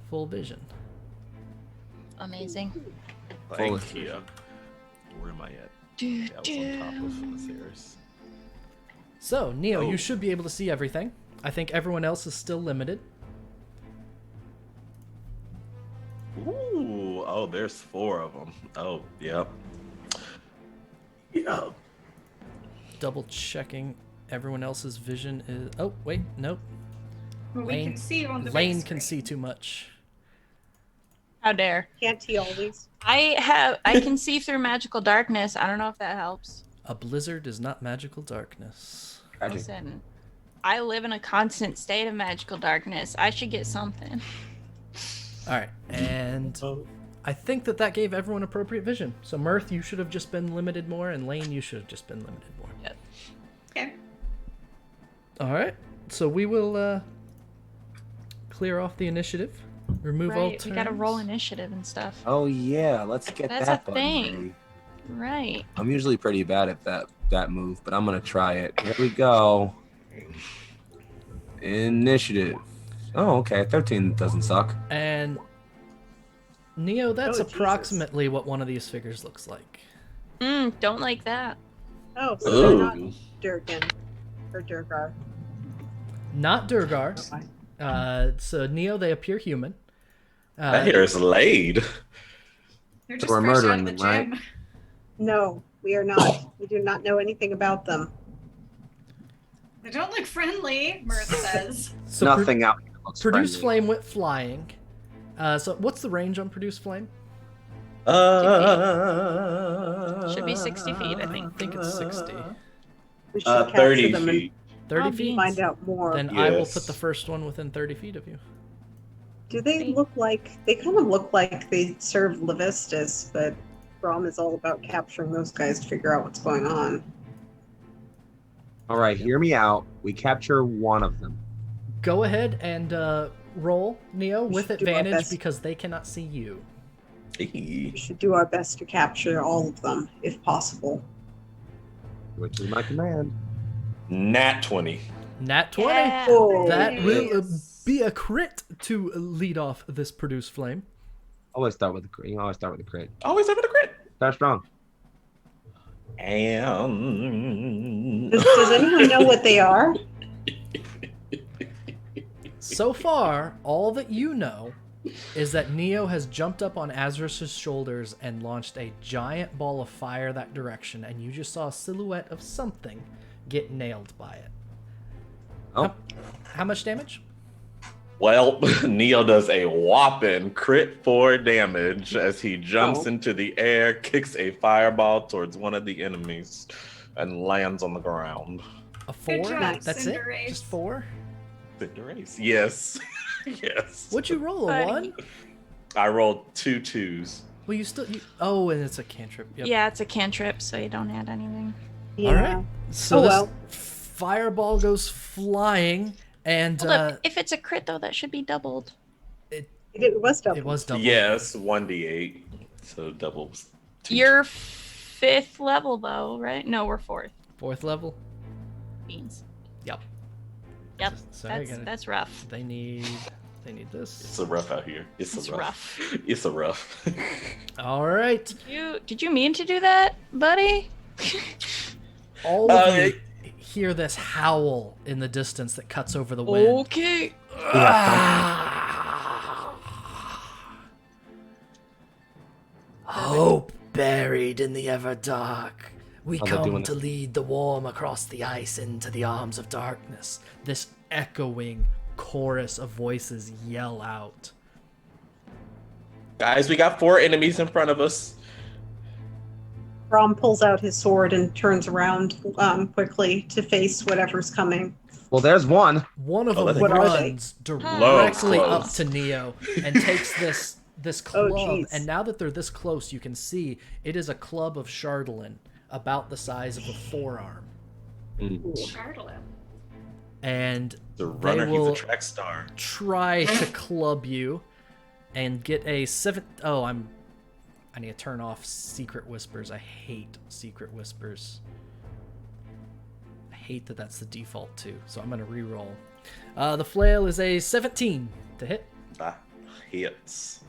full vision. Amazing. Thank you. Where am I at? That was on top of Azerus. So, Neo, Oh. you should be able to see everything. I think everyone else is still limited. Ooh, oh, there's 4 of them. Oh, yep. Yeah. Double checking everyone else's vision is... Oh, wait, nope. Well, we Laine- can see on the Laine big can screen. see too much. How dare. Can't he always? I can see through magical darkness. I don't know if that helps. A blizzard is not magical darkness. Tragic. Listen, I live in a constant state of magical darkness. I should get something. All right, and Oh. I think that gave everyone appropriate vision. So, Mirth, you should have just been limited more, and Laine, you should have just been limited more. Okay. All right, so we will clear off the initiative, remove all Right, turns. we gotta roll initiative and stuff. Oh yeah, let's get That's that a button thing. ready. Right. I'm usually pretty bad at that move, but I'm gonna try it. Here we go. Initiative. Oh, okay. 13 doesn't suck. And Neo, that's Oh, Jesus. approximately what one of these figures looks like. Don't like that. Oh, so they're not Ooh. Durgan or Durgar. Not Durgar. Okay. So Neo, they appear human. That hair is laid. They're So just we're fresh out murdering of the them, right? gym. No, we are not. We do not know anything about them. They don't look friendly, Mirth says. So Nothing out here looks Produce friendly. Flame went flying. So what's the range on Produce Flame? Should be 60 feet, I think. I think it's 60. We should capture 30 them feet. 30 Oh, feet? beans. and find out more. Then I will Yes. put the first one within 30 feet of you. Do they look like they kind of look like they serve Levistus, but Brom is all about capturing those guys to figure out what's going on. All right, hear me out. We capture one of them. Go ahead and roll, Neo, We with should do our advantage best. because they cannot see you. We should do our best to capture all of them, if possible. Which is my command. Nat 20. Nat 20. Yeah. Oh, That will yes. be a crit to lead off this Produce Flame. Always start with a crit. You always start with a crit. Always having a crit. Start strong. And Does anyone know what they are? So far, all that you know is that Neo has jumped up on Azerus' shoulders and launched a giant ball of fire that direction, and you just saw a silhouette of something get nailed by it. Oh, How much damage? Well, Neo does a whopping crit 4 damage as he jumps Oh. into the air, kicks a fireball towards one of the enemies, and lands on the ground. A 4? Good job, That's it? Cinderace. Just 4? Cinderace. Yes. Yes. What'd you roll? A Buddy. 1? I rolled 2 2s. Well, oh, and it's a cantrip. Yep. Yeah, it's a cantrip, so you don't add anything. Yeah. All right. So Oh, this well. fireball goes flying, and Hold up. If it's a crit, though, that should be doubled. It was double. it was double. Yes, 1d8. So doubles. You're 5th level, though, right? No, we're 4th. 4th level. Beans. Yep. Yep. Sorry, That's rough. They need this. It's a rough out here. It's rough. It's a rough. All right. Did you mean to do that, buddy? All of you hear this howl in the distance that cuts over the wind. Okay. Hope buried in the ever dark. We Oh, they're come doing to lead the warm across the ice into the arms of darkness. This echoing chorus of voices yell out. Guys, we got 4 enemies in front of us. Brom pulls out his sword and turns around quickly to face whatever's coming. well, there's one. One of Oh, them that's What are they? runs directly Close. up to Neo and takes this club. jeez. And now that they're this close, you can see it is a club of chardalyn about the size of a forearm. Chardalyn. And The runner, they he's will a track star. try to club you and get a 7. Oh, I need to turn off secret whispers. I hate secret whispers. I hate that that's the default too. So I'm gonna re-roll. The flail is a 17 to hit, Hits.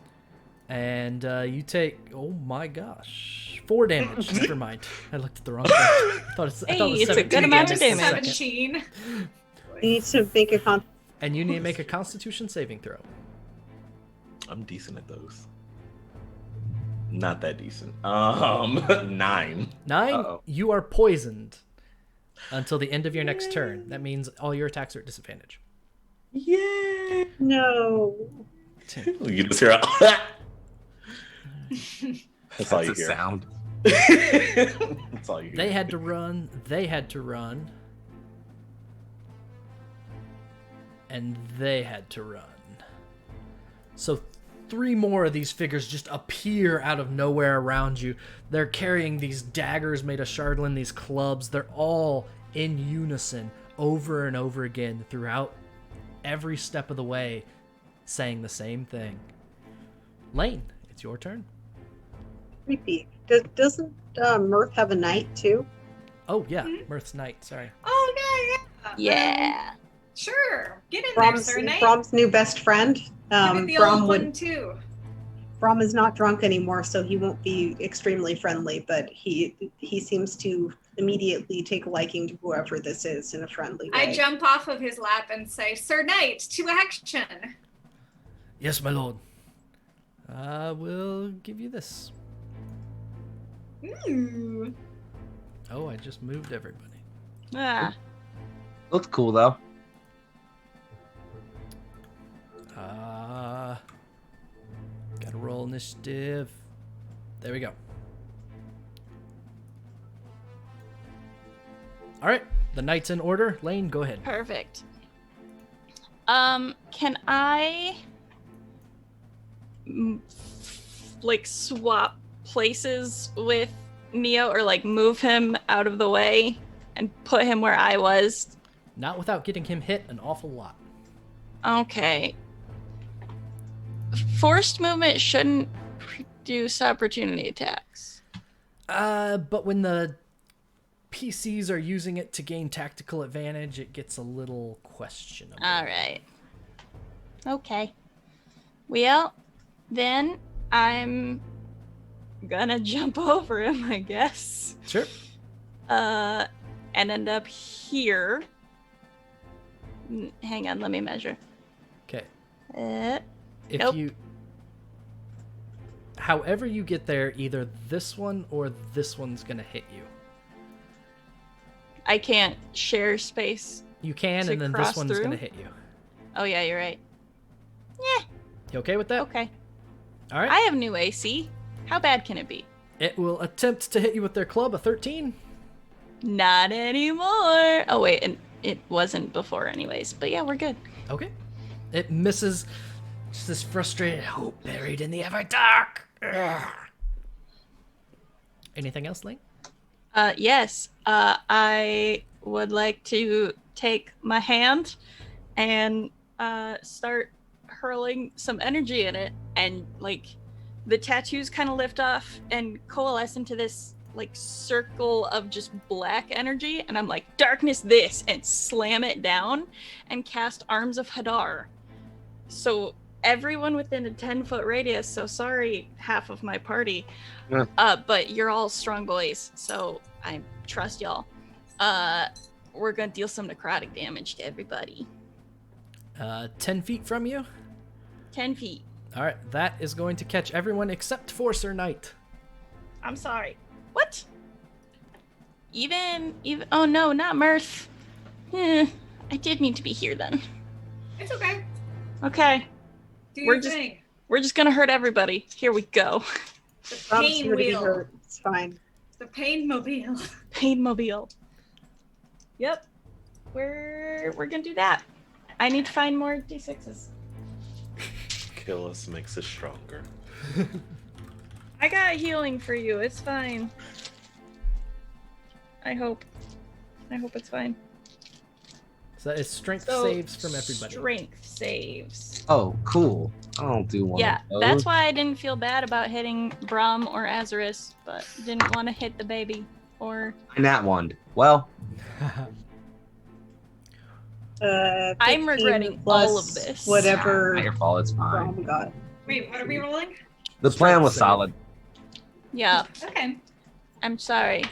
and you take, oh my gosh, 4 damage. Never mind. I looked at the wrong thing. I thought it Hey, was it's a 17 good amount of damage for a damage. second. 17. You need to make a And you need to make a Constitution saving throw. I'm decent at those. Not that decent. 9. 9. Uh-oh. You are poisoned until the end of your next turn. That means all your attacks are at disadvantage. Yeah. No. You just hear a That's all That's you a hear. sound. That's all you hear. They had to run. They had to run. And they had to run. So 3 more of these figures just appear out of nowhere around you. They're carrying these daggers made of chardalyn, these clubs. They're all in unison over and over again throughout every step of the way, saying the same thing. Laine, it's your turn. Creepy. Doesn't Mirth have a knight too? Oh, yeah. Mirth's Knight. Sorry. Oh, yeah. Yeah. Sure. Get in Brom's, there, Sir Knight. Brom's new best friend. Give it the Brom old would. one, too. Brom is not drunk anymore, so he won't be extremely friendly. But he seems to immediately take a liking to whoever this is in a friendly way. I jump off of his lap and say, Sir Knight, to action. Yes, my lord. I will give you this. Ooh. Oh, I just moved everybody. Ah. Looks cool though. Gotta roll initiative. There we go. All right, the knight's in order. Laine, go ahead. Perfect. Can I like swap places with Neo or like move him out of the way and put him where I was? Not without getting him hit an awful lot. Okay. Forced movement shouldn't produce opportunity attacks. But when the PCs are using it to gain tactical advantage, it gets a little questionable. All right. Okay. Well, then I'm gonna jump over him, I guess. Sure. And end up here. Hang on, let me measure. Okay. If Nope. you, however you get there, either this one or this one's gonna hit you. I can't share space You can, To and then cross this one's through? gonna hit you. Oh yeah, you're right. You okay with that? Okay. All right. I have new AC. How bad can it be? It will attempt to hit you with their club, a 13. Not anymore. Oh wait, and it wasn't before anyways. But yeah, we're good. Okay. It misses. Just this frustrated hope buried in the ever dark. Anything else, Laine? Yes. I would like to take my hand and start hurling some energy in it, and like the tattoos kind of lift off and coalesce into this like circle of just black energy, and I'm like, darkness this, and slam it down and cast Arms of Hadar. So everyone within a 10-foot radius, so sorry half of my party, but you're all strong boys, so I trust y'all. We're gonna deal some necrotic damage to everybody. 10 feet from you. 10 feet. All right, that is going to catch everyone except for Sir Knight. I'm sorry. What? Even oh no, not Mirth. I did need to be here then. It's okay. Okay. Do We're your just- thing. We're just gonna hurt everybody. Here we go. The Rob's pain here to be wheel. hurt. It's fine. The pain mobile. Painmobile. Yep. We're gonna do that. I need to find more D6s. Kill us makes us stronger. I got healing for you. It's fine. I hope it's fine. So it's strength So, saves from everybody. Strength saves. Oh, cool. I'll do one. Yeah, of that's those. why I didn't feel bad about hitting Brom or Azerus, but didn't want to hit the baby or. And that one. Well, I'm 15 regretting plus all of this. Whatever. not your fault. It's fine. Brom got. Wait, what are we rolling? The plan was save. solid. Yeah, Okay. I'm sorry.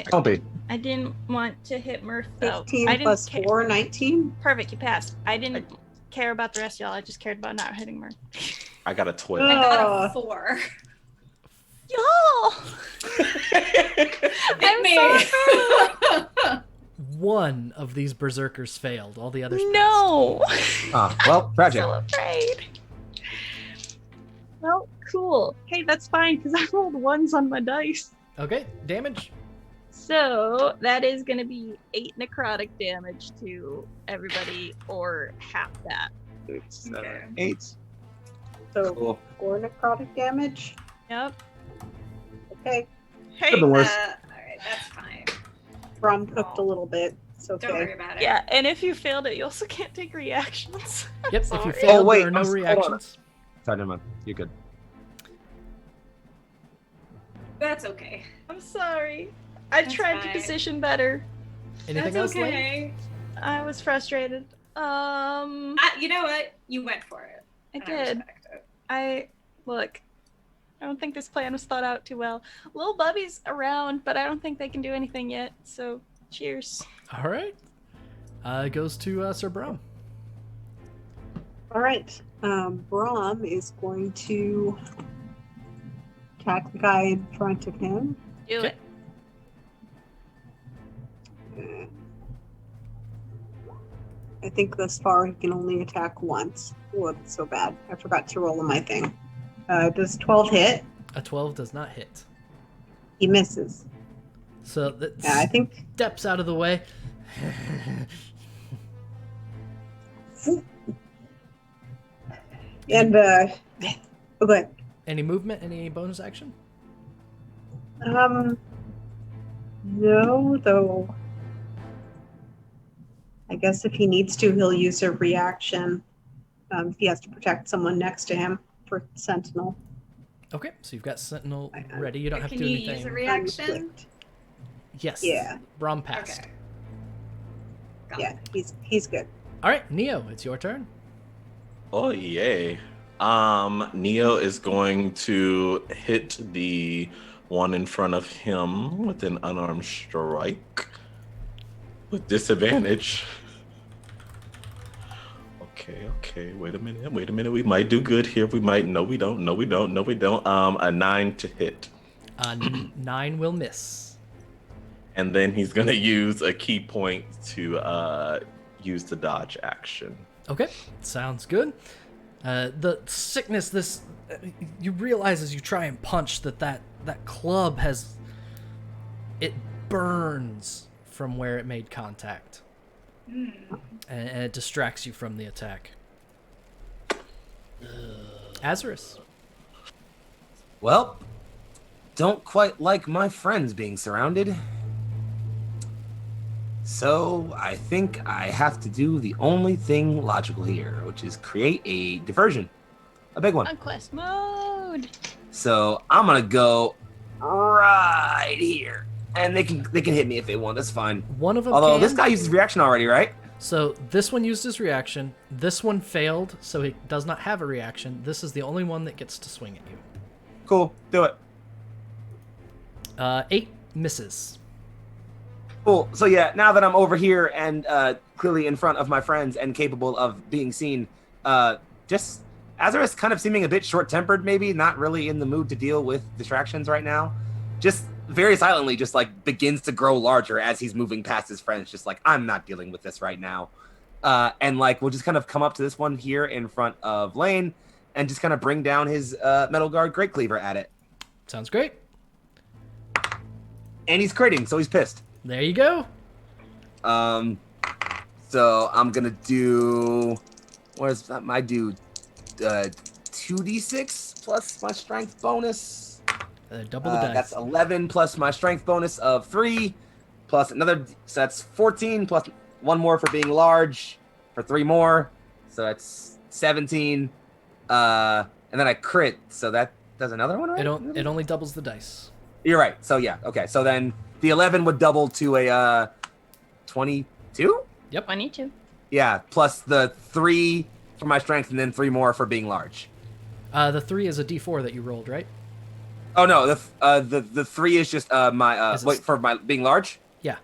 Don't be. I didn't want to hit Mirth though. 15 I didn't plus ca- 4, 19. Perfect, you passed. I didn't care about the rest of y'all. I just cared about not hitting Mirth. I got a 12. I got Oh. a 4. Y'all! I'm sorry. One of these berserkers failed. All the others No! Ah, well, tragic. So afraid. Well, cool. Hey, that's fine because I rolled ones on my dice. passed. Okay, damage. So that is going to be 8 necrotic damage to everybody, or half that. 7, 8. So Cool. 4 necrotic damage. Yep. Okay. Hey. Could've been worse. Alright, that's fine. Brom cooked a little bit. It's okay. Don't worry about it. Yeah, and if you failed it, you also can't take reactions. Yep, if you Sorry. fail, Oh, wait, there are no hold on. reactions. Sorry, never mind. You're good. That's okay. I'm sorry. I That's tried to fine. position better. Anything That's else, Laine? okay. I was frustrated. You know what? You went for it. I and did. respect it. I don't think this plan was thought out too well. Little Bubby's around, but I don't think they can do anything yet. So, cheers. All right. It goes to Sir Brom. All right. Brom is going to attack the guy in front of him. Do Okay. it. I think thus far he can only attack once. Oh, that's so bad. I forgot to roll on my thing. Does 12 hit? A 12 does not hit. He misses. So that Yeah, I think. steps out of the way. And oh, go ahead. Any movement? Any bonus action? No, though. I guess if he needs to, he'll use a reaction. If he has to protect someone next to him for Sentinel. Okay, so you've got Sentinel I- ready. You don't have to do Can you anything. use a reaction? Conflict. Yes. Yeah. Brom passed. Okay. Got Yeah, it. he's good. All right, Neo, it's your turn. Oh yay. Neo is going to hit the one in front of him with an unarmed strike with disadvantage. Okay, wait a minute. We might do good here. We might. No, we don't. A 9 to hit. 9 will miss. And then he's gonna use a key point to use the dodge action. Okay, sounds good. The sickness, you realize as you try and punch that club it burns from where it made contact. And it distracts you from the attack. Azerus. Well, don't quite like my friends being surrounded. So I think I have to do the only thing logical here, which is create a diversion. A big one. Conquest mode. So I'm gonna go right here. And they can hit me if they want, that's fine. One of them Although can. this guy uses reaction already, right? So this one used his reaction. This one failed, so he does not have a reaction. This is the only one that gets to swing at you. Cool, do it. 8 misses. Cool. So yeah, now that I'm over here and clearly in front of my friends and capable of being seen, just Azerus kind of seeming a bit short-tempered, maybe not really in the mood to deal with distractions right now. Just very silently, just like begins to grow larger as he's moving past his friends. Just like, I'm not dealing with this right now. And like we'll just kind of come up to this one here in front of Laine and just kind of bring down his Metal Guard Great Cleaver at it. Sounds great. And he's critting, so he's pissed. There you go. So I'm gonna do, what is that? I do 2d6 plus my strength bonus. Double the dice. That's 11 plus my strength bonus of 3, plus another, so that's 14 plus 1 more for being large for 3 more, so that's 17. And then I crit, so that does another one, right? It only doubles the dice. You're right. So yeah, okay. So then the 11 would double to a 22. Yep. 22. Yeah, plus the 3 for my strength, and then 3 more for being large. The 3 is a D4 that you rolled, right? Oh no, the 3 is just my for my being large. Yeah.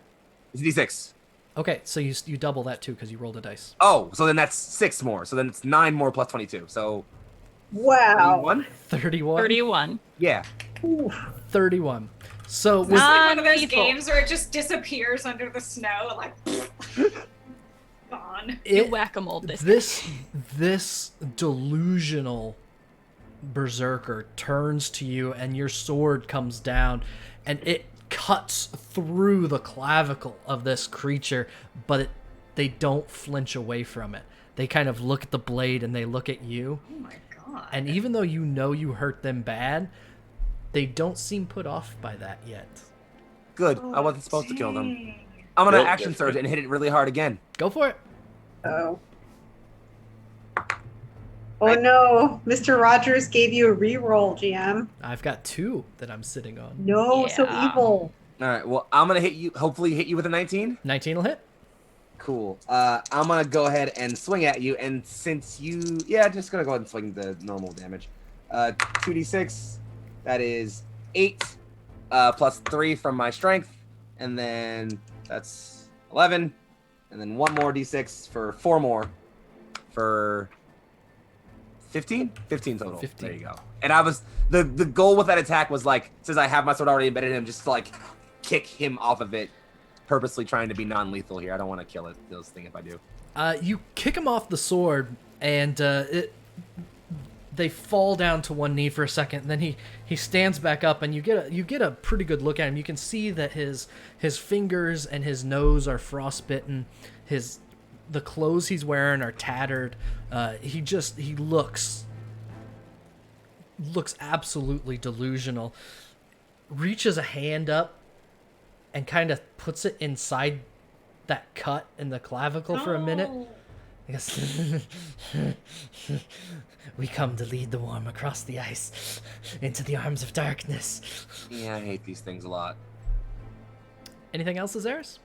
It's D6. Okay, so you double that too because you rolled a dice. Oh, so then that's 6 more. So then it's 9 more plus 22. So Wow. 31? 31. Yeah. 31. So It's like one of those people. games where it just disappears under the snow, like gone. You whack-a-mole this. This delusional berserker turns to you and your sword comes down and it cuts through the clavicle of this creature, but they don't flinch away from it. They kind of look at the blade and they look at you. Oh my god. And even though you know you hurt them bad, they don't seem put off by that yet. Good. I wasn't supposed to kill them. I'm gonna action surge and hit it really hard again. Go for it. Oh. Oh no, Mr. Rogers gave you a reroll, GM. I've got 2 that I'm sitting on. No, so Yeah. evil. All right. Well, I'm gonna hit you. Hopefully, hit you with a 19. 19 will hit. Cool. I'm gonna go ahead and swing at you, and since just gonna go ahead and swing the normal damage. 2d6. That is 8 plus 3 from my strength, and then that's 11, and then 1 more d6 for 4 more for 15? 15 total. 15. There you go. And I was the goal with that attack was like, since I have my sword already embedded in him, just to like kick him off of it, purposely trying to be non-lethal here. I don't want to kill those things if I do. You kick him off the sword, and they fall down to one knee for a second. And then he stands back up, and you get a pretty good look at him. You can see that his fingers and his nose are frostbitten. The clothes he's wearing are tattered. He looks absolutely delusional. Reaches a hand up and kind of puts it inside that cut in the clavicle for a minute. He goes, "We come to lead the worm across the ice into the arms of darkness." Yeah, I hate these things a lot. Anything else, Azerus?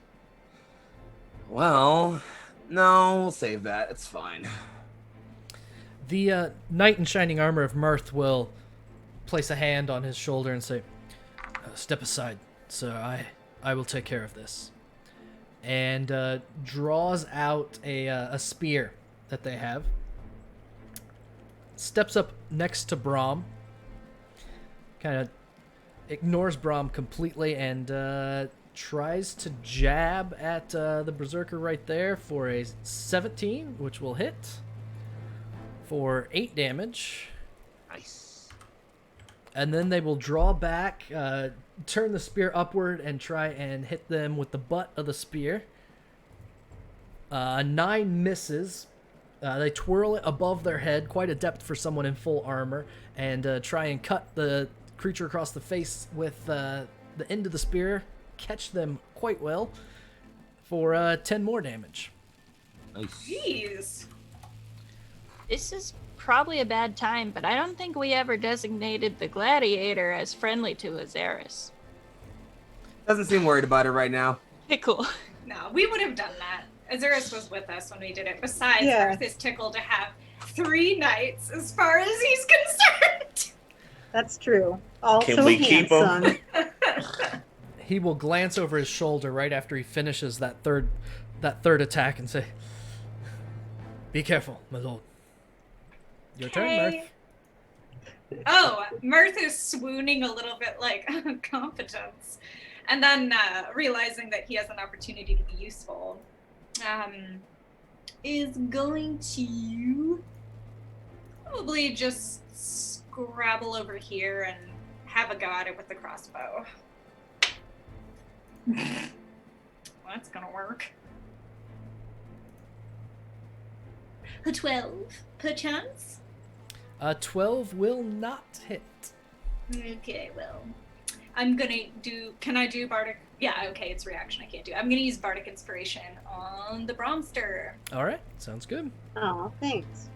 Well, no, we'll save that. It's fine. The knight in shining armor of Mirth will place a hand on his shoulder and say, "Step aside, sir. I will take care of this." And draws out a spear that they have. Steps up next to Brom. Kind of ignores Brom completely and tries to jab at the berserker right there for a 17, which will hit for 8 damage. Nice. And then they will draw back, turn the spear upward, and try and hit them with the butt of the spear. 9 misses. They twirl it above their head, quite adept for someone in full armor, and try and cut the creature across the face with the end of the spear. Catch them quite well for 10 more damage. Nice. Jeez. This is probably a bad time, but I don't think we ever designated the gladiator as friendly to Azerus. Doesn't seem worried about it right now. Okay, cool. No, we would have done that. Azerus was with us when we did it. Besides, Yeah. Mirth is tickled to have 3 knights as far as he's concerned. That's true. Also Can we keep 'em? handsome. He will glance over his shoulder right after he finishes that third attack and say, "Be careful, my lord." Your turn, Okay. Mirth. Oh, Mirth is swooning a little bit like competence. And then realizing that he has an opportunity to be useful, is going to probably just scrabble over here and have a go at it with the crossbow. Well, that's gonna work. A 12, perchance? 12 will not hit. Okay, well, I'm gonna do. Can I do bardic? Yeah, okay, it's reaction. I can't do. I'm gonna use bardic inspiration on the Bromster. All right, sounds good. Oh, thanks.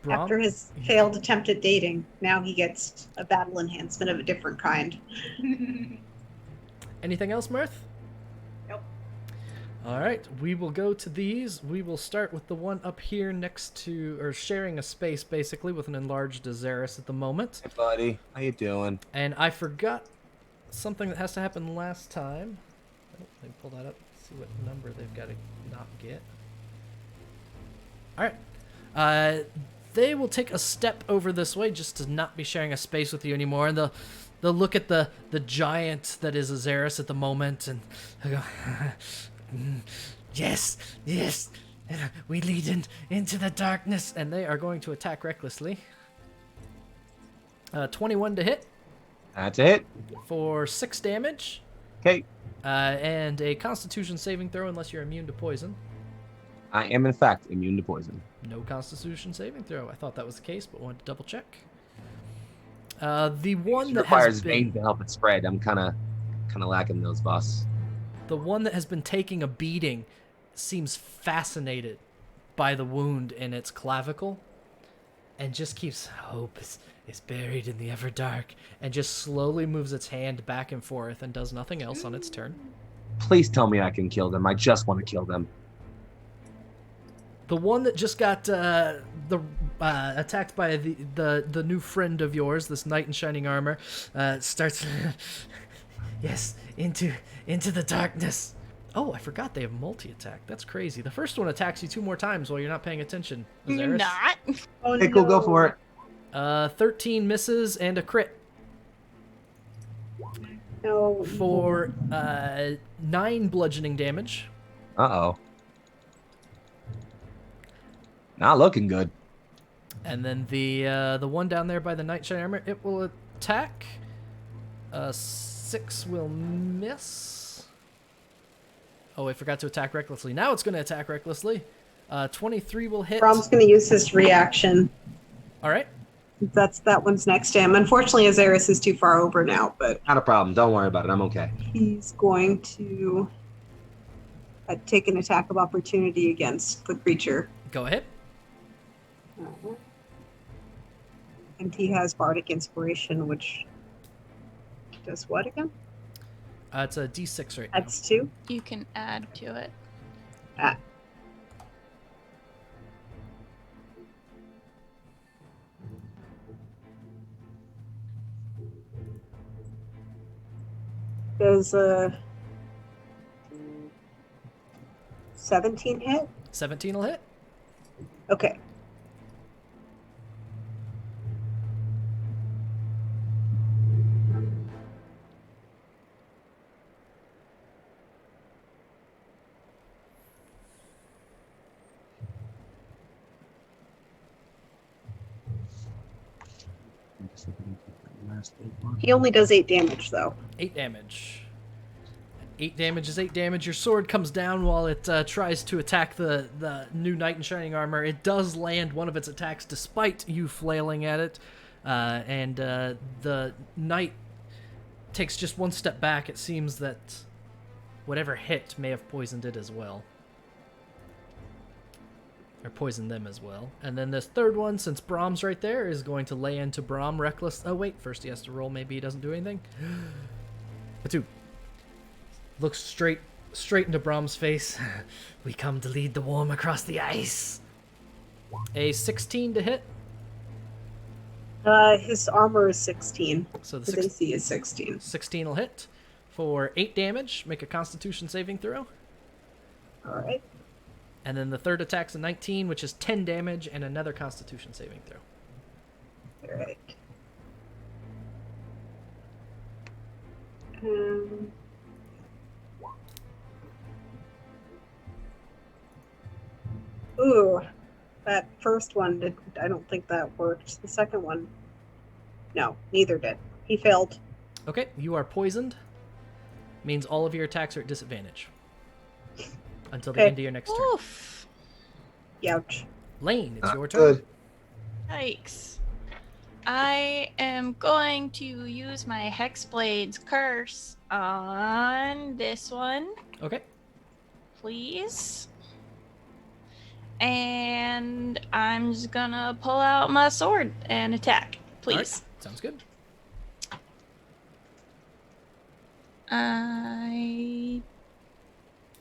Brom? After his failed attempt at dating, now he gets a battle enhancement of a different kind. Anything else, Mirth? Nope. All right, we will go to these. We will start with the one up here next to, or sharing a space basically with an enlarged Azerus at the moment. Hey, buddy. How you doing? And I forgot something that has to happen last time. Oh, let me pull that up, see what number they've got to not get. All right. They will take a step over this way just to not be sharing a space with you anymore, and they'll look at the giant that is Azerus at the moment, and they'll go, yes, we lead into the darkness, and they are going to attack recklessly. 21 to hit That's it. for 6 damage, Okay. and a Constitution saving throw unless you're immune to poison. I am, in fact, immune to poison. No Constitution saving throw. I thought that was the case, but wanted to double check. The one It that requires has vein been to help it spread. I'm kind of lacking those, boss. the one that has been taking a beating seems fascinated by the wound in its clavicle, and just keeps hope is buried in the Everdark, and just slowly moves its hand back and forth and does nothing else on its turn. Please tell me I can kill them. I just want to kill them. The one that just got attacked by the new friend of yours, this knight in shining armor, starts yes, into the darkness. Oh, I forgot they have multi-attack. That's crazy. The first one attacks you 2 more times while you're not paying attention. You're Azerus. not. Oh, Hey, cool, go no. for it. 13 misses and a crit No. for 9 bludgeoning damage. Uh-oh. Not looking good. And then the one down there by the knight shining armor, it will attack. 6 will miss. Oh, I forgot to attack recklessly. Now it's going to attack recklessly. 23 will hit. Brom's going to use his reaction. All right. That one's next to him. Unfortunately, Azerus is too far over now, but Not a problem. Don't worry about it. I'm okay. he's going to take an attack of opportunity against the creature. Go ahead. And he has bardic inspiration, which does what again? It's a D6 right now. That's 2. You can add to it. Ah. Does a 17 hit? 17 will hit. Okay. He only does 8 damage, though. 8 damage. 8 damage is 8 damage. Your sword comes down while it tries to attack the new knight in shining armor. It does land one of its attacks despite you flailing at it. And the knight takes just one step back. It seems that whatever hit may have poisoned it as well. Or poisoned them as well. And then this third one, since Brom's right there, is going to lay into Brom reckless. Oh, wait. First he has to roll. Maybe he doesn't do anything. A 2. Looks straight into Brom's face. We come to lead the warm across the ice. A 16 to hit. His armor is 16. So His AC is 16. 16 will hit for 8 damage. Make a Constitution saving throw. All right. And then the third attack's a 19, which is 10 damage, and another Constitution saving throw. All right. Ooh, that first one did. I don't think that worked. The second one, no, neither did. He failed. Okay, you are poisoned. Means all of your attacks are at disadvantage until the Okay. end of your next turn. Oof. Youch. Laine, it's your turn. Good. Yikes. I am going to use my Hexblade's curse on this one, Okay. please. And I'm just gonna pull out my sword and attack, All right, please. sounds good. I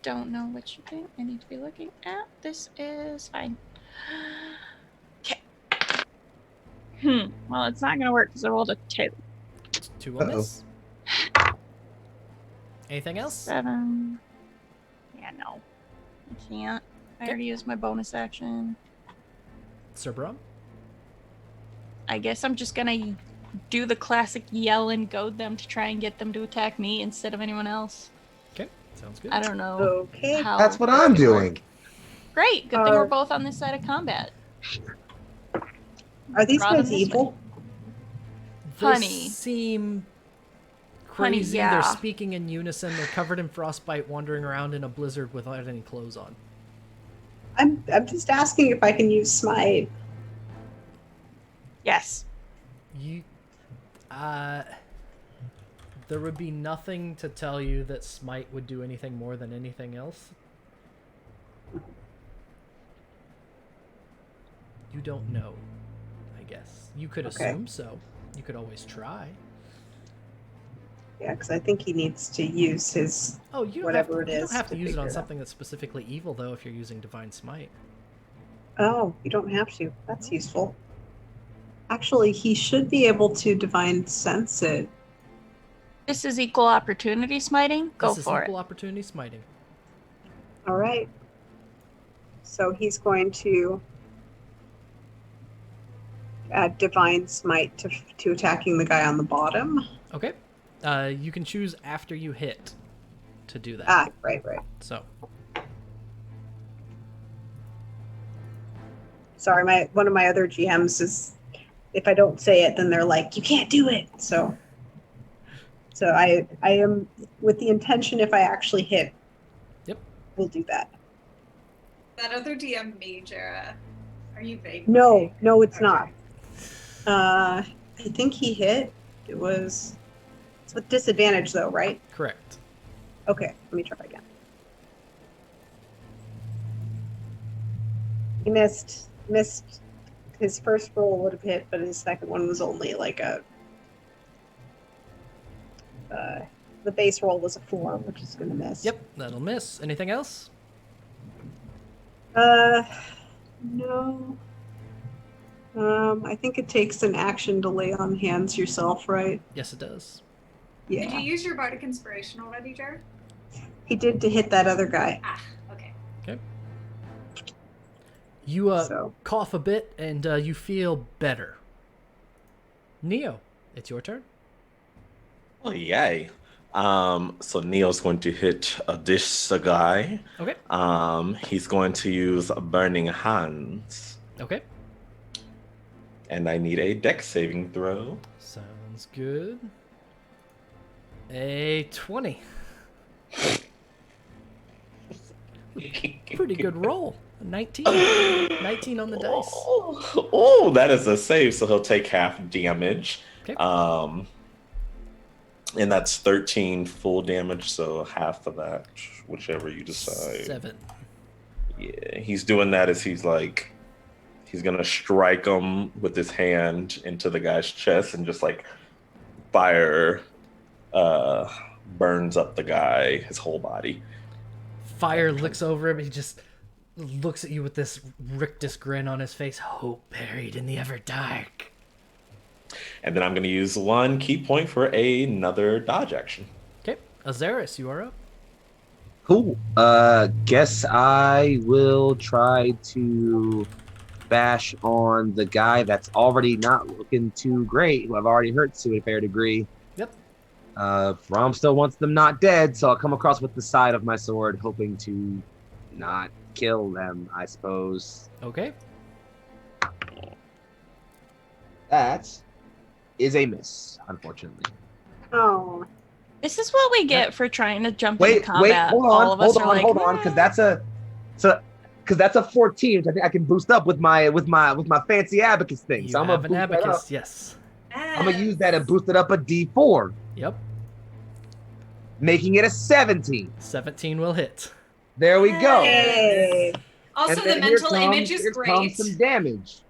don't know which thing I need to be looking at. This is fine. Okay. Well, it's not gonna work because I rolled a 2. 2 will miss. Anything else? 7. Yeah, no. I can't. I Okay. already used my bonus action. Sir Brom? I guess I'm just gonna do the classic yell and goad them to try and get them to attack me instead of anyone else. Okay, sounds good. I don't know Okay. how. That's what this I'm could doing. work. Great. Good thing we're Uh, both on this side of combat. Are these Draw them guys this evil? They Honey. seem Honey, crazy. yeah. They're speaking in unison. They're covered in frostbite, wandering around in a blizzard without any clothes on. I'm just asking if I can use smite. Yes. You, there would be nothing to tell you that smite would do anything more than anything else. You don't know, I guess. You could Okay. assume so. You could always try. Yeah, because I think he needs to use his. Oh, you don't Whatever have to, it you is don't have to to use it figure on it out. something that's specifically evil, though, if you're using divine smite. Oh, you don't have to. That's useful. Actually, he should be able to divine sense it. This is equal opportunity smiting. Go This is for equal it. opportunity smiting. All right. So he's going to add divine smite to attacking the guy on the bottom. Okay. You can choose after you hit to do that. Ah, right. So, Sorry, one of my other GMs is, if I don't say it, then they're like, you can't do it. So I am with the intention, if I actually hit, Yep. we'll do that. That other DM me, Jara. Are you vague? No, it's Okay. not. I think he hit. It's with disadvantage though, right? correct. Okay, let me try again. He missed. His first roll would have hit, but his second one was only like a. The base roll was a 4, which is going to miss. Yep, that'll miss. Anything else? No. I think it takes an action to lay on hands yourself, right? Yes, it does. Did Yeah. you use your bardic inspiration already, Jar? He did to hit that other guy. Ah, okay. Okay. You So cough a bit, and you feel better. Neo, it's your turn. Oh, yay. So Neo's going to hit this guy. Okay. He's going to use Burning Hands. Okay. And I need a dex saving throw. Sounds Sounds good. A 20. Pretty good roll. A 19. 19 on the dice. Oh, that is a save, so he'll take half damage. Okay. And that's 13 full damage, so half of that, whichever you decide. 7. Yeah, he's doing that as he's gonna strike him with his hand into the guy's chest, and just like fire burns up the guy, his whole body. Fire looks over him. He just looks at you with this rictus grin on his face. Hope buried in the Everdark. And then I'm gonna use 1 key point for another dodge action. Okay, Azerus, you are up. Cool. Guess I will try to bash on the guy that's already not looking too great, who I've already hurt to a fair degree. Yep. Brom still wants them not dead, so I'll come across with the side of my sword, hoping to not kill them, I suppose. Okay. That is a miss, unfortunately. Oh. This is what we get for trying to jump Wait, into combat. hold All of us are like, on, because that's a 14, which I think I can boost up with my fancy abacus thing. You So I'm have gonna an boost that abacus, up. yes. I'm gonna use that and boost it up a D4, Yep. making it a 17. 17 will hit. There we go. Hey. Also, And the then mental here image comes- is here great. comes some damage.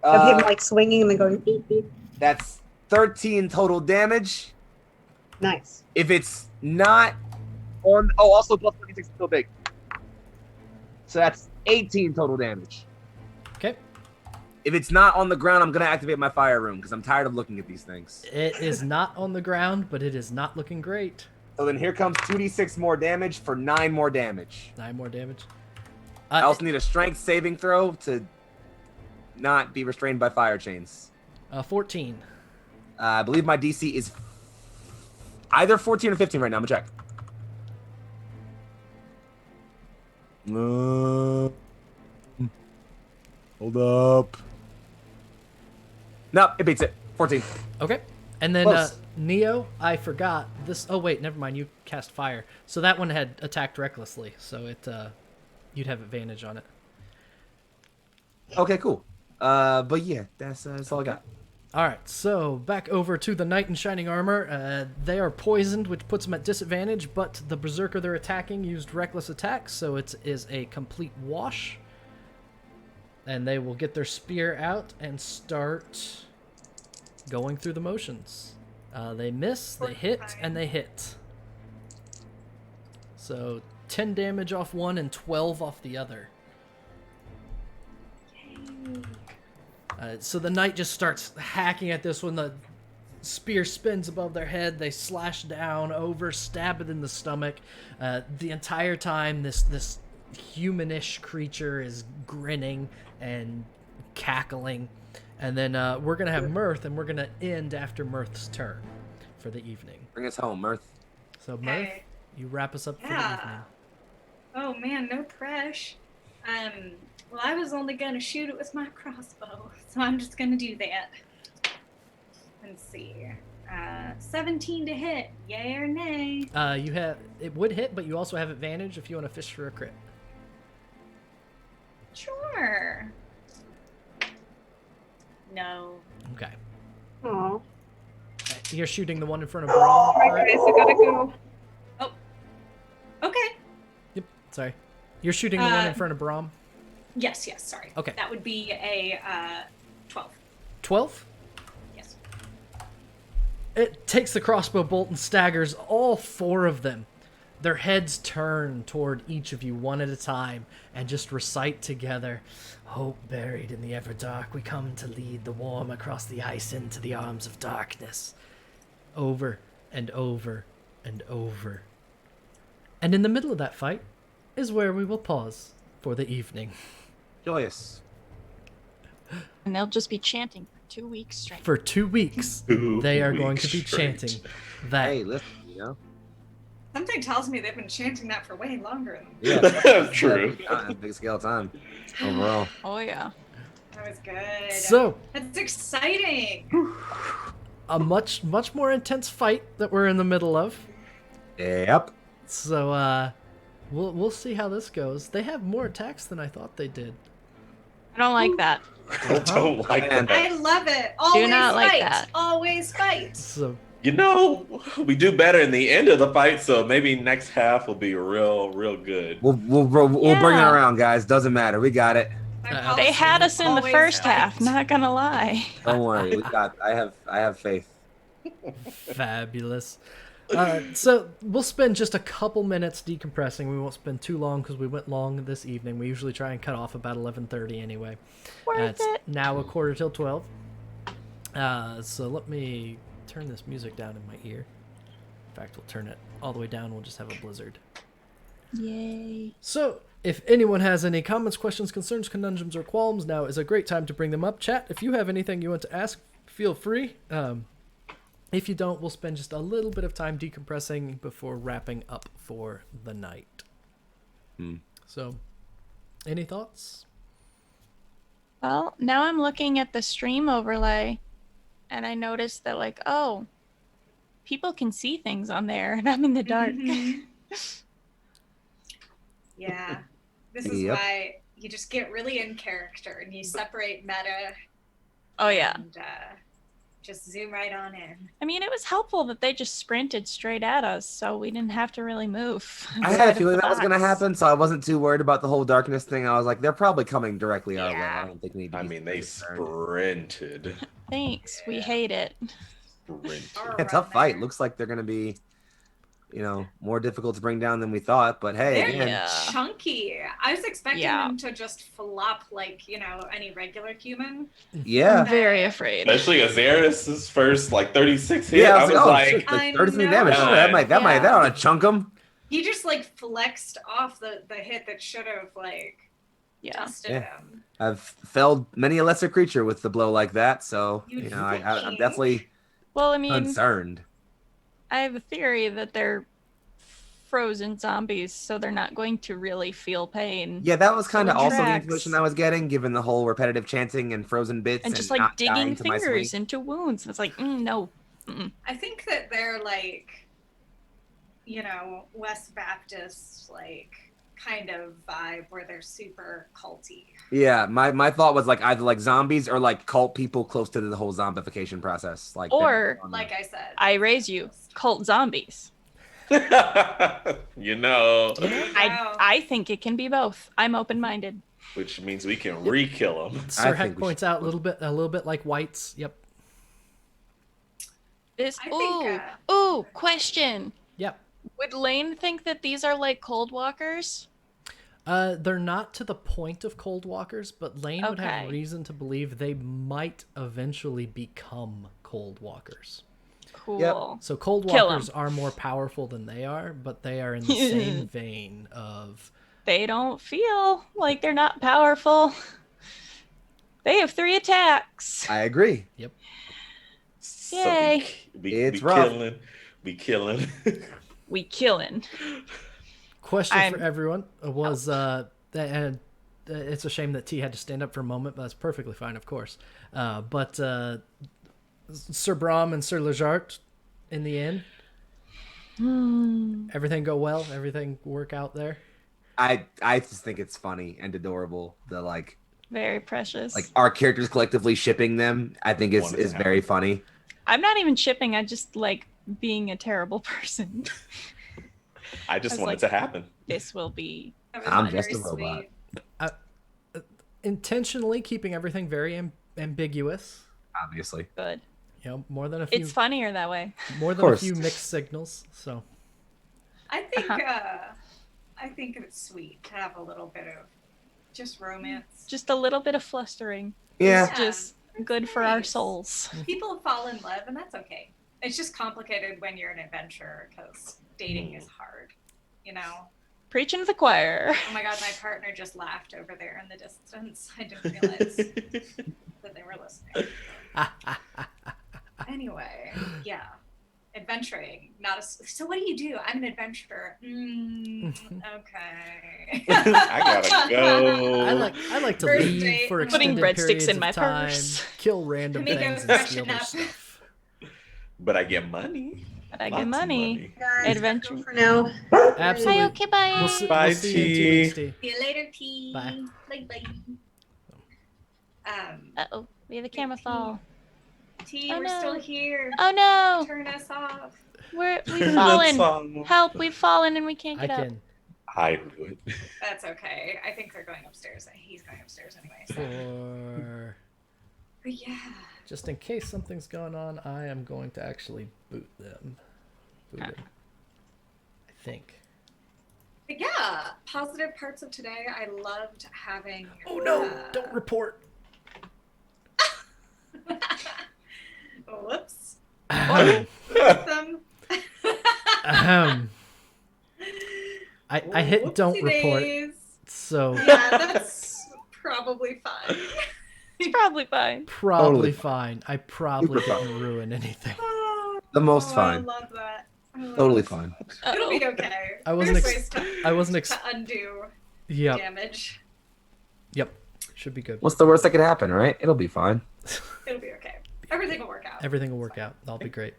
Of him like swinging and then going beep beep. That's 13 total damage. Nice. If it's not on, also plus 26 is still big. So that's 18 total damage. Okay. If it's not on the ground, I'm gonna activate my fire room because I'm tired of looking at these things. It is not on the ground, but it is not looking great. So then here comes 2d6 more damage for 9 more damage. 9 more damage. I also need a strength saving throw to not be restrained by fire chains. 14. I believe my DC is either 14 or 15 right now. I'm gonna check. Hold up. No, it beats it. 14. Okay. And then Close. Neo, I forgot this. Oh wait, never mind. You cast fire, so that one had attacked recklessly, so it you'd have advantage on it. Okay, cool. But yeah, that's all I got. All right, so back over to the knight in shining armor. They are poisoned, which puts them at disadvantage, but the berserker they're attacking used reckless attack, so it is a complete wash. And they will get their spear out and start going through the motions. They miss, they hit, and they hit. So 10 damage off one and 12 off the other. So the knight just starts hacking at this one. The spear spins above their head. They slash down over, stab it in the stomach. The entire time, this humanish creature is grinning and cackling. And then we're going to have Mirth, and we're going to end after Mirth's turn for the evening. Bring us home, Mirth. So, Mirth, Okay. you wrap us up for the Yeah. evening. Oh man, no pressure. Well, I was only gonna shoot it with my crossbow, so I'm just gonna do that. Let's see. 17 to hit, yay or nay? You have it would hit, but you also have advantage if you want to fish for a crit. Sure. No. Okay. Oh. You're shooting the one in front of All Brom. right, correct? guys, I gotta go. Oh. Okay. Yep. Sorry. You're shooting the one in front of Brom. Yes, sorry. Okay. That would be a 12. 12. Yes. It takes the crossbow bolt and staggers all four of them. Their heads turn toward each of you one at a time and just recite together, "Hope buried in the Everdark, we come to lead the warm across the ice into the arms of darkness." Over and over and over. And in the middle of that fight is where we will pause for the evening. Joyous. And they'll just be chanting for 2 weeks straight. For 2 weeks, they are going to be chanting that. Hey, listen, you know. Something tells me they've been chanting that for way longer than Yeah, True. Big scale time overall. Oh, yeah. that was good. So, That's exciting. a much more intense fight that we're in the middle of. Yep. So we'll see how this goes. They have more attacks than I thought they did. I don't like that. I don't like Man. that. I love it. Always not like fight. that. Always fight. So You know, we do better in the end of the fight, so maybe next half will be real good. We'll bring it Yeah. around, guys. Doesn't matter. We got it. My They policy They had is us in the always first fight. half, not gonna lie. Don't worry. We got. I have faith. fabulous. So we'll spend just a couple minutes decompressing. We won't spend too long because we went long this evening. We usually try and cut off about 11:30 anyway. Worth It's it. now 11:45. So let me turn this music down in my ear. In fact, we'll turn it all the way down. We'll just have a blizzard. Yay. So, if anyone has any comments, questions, concerns, conundrums, or qualms, now is a great time to bring them up. Chat, if you have anything you want to ask, feel free. If you don't, we'll spend just a little bit of time decompressing before wrapping up for the night. So, any thoughts? Well, now I'm looking at the stream overlay and I noticed that, like, oh, people can see things on there and I'm in the dark. Yeah. This is Yep. why you just get really in character and you separate meta Oh, yeah. and just zoom right on in. I mean, it was helpful that they just sprinted straight at us, so we didn't have to really move. I had a feeling that was going to happen, so I wasn't too worried about the whole darkness thing. I was like, they're probably coming directly our way. Yeah. I don't think we need to I be mean, they concerned. sprinted. Thanks. We hate it. Sprinted. Or Yeah, tough run fight. there. Looks like they're going to be, more difficult to bring down than we thought. But hey, They're again, Yeah. chunky. I was expecting Yeah. them to just flop like, any regular human. yeah. I'm very afraid. Especially Azerus' first 36 hit. Yeah, I was like, shit, I 33 know. damage. Sure, that might Yeah. that ought to chunk them. He just flexed off the hit that should have Yeah. dusted Yeah. him. I've felled many a lesser creature with the blow like that, so You I'm think? definitely Well, I mean, concerned. I have a theory that they're frozen zombies, so they're not going to really feel pain. Yeah, that was kind of it also the tracks. intuition I was getting, given the whole repetitive chanting and frozen bits And just not digging dying to my fingers swing. into wounds. And it's like, no. I think that they're West Baptist kind of vibe where they're super culty. Yeah, my thought was either zombies or cult people close to the whole zombification process. Or, Like I said. I raise you, cult zombies. you know, Wow. I think it can be both. I'm open-minded. which means we can re-kill them. Sir think Heck we points should- out a little bit like whites. Yep. This I think, ooh, question. Yep. Would Laine think that these are like cold walkers? They're not to the point of cold walkers, but Laine would have Okay. reason to believe they might eventually become cold walkers. Cool. So cold Kill 'em. walkers are more powerful than they are, but they are in the same vein of They don't feel like they're not powerful. They have 3 attacks. I agree. So Yay. It's rough. We killing. We killing. question for everyone was and it's a shame that T had to stand up for a moment, but that's perfectly fine, of course. But Sir Brom and Sir Lijart in the inn, everything go well, everything work out there. I just think it's funny and adorable. The Very precious. our characters collectively shipping them. I think is Want it to very happen. funny. I'm not even shipping. I just like being a terrible person. I just I was want like- it to happen. This will be That was I'm very just a robot. sweet. Intentionally keeping everything very ambiguous. Obviously, good. More than a few It's funnier that way. more than a course. few mixed signals. So I think it's sweet to have a little bit of just romance. Just a little bit of flustering. yeah. It's just good for our nice. souls. People fall in love, and that's okay. It's just complicated when you're an adventurer because dating is hard. Preaching to the choir. Oh my god, my partner just laughed over there in the distance. I didn't realize that they were listening. Anyway, yeah. Adventuring, not a. So what do you do? I'm an adventurer. Okay. I gotta go. I like to First leave date. for Putting extended breadsticks periods in my of time, purse. kill random Let me go things and freshen steal their up. stuff. But I get money. But I Lots get of money. Guys, Adventure. go for now. Absolutely. Hi, okay, bye. Bye, We'll see you in 2 T. weeks, T. See you later, T. Bye. Bye. Uh-oh, we have a camera fall. T, Oh, we're no. still here. Oh no, Turn us off. we've fallen. Help, we've fallen and we can't I get up. can. I do it. That's okay. I think they're going upstairs. He's going upstairs anyway. So. For But yeah. just in case something's going on, I am going to actually boot them. Boot them. I think. But yeah, positive parts of today. I loved having. Oh no! Don't report. Whoops. Ahem. Them. Ahem. I hit don't report, Whoopsie-days. so Yeah, that's probably fine. It's probably fine. probably Totally fine. I probably Super fine. didn't ruin anything. The most I fine. love that. Totally fine. It'll Uh-oh. be okay. I wasn't There's ex- ways I wasn't ex- to undo Yep. damage. Yep. Should be good. What's the worst that could happen, right? It'll be fine. It'll be okay. Everything will work out. Everything will work out. That'll be great.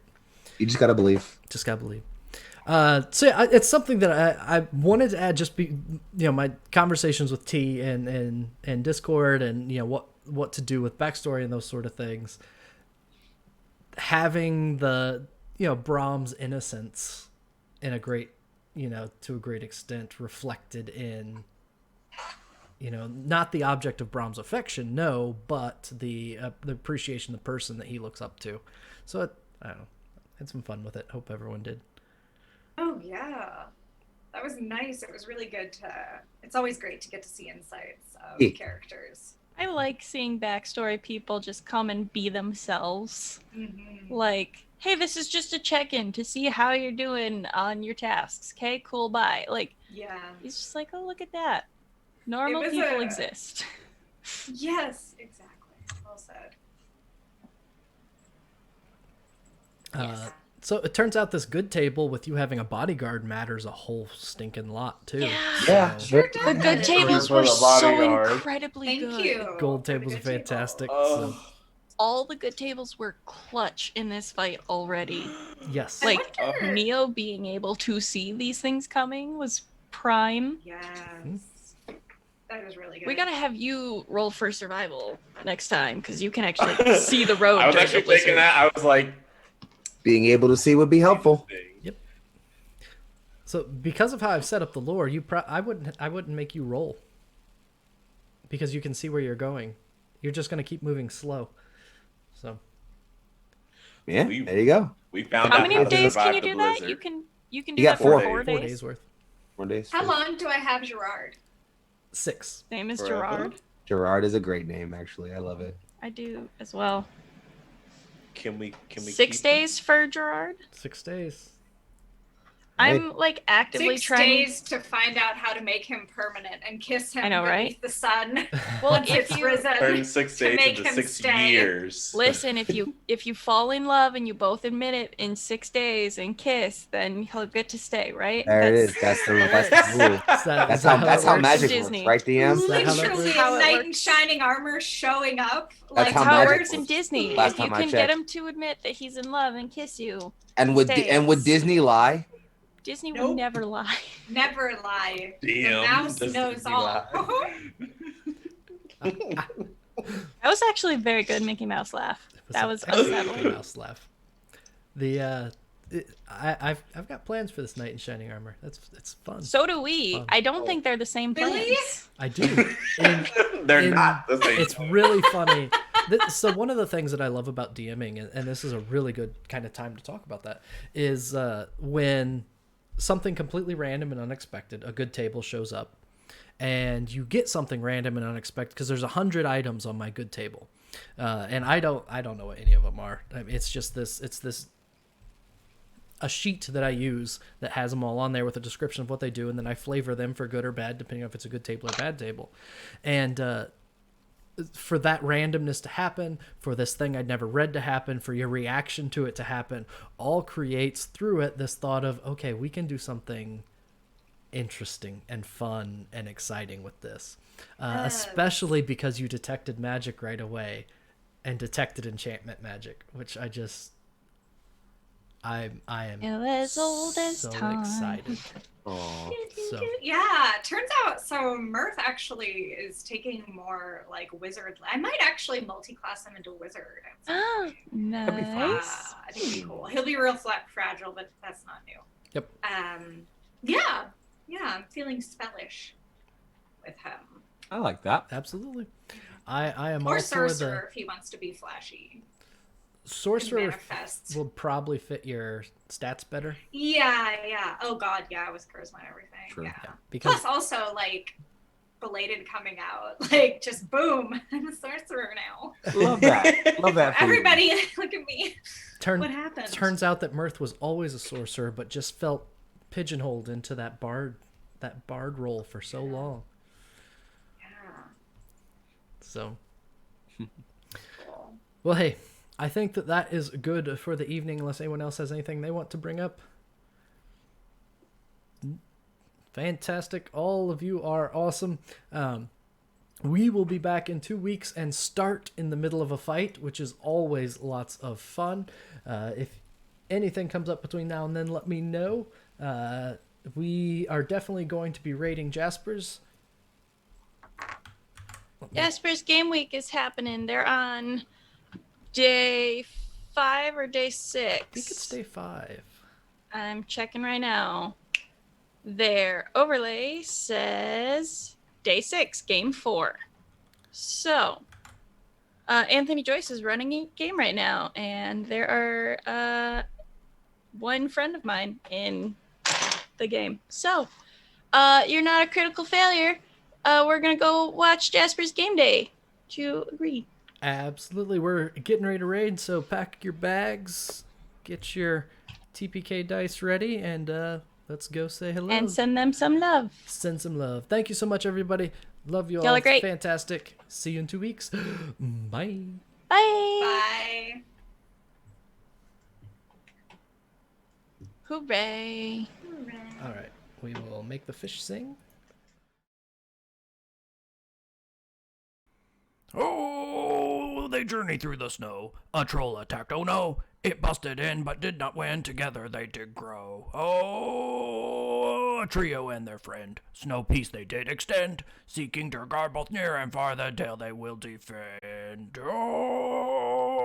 You just gotta believe. Just gotta believe. So yeah, it's something that I wanted to add. Just be my conversations with T and Discord, and what to do with backstory and those sort of things. Having the Brom's innocence in a great to a great extent reflected in not the object of Brom's affection, no, but the appreciation of the person that he looks up to. So I don't know, had some fun with it. Hope everyone did. Oh yeah, that was nice. It was really good to. It's always great to get to see insights of Yeah. characters. I like seeing backstory people just come and be themselves. Mm-hmm. Like, hey, this is just a check-in to see how you're doing on your tasks. Okay, cool, bye. Like, Yeah. he's just like, oh, look at that. Normal was people a- exist. Yes, exactly. Well said. Yes. So it turns out this good table with you having a bodyguard matters a whole stinking lot too. Yeah, So sure. The good does. tables For were the so bodyguard. incredibly Thank good. you. gold for the tables are good table. fantastic. Oh, All the good tables were clutch in this fight already. So yes. Like, I wonder- Neo being able to see these things coming was prime. Yes. That was really good. We gotta have you roll for survival next time, because you can actually see the road. I was during actually the blizzard. thinking that. I was like, Being able to see would be helpful. So because of how I've set up the lore, I wouldn't make you roll. Because you can see where you're going. You're just gonna keep moving slow. So Yeah, We- there you go. We found How out many how to days survive can you the do that? blizzard. You can You do got that for 4 4 days. days worth. 1 days. How long do I have Gerard? 6. Name is Forever. Gerard. Gerard is a great name, actually. I love it. I do as well. Can we 6 keep days for Gerard. 6 days. I'm like actively 6 trying. days to find out how to make him permanent and kiss him I know, beneath right? the sun. Well, once if it's you risen. turn 6 to days make into him 6 stay. years? Listen, if you fall in love and you both admit it in 6 days and kiss, then he'll get to stay, right? There it is. That's the rule. Is that- That's is that how it works? magic Disney. works, right, DM? Is that how that Literally works? How a it knight in works. shining armor showing up. That's like how That's how it magic works in works. Disney. Last If you time I can get checked. him to admit that he's in love and kiss you, And would Stays. Disney lie? Disney Nope. would never lie. Never lie. The Damn, mouse does knows Disney all. lie? That was actually very good Mickey Mouse laugh. That was excellent unsettling. mouse laugh. I've got plans for this knight in shining armor. It's fun. So do we. Fun. I don't think they're the same Really? plans. I do. And They're in- not the same. it's really funny. So one of the things that I love about DMing, and this is a really good kind of time to talk about that, is when something completely random and unexpected, a good table shows up, and you get something random and unexpected because there's 100 items on my good table, and I don't know what any of them are. I mean, it's just this. It's this. A sheet that I use that has them all on there with a description of what they do, and then I flavor them for good or bad, depending on if it's a good table or bad table. And for that randomness to happen, for this thing I'd never read to happen, for your reaction to it to happen, all creates through it this thought of, okay, we can do something interesting and fun and exciting with this. Especially because you detected magic right away and detected enchantment magic, which I just... I am Tale as old as so time. excited. Aw. So Yeah, turns out so Mirth actually is taking more like wizard. I might actually multi-class him into wizard. Ah, That'd be fun. nice. I think it'd be cool. He'll be real fragile, but that's not new. Yep. Yeah, I'm feeling spellish with him. I like that. absolutely. I am Or all for sorcerer the if he wants to be flashy. sorcerer. Manifest. Will probably fit your stats better. Yeah. Oh god, yeah, with charisma and everything. True. Yeah. Because Plus also like belated coming out. Like just boom, I'm a sorcerer now. Love that. Love that. for you. Everybody look at me. What happened? Turns out that Mirth was always a sorcerer, but just felt pigeonholed into that bard role for so long. Yeah. So, Cool. well, hey, I think that is good for the evening, unless anyone else has anything they want to bring up. Fantastic. All of you are awesome. We will be back in 2 weeks and start in the middle of a fight, which is always lots of fun. If anything comes up between now and then, let me know. We are definitely going to be raiding Jasper's. Jasper's Game Week is happening. They're on day 5 or day 6. I think it's day 5. I'm checking right now. Their overlay says day 6, game 4. So, Anthony Joyce is running a game right now, and there are one friend of mine in the game. So, you're not a critical failure. We're gonna go watch Jasper's Game Day. Do you agree? Absolutely. We're getting ready to raid, so pack your bags, get your TPK dice ready, and let's go say hello. And send them some love. Send some love. Thank you so much, everybody. Love you all. Y'all are great. Fantastic. See you in 2 weeks. Bye. Bye. Bye. Hooray. All right. We will make the fish sing. Oh, they journey through the snow. A troll attacked, oh no. It busted in, but did not win. Together they did grow. Oh, a trio and their friend. Snow peace they did extend. Seeking to guard both near and far, the Dale they will defend. Oh.